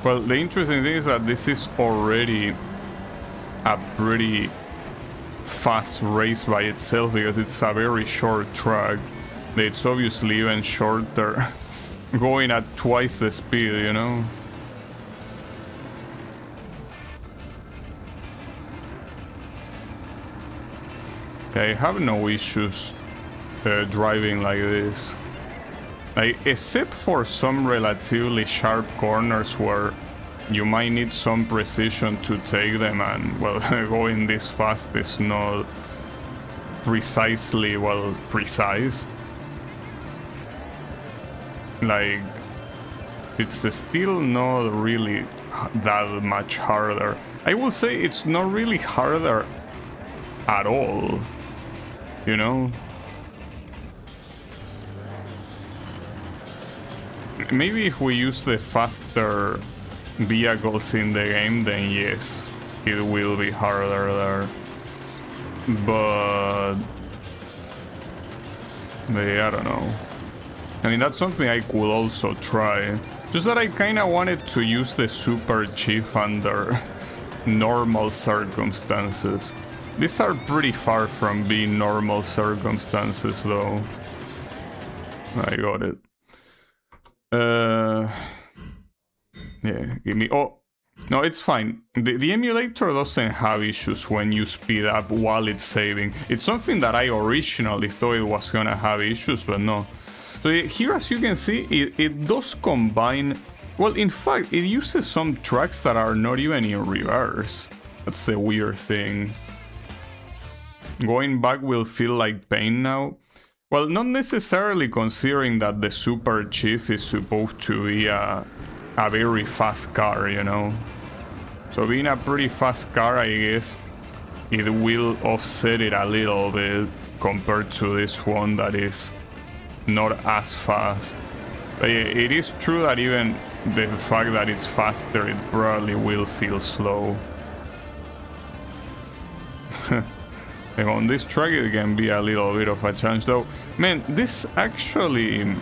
Well, the interesting thing is that this is already a pretty fast race by itself because it's a very short track. It's obviously even shorter going at twice the speed, you know? I have no issues driving like this. Like, except for some relatively sharp corners where you might need some precision to take them, and, well, going this fast is not precisely, well, precise. Like, it's still not really that much harder. I will say it's not really harder at all, you know? Maybe if we use the faster vehicles in the game, then yes, it will be harder there. But I don't know. I mean, that's something I could also try. Just that I kinda wanted to use the Super Chief under normal circumstances. These are pretty far from being normal circumstances, though. I got it. Yeah, give me... Oh, no, it's fine. The emulator doesn't have issues when you speed up while it's saving. It's something that I originally thought it was gonna have issues, but no. So here, as you can see, it does combine... Well, in fact, it uses some tracks that are not even in reverse. That's the weird thing. Going back will feel like pain now. Well, not necessarily, considering that the Super Chief is supposed to be a very fast car, you know? So being a pretty fast car, I guess it will offset it a little bit compared to this one that is not as fast. But it is true that even the fact that it's faster, it probably will feel slow. And on this track it can be a little bit of a challenge, though. Man, this actually,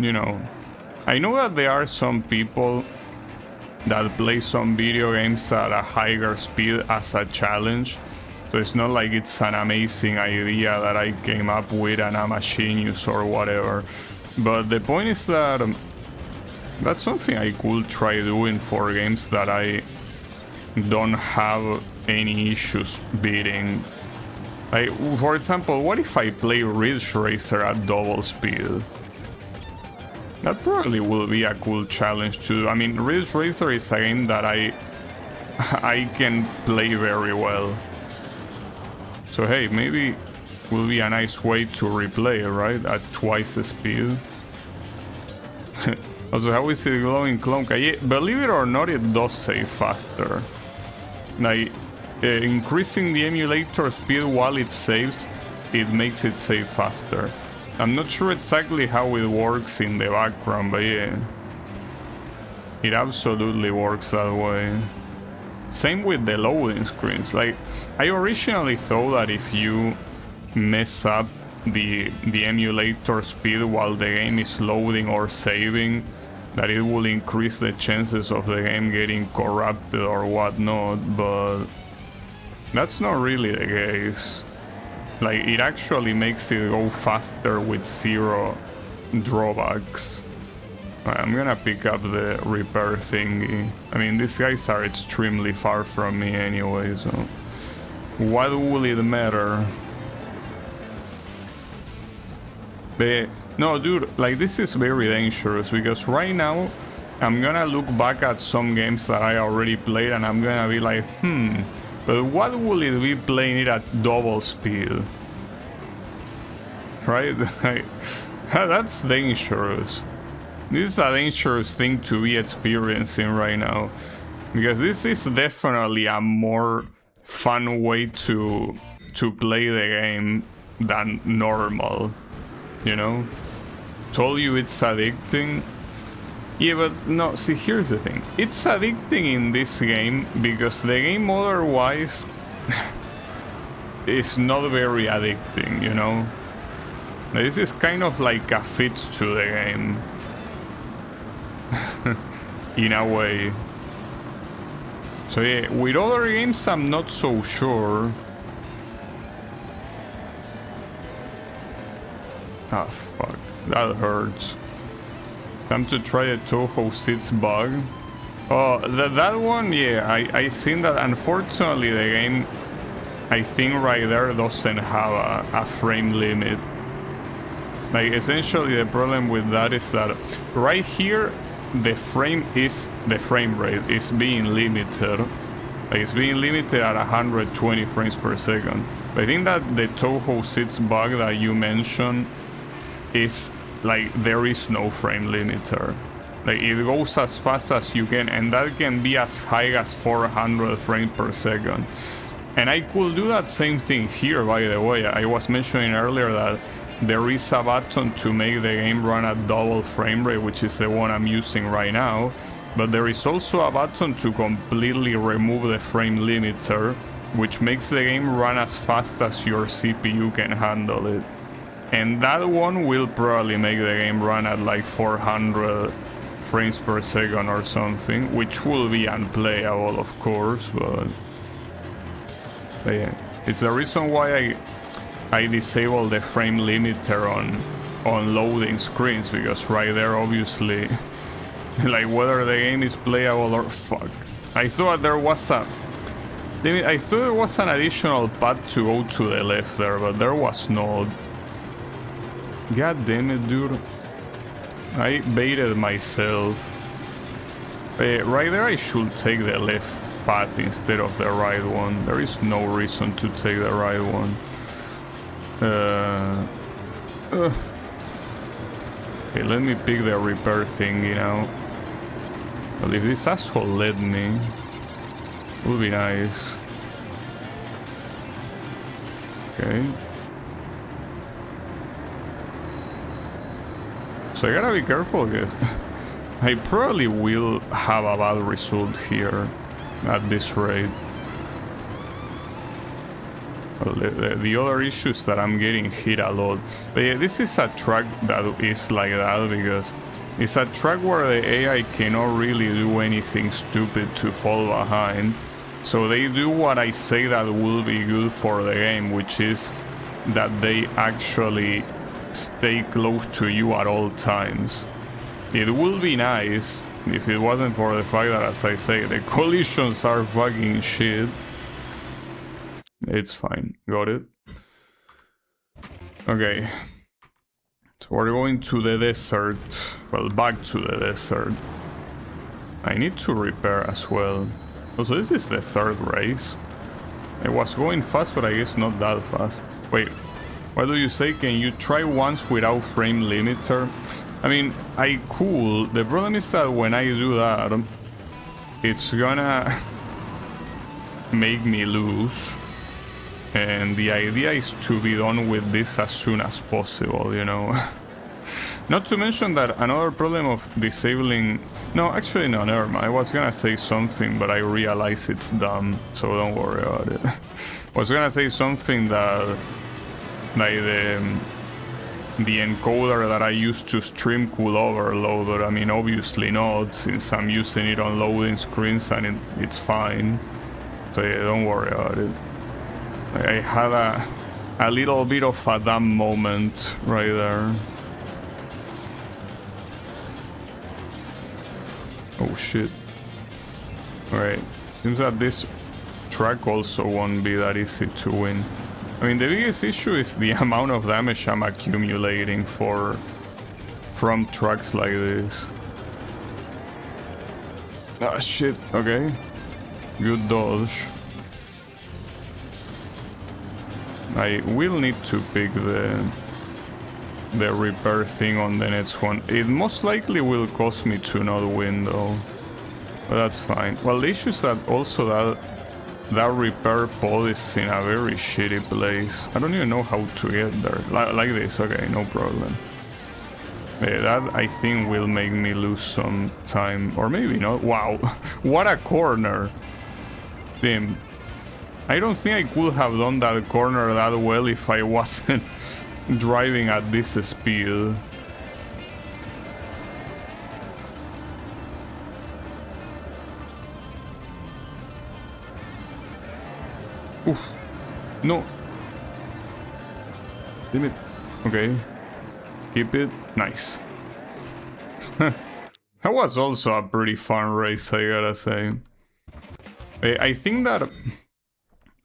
you know, I know that there are some people that play some video games at a higher speed as a challenge. So it's not like it's an amazing idea that I came up with and I'm a genius or whatever. But the point is that that's something I could try doing for games that I don't have any issues beating. Like, for example, what if I play Ridge Racer at double speed? That probably will be a cool challenge too. I mean, Ridge Racer is a game that I can play very well. So hey, maybe will be a nice way to replay, right? At twice the speed. Also, how is it glowing Clonka? Yeah, believe it or not, it does save faster. Like, increasing the emulator speed while it saves, it makes it save faster. I'm not sure exactly how it works in the background, but yeah, it absolutely works that way. Same with the loading screens. Like, I originally thought that if you mess up the emulator speed while the game is loading or saving, that it will increase the chances of the game getting corrupted or whatnot, but that's not really the case. Like, it actually makes it go faster with zero drawbacks. I'm gonna pick up the repair thingy. I mean, these guys are extremely far from me anyway, so what will it matter? But no, dude, like, this is very dangerous, because right now I'm gonna look back at some games that I already played and I'm gonna be like, but what will it be playing it at double speed? Right? Like, that's dangerous. This is a dangerous thing to be experiencing right now, because this is definitely a more fun way to play the game than normal, you know? Told you it's addicting. Yeah, but no, see, here's the thing. It's addicting in this game because the game otherwise is not very addicting, you know? This is kind of like a fix to the game. In a way. So yeah, with other games I'm not so sure. Ah, fuck. That hurts. Time to try a Toho 6 bug. Oh, that one, yeah, I seen that. Unfortunately, the game, I think right there doesn't have a frame limit. Like, essentially the problem with that is that right here, the frame rate is being limited. Like, it's being limited at 120 frames per second. But I think that the Toho 6 bug that you mentioned is like there is no frame limiter. Like, it goes as fast as you can, and that can be as high as 400 frames per second. And I could do that same thing here, by the way. I was mentioning earlier that there is a button to make the game run at double frame rate, which is the one I'm using right now. But there is also a button to completely remove the frame limiter, which makes the game run as fast as your CPU can handle it. And that one will probably make the game run at like 400 frames per second or something, which will be unplayable, of course, but yeah. It's the reason why I disable the frame limiter on loading screens, because right there, obviously, like, whether the game is playable or... Fuck. I thought there was an additional path to go to the left there, but there was not. God damn it, dude. I baited myself. Right there, I should take the left path instead of the right one. There is no reason to take the right one. Okay, let me pick the repair thingy now. Well, if this asshole let me, it would be nice. Okay. So I gotta be careful, guys. I probably will have a bad result here at this rate. Well, the other issue is that I'm getting hit a lot. But yeah, this is a track that is like that because it's a track where the AI cannot really do anything stupid to fall behind. So they do what I say that will be good for the game, which is that they actually stay close to you at all times. It would be nice if it wasn't for the fact that, as I say, the collisions are fucking shit. It's fine. Got it. Okay. So we're going to the desert. Well, back to the desert. I need to repair as well. Also, this is the third race. I was going fast, but I guess not that fast. Wait, what do you say? Can you try once without frame limiter? I mean, I could. The problem is that when I do that, it's gonna make me lose. And the idea is to be done with this as soon as possible, you know. Not to mention that another problem of disabling... No, actually no, never mind. I was gonna say something, but I realize it's dumb, so don't worry about it. I was gonna say something that... like the encoder that I used to stream could overload, but I mean obviously not, since I'm using it on loading screens and it's fine. So yeah, don't worry about it. I had a little bit of a dumb moment right there. Oh shit. Alright, seems that this track also won't be that easy to win. I mean, the biggest issue is the amount of damage I'm accumulating from tracks like this. Ah shit, okay. Good dodge. I will need to pick the repair thing on the next one. It most likely will cost me to not win though, but that's fine. Well, the issue is that also that repair pod is in a very shitty place. I don't even know how to get there. Like this, okay, no problem. Yeah, that I think will make me lose some time, or maybe not. Wow, what a corner! Damn. I don't think I could have done that corner that well if I wasn't driving at this speed. Oof. No. Damn it. Okay. Keep it. Nice. That was also a pretty fun race, I gotta say. I think that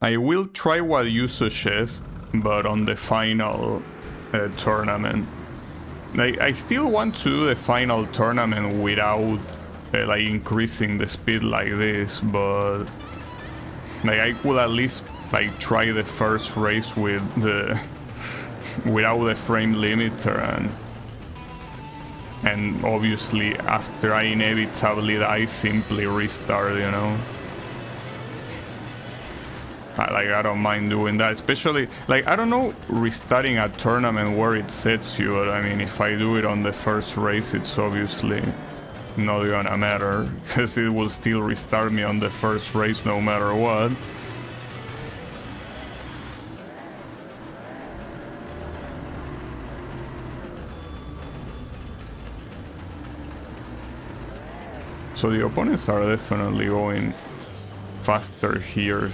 I will try what you suggest, but on the final tournament. Like, I still want to do the final tournament without like increasing the speed like this, but like I could at least like try the first race with the without the frame limiter, and obviously after I inevitably die, simply restart, you know. I don't mind doing that, especially, like, I don't know, restarting a tournament where it sets you, but I mean, if I do it on the first race, it's obviously not gonna matter, because it will still restart me on the first race no matter what. So the opponents are definitely going faster here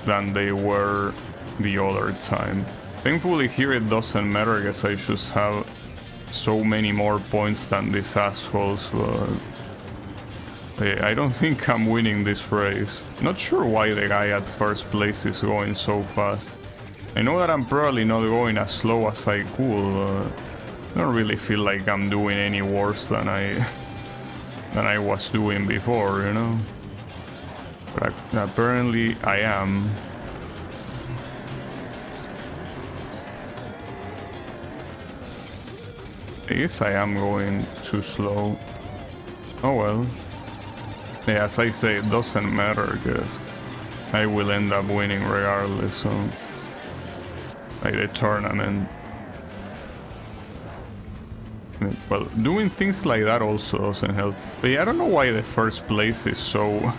than they were the other time. Thankfully here it doesn't matter, I guess I just have so many more points than these assholes, but I don't think I'm winning this race. Not sure why the guy at first place is going so fast. I know that I'm probably not going as slow as I could, but I don't really feel like I'm doing any worse than I was doing before, you know? But apparently I am. I guess I am going too slow. Oh well. Yeah, as I say, it doesn't matter, because I will end up winning regardless of like the tournament. Well, doing things like that also doesn't help. But yeah, I don't know why the first place is so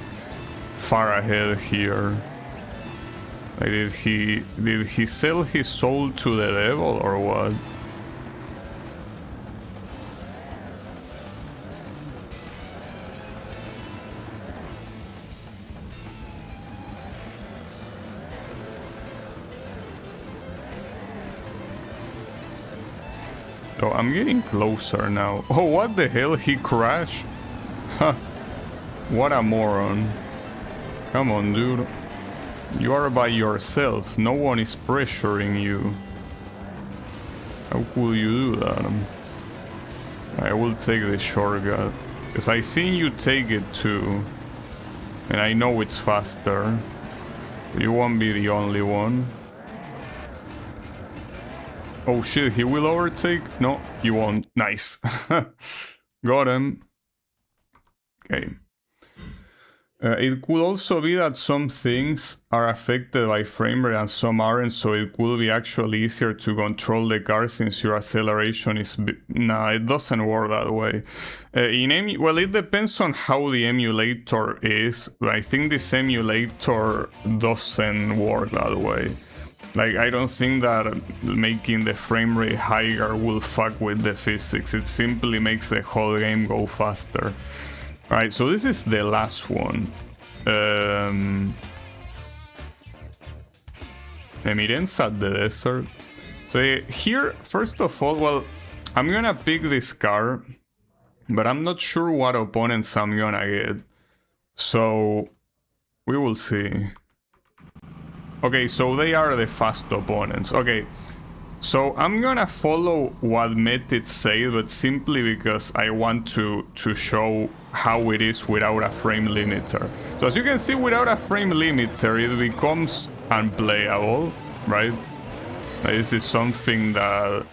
far ahead here. Like, did he sell his soul to the devil or what? Oh, I'm getting closer now. Oh, what the hell? He crashed? Huh. What a moron. Come on, dude. You are by yourself. No one is pressuring you. How could you do that? I will take the shortcut. Because I seen you take it too. And I know it's faster. You won't be the only one. Oh shit, he will overtake? No, he won't. Nice. Got him. Okay. It could also be that some things are affected by frame rate and some aren't, so it could be actually easier to control the car since your acceleration is... Nah, it doesn't work that way. Well, it depends on how the emulator is, but I think this emulator doesn't work that way. Like, I don't think that making the frame rate higher will fuck with the physics. It simply makes the whole game go faster. Alright, so this is the last one. Emirens at the desert. So here, first of all, well, I'm gonna pick this car, but I'm not sure what opponents I'm gonna get. So, we will see. Okay, so they are the fast opponents. Okay, so I'm gonna follow what Metit said, but simply because I want to show how it is without a frame limiter. So as you can see, without a frame limiter, it becomes unplayable, right? This is something that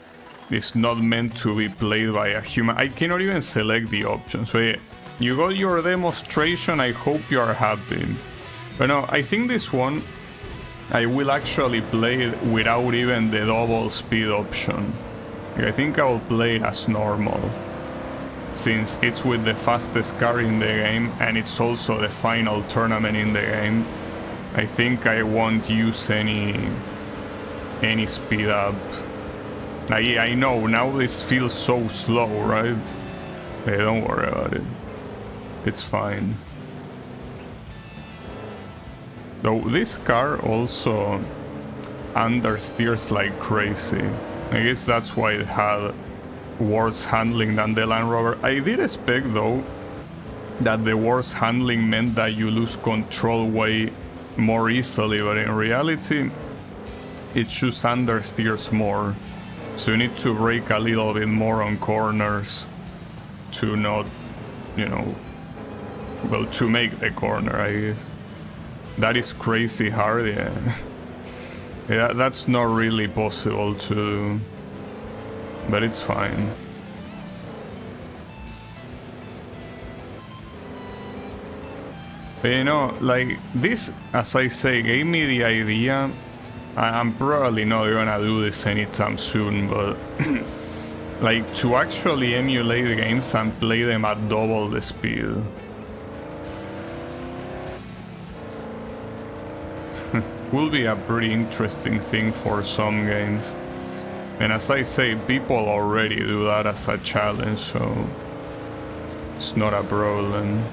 is not meant to be played by a human. I cannot even select the options. But you got your demonstration, I hope you are happy. But no, I think this one I will actually play it without even the double speed option. I think I will play it as normal, since it's with the fastest car in the game and it's also the final tournament in the game. I think I won't use any speed up. I know, now this feels so slow, right? Hey, don't worry about it. It's fine. Though this car also understeers like crazy. I guess that's why it had worse handling than the Land Rover. I did expect though that the worse handling meant that you lose control way more easily, but in reality it just understeers more, so you need to brake a little bit more on corners to not, you know, well, to make the corner, I guess. That is crazy hard, yeah. Yeah, that's not really possible to do, but it's fine. But you know, like, this, as I say, gave me the idea. I'm probably not gonna do this anytime soon, but like, to actually emulate the games and play them at double the speed. Will be a pretty interesting thing for some games. And as I say, people already do that as a challenge, so it's not a problem.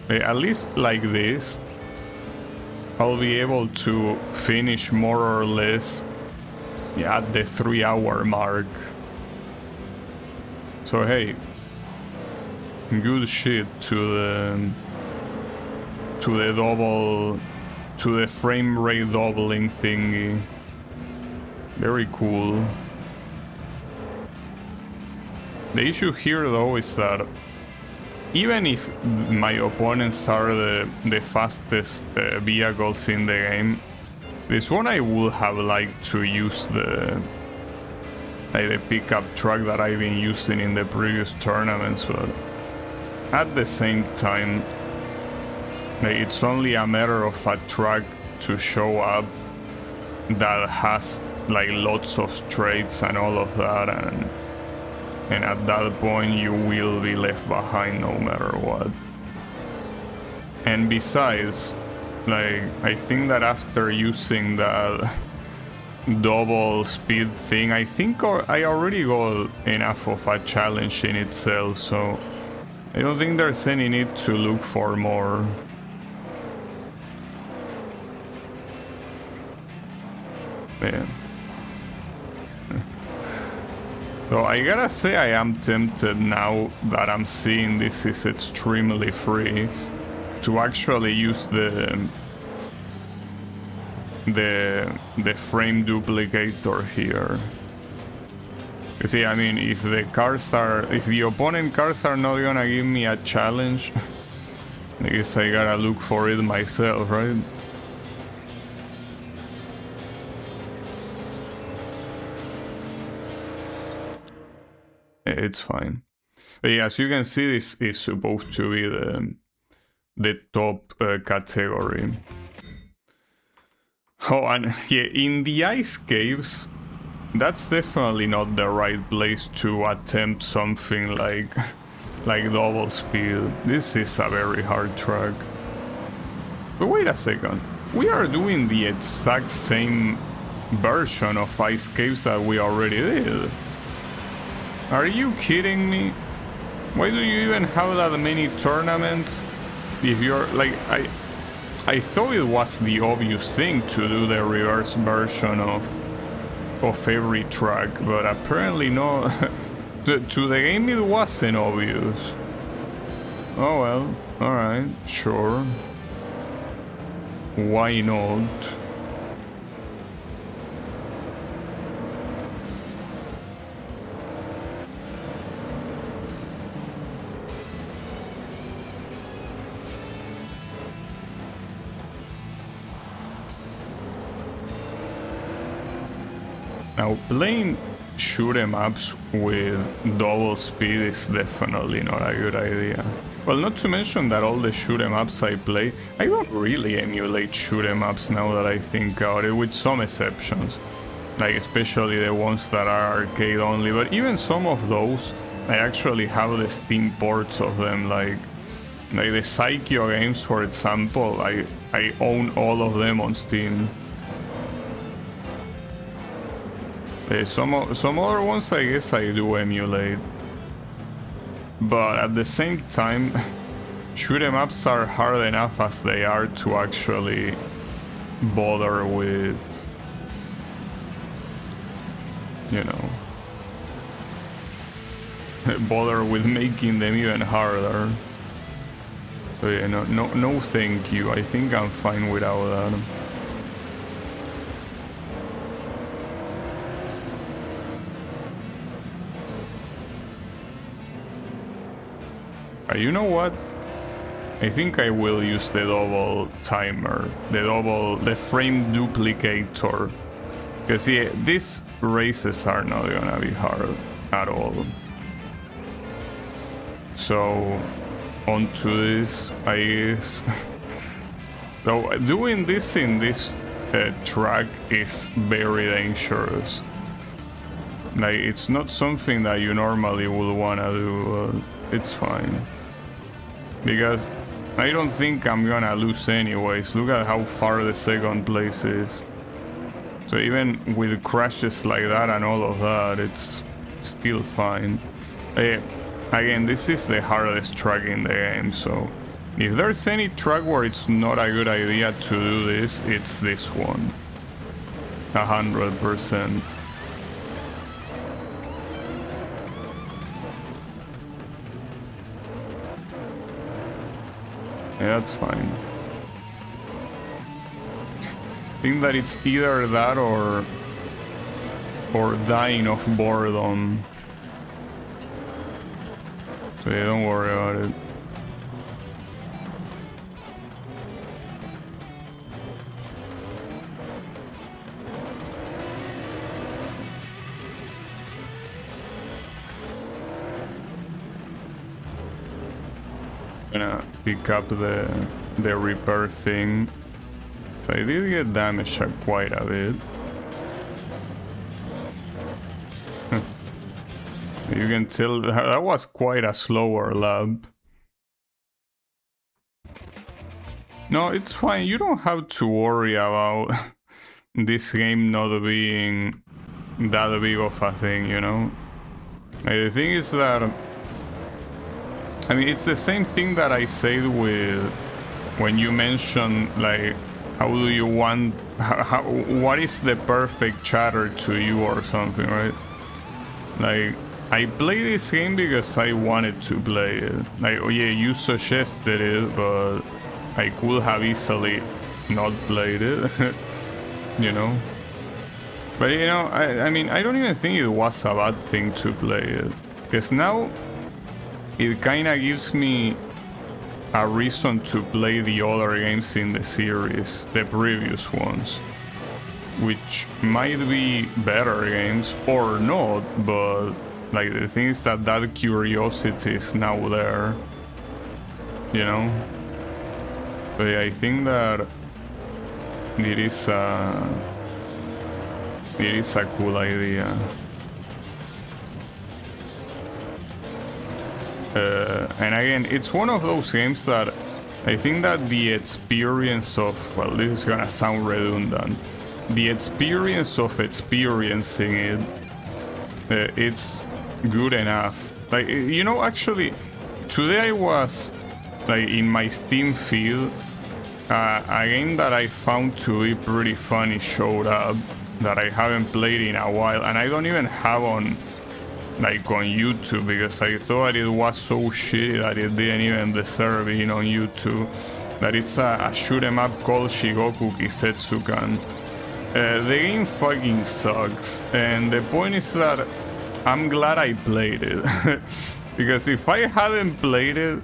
At least like this, I'll be able to finish more or less, yeah, at the 3-hour mark. So hey, good shit to the frame rate doubling thingy. Very cool. The issue here though is that even if my opponents are the fastest vehicles in the game, this one I would have liked to use the pickup truck that I've been using in the previous tournaments, but at the same time, it's only a matter of a truck to show up that has like lots of straights and all of that, and at that point you will be left behind no matter what. And besides, like, I think that after using that double speed thing, I think I already got enough of a challenge in itself, so I don't think there's any need to look for more. Man. So I gotta say, I am tempted now that I'm seeing this is extremely free to actually use the frame duplicator here. You see, I mean, if the opponent cars are not gonna give me a challenge, I guess I gotta look for it myself, right? It's fine. But yeah, as you can see, this is supposed to be the top category. Oh, and yeah, in the ice caves, that's definitely not the right place to attempt something like double speed. This is a very hard track. But wait a second, we are doing the exact same version of ice caves that we already did. Are you kidding me? Why do you even have that many tournaments? If you're like, I thought it was the obvious thing to do the reverse version of every track, but apparently no. To the game it wasn't obvious. Oh well, alright, sure. Why not? Now, playing shoot 'em ups with double speed is definitely not a good idea. Well, not to mention that all the shoot 'em ups I play, I don't really emulate shoot 'em ups now that I think about it, with some exceptions. Like, especially the ones that are arcade only, but even some of those, I actually have the Steam ports of them, like the Psycho games, for example, I own all of them on Steam. Some other ones I guess I do emulate, but at the same time, shoot 'em ups are hard enough as they are to actually bother with you know, bother with making them even harder. So yeah, no thank you. I think I'm fine without that. You know what? I think I will use the double timer, the frame duplicator. Because yeah, these races are not gonna be hard at all. So, onto this, I guess. So, doing this in this track is very dangerous. Like, it's not something that you normally would wanna do, it's fine. Because I don't think I'm gonna lose anyways. Look at how far the second place is. So even with crashes like that and all of that, it's still fine. Again, this is the hardest track in the game, so if there's any track where it's not a good idea to do this, it's this one. 100%. Yeah, that's fine. I think that it's either that or dying of boredom. So yeah, don't worry about it. Gonna pick up the repair thing. So I did get damaged quite a bit. You can tell that was quite a slower lap. No, it's fine. You don't have to worry about this game not being that big of a thing, you know? The thing is that, I mean, it's the same thing that I said with when you mention, like, how do you want, what is the perfect chatter to you or something, right? Like, I play this game because I wanted to play it. Like, oh yeah, you suggested it, but I could have easily not played it, you know? But, you know, I mean, I don't even think it was a bad thing to play it. Because now, it kinda gives me a reason to play the other games in the series, the previous ones. Which might be better games or not, but like the thing is that that curiosity is now there, you know? But yeah, I think that it is a cool idea. And again, it's one of those games that I think that the experience of, well, this is gonna sound redundant, the experience of experiencing it, it's good enough. Like, you know, actually, today I was, like, in my Steam feed, a game that I found to be pretty funny showed up that I haven't played in a while, and I don't even have on YouTube because I thought it was so shitty that it didn't even deserve being on YouTube. That it's a shoot 'em up called Shigoku Kisetsukan. The game fucking sucks, and the point is that I'm glad I played it. Because if I hadn't played it,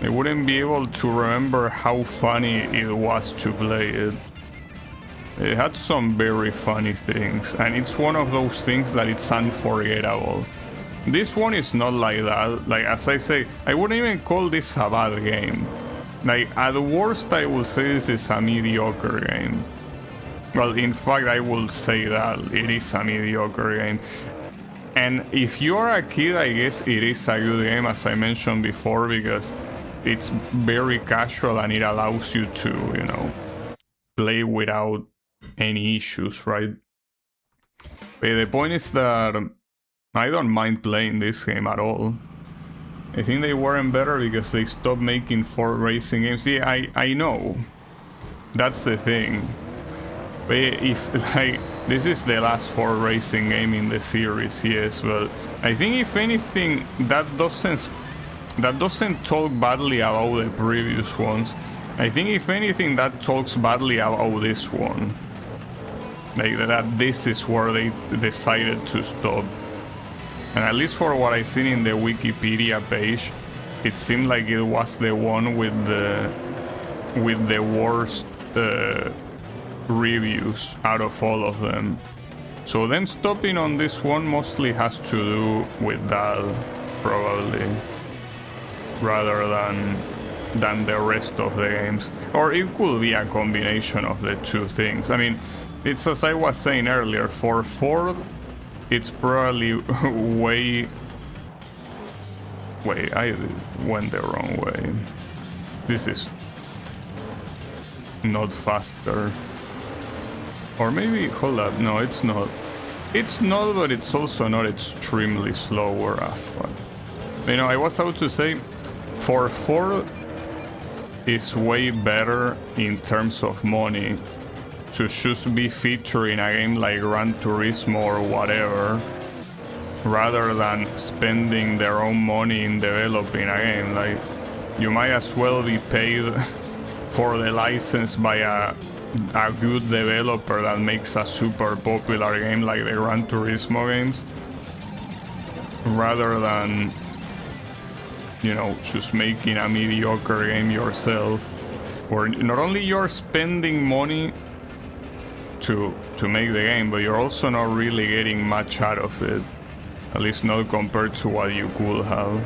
I wouldn't be able to remember how funny it was to play it. It had some very funny things, and it's one of those things that it's unforgettable. This one is not like that. Like, as I say, I wouldn't even call this a bad game. Like, at worst, I would say this is a mediocre game. Well, in fact, I will say that it is a mediocre game. And if you're a kid, I guess it is a good game, as I mentioned before, because it's very casual and it allows you to, you know, play without any issues, right? But the point is that I don't mind playing this game at all. I think they weren't better because they stopped making Ford racing games. Yeah, I know. That's the thing. But if, like, this is the last Ford racing game in the series, yes, but I think if anything, that doesn't talk badly about the previous ones. I think if anything, that talks badly about this one. Like, that this is where they decided to stop. And at least for what I seen in the Wikipedia page, it seemed like it was the one with the worst reviews out of all of them. So them stopping on this one mostly has to do with that, probably, rather than the rest of the games. Or it could be a combination of the two things. I mean, it's as I was saying earlier, for Ford, it's probably way... Wait, I went the wrong way. This is not faster. Or maybe, hold up, no, it's not. It's not, but it's also not extremely slower. Ah, fuck. You know, I was about to say, for Ford is way better in terms of money to just be featuring a game like Gran Turismo or whatever, rather than spending their own money in developing a game. Like, you might as well be paid for the license by a good developer that makes a super popular game like the Gran Turismo games, rather than, you know, just making a mediocre game yourself, where not only you're spending money to make the game, but you're also not really getting much out of it, at least not compared to what you could have.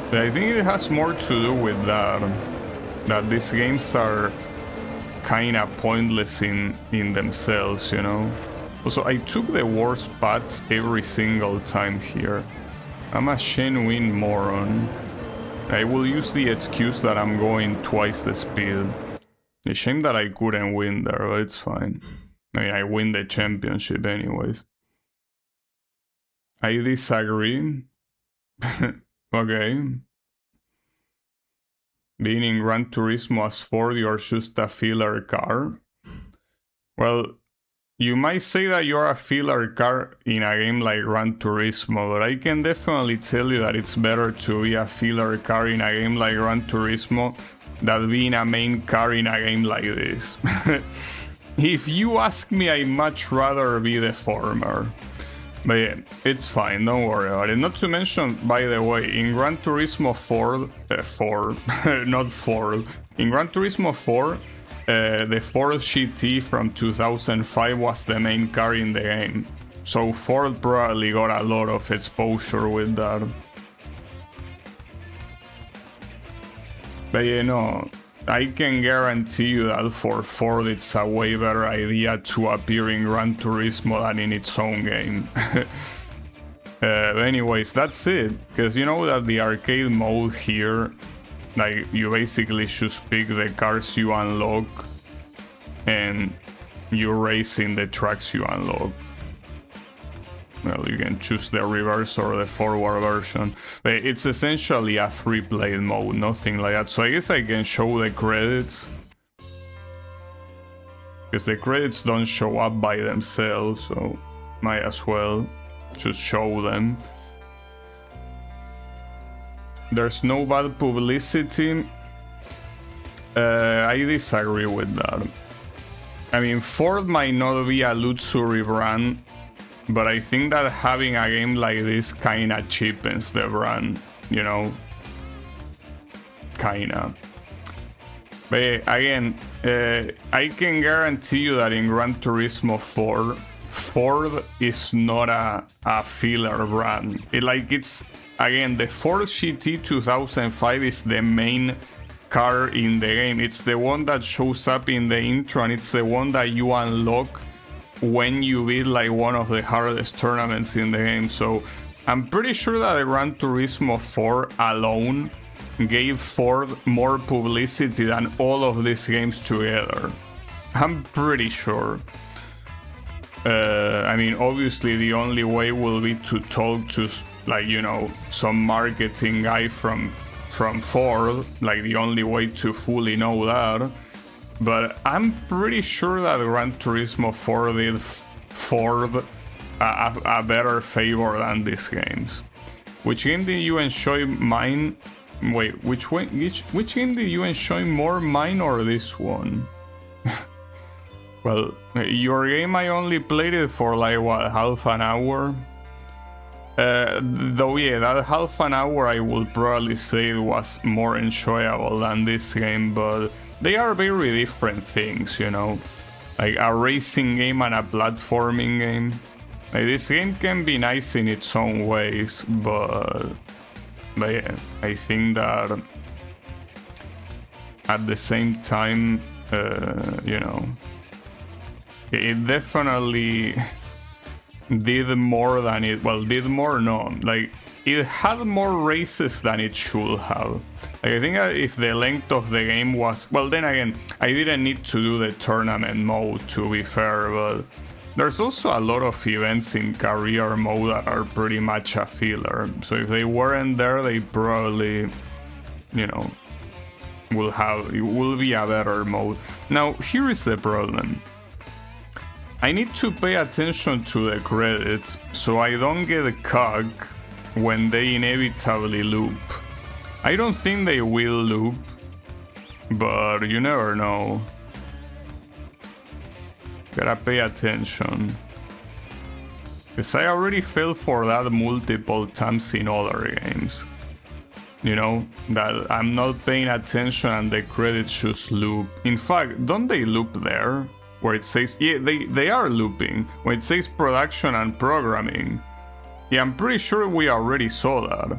But I think it has more to do with that these games are kind of pointless in themselves, you know. Also, I took the worst paths every single time here. I'm a genuine moron. I will use the excuse that I'm going twice the speed. A shame that I couldn't win there, but it's fine. I mean, I win the championship anyways. I disagree. Okay. Being in Gran Turismo as Ford, you're just a filler car. Well, you might say that you're a filler car in a game like Gran Turismo, but I can definitely tell you that it's better to be a filler car in a game like Gran Turismo than being a main car in a game like this. If you ask me, I'd much rather be the former. But yeah, it's fine, don't worry about it. Not to mention, by the way, in Gran Turismo 4, not Ford. In Gran Turismo 4, the Ford GT from 2005 was the main car in the game. So Ford probably got a lot of exposure with that. But you know, I can guarantee you that for Ford it's a way better idea to appear in Gran Turismo than in its own game. Anyways, that's it. Because you know that the arcade mode here, like, you basically just pick the cars you unlock and you race in the tracks you unlock. Well, you can choose the reverse or the forward version. But it's essentially a free play mode, nothing like that. So I guess I can show the credits, because the credits don't show up by themselves, so might as well just show them. There's no bad publicity. I disagree with that. I mean, Ford might not be a luxury brand, but I think that having a game like this kinda cheapens the brand, you know? Kinda. But again, I can guarantee you that in Gran Turismo 4, Ford is not a filler brand. It's again, the Ford GT 2005 is the main car in the game. It's the one that shows up in the intro, and it's the one that you unlock when you beat like one of the hardest tournaments in the game. So I'm pretty sure that the Gran Turismo 4 alone gave Ford more publicity than all of these games together. I'm pretty sure. I mean, obviously the only way will be to talk to, like, you know, some marketing guy from Ford, like the only way to fully know that. but I'm pretty sure that Gran Turismo 4 did Ford a better favor than these games. Which game did you enjoy mine? Wait, which game did you enjoy more, mine or this one? Well, your game, I only played it for like, what, half an hour? Though yeah, that half an hour I would probably say it was more enjoyable than this game, but they are very different things, you know? Like a racing game and a platforming game. Like, this game can be nice in its own ways, but yeah, I think that at the same time, you know, it definitely did more than it, well, did more, no, like, it had more races than it should have. Like, I think if the length of the game was, well, then again, I didn't need to do the tournament mode, to be fair, but there's also a lot of events in career mode that are pretty much a filler. So if they weren't there, they probably, you know, will be a better mode. Now, here is the problem. I need to pay attention to the credits so I don't get caught when they inevitably loop. I don't think they will loop, but you never know. Gotta pay attention. Because I already fell for that multiple times in other games. You know, that I'm not paying attention and the credits just loop. In fact, don't they loop there? Where it says, yeah, they are looping. When it says production and programming. Yeah, I'm pretty sure we already saw that.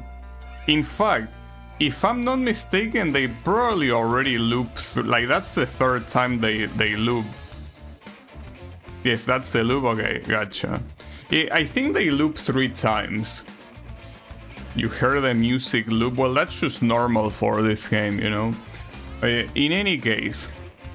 In fact, if I'm not mistaken, they probably already looped through, like that's the third time they loop. Yes, that's the loop, okay, gotcha. Yeah, I think they loop 3 times. You hear the music loop, well that's just normal for this game, you know. In any case,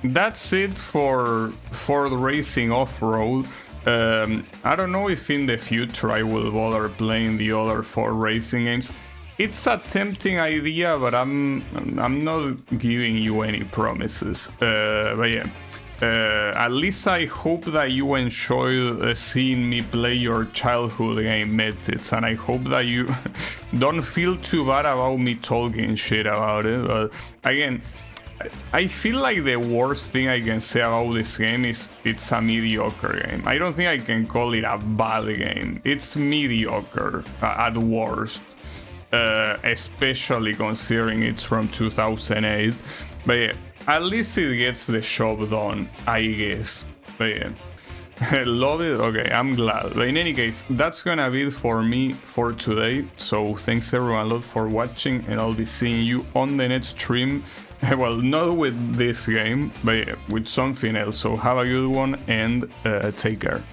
that's it for the racing off-road. I don't know if in the future I will bother playing the other 4 racing games. It's a tempting idea, but I'm not giving you any promises. But yeah. At least I hope that you enjoy seeing me play your childhood game Methods, and I hope that you don't feel too bad about me talking shit about it. But again, I feel like the worst thing I can say about this game is it's a mediocre game. I don't think I can call it a bad game. It's mediocre at worst, especially considering it's from 2008. But yeah, at least it gets the job done, I guess. But yeah, love it. Okay, I'm glad. But in any case, that's gonna be it for me for today. So thanks everyone a lot for watching, and I'll be seeing you on the next stream. Well, not with this game, but yeah, with something else. So have a good one and take care.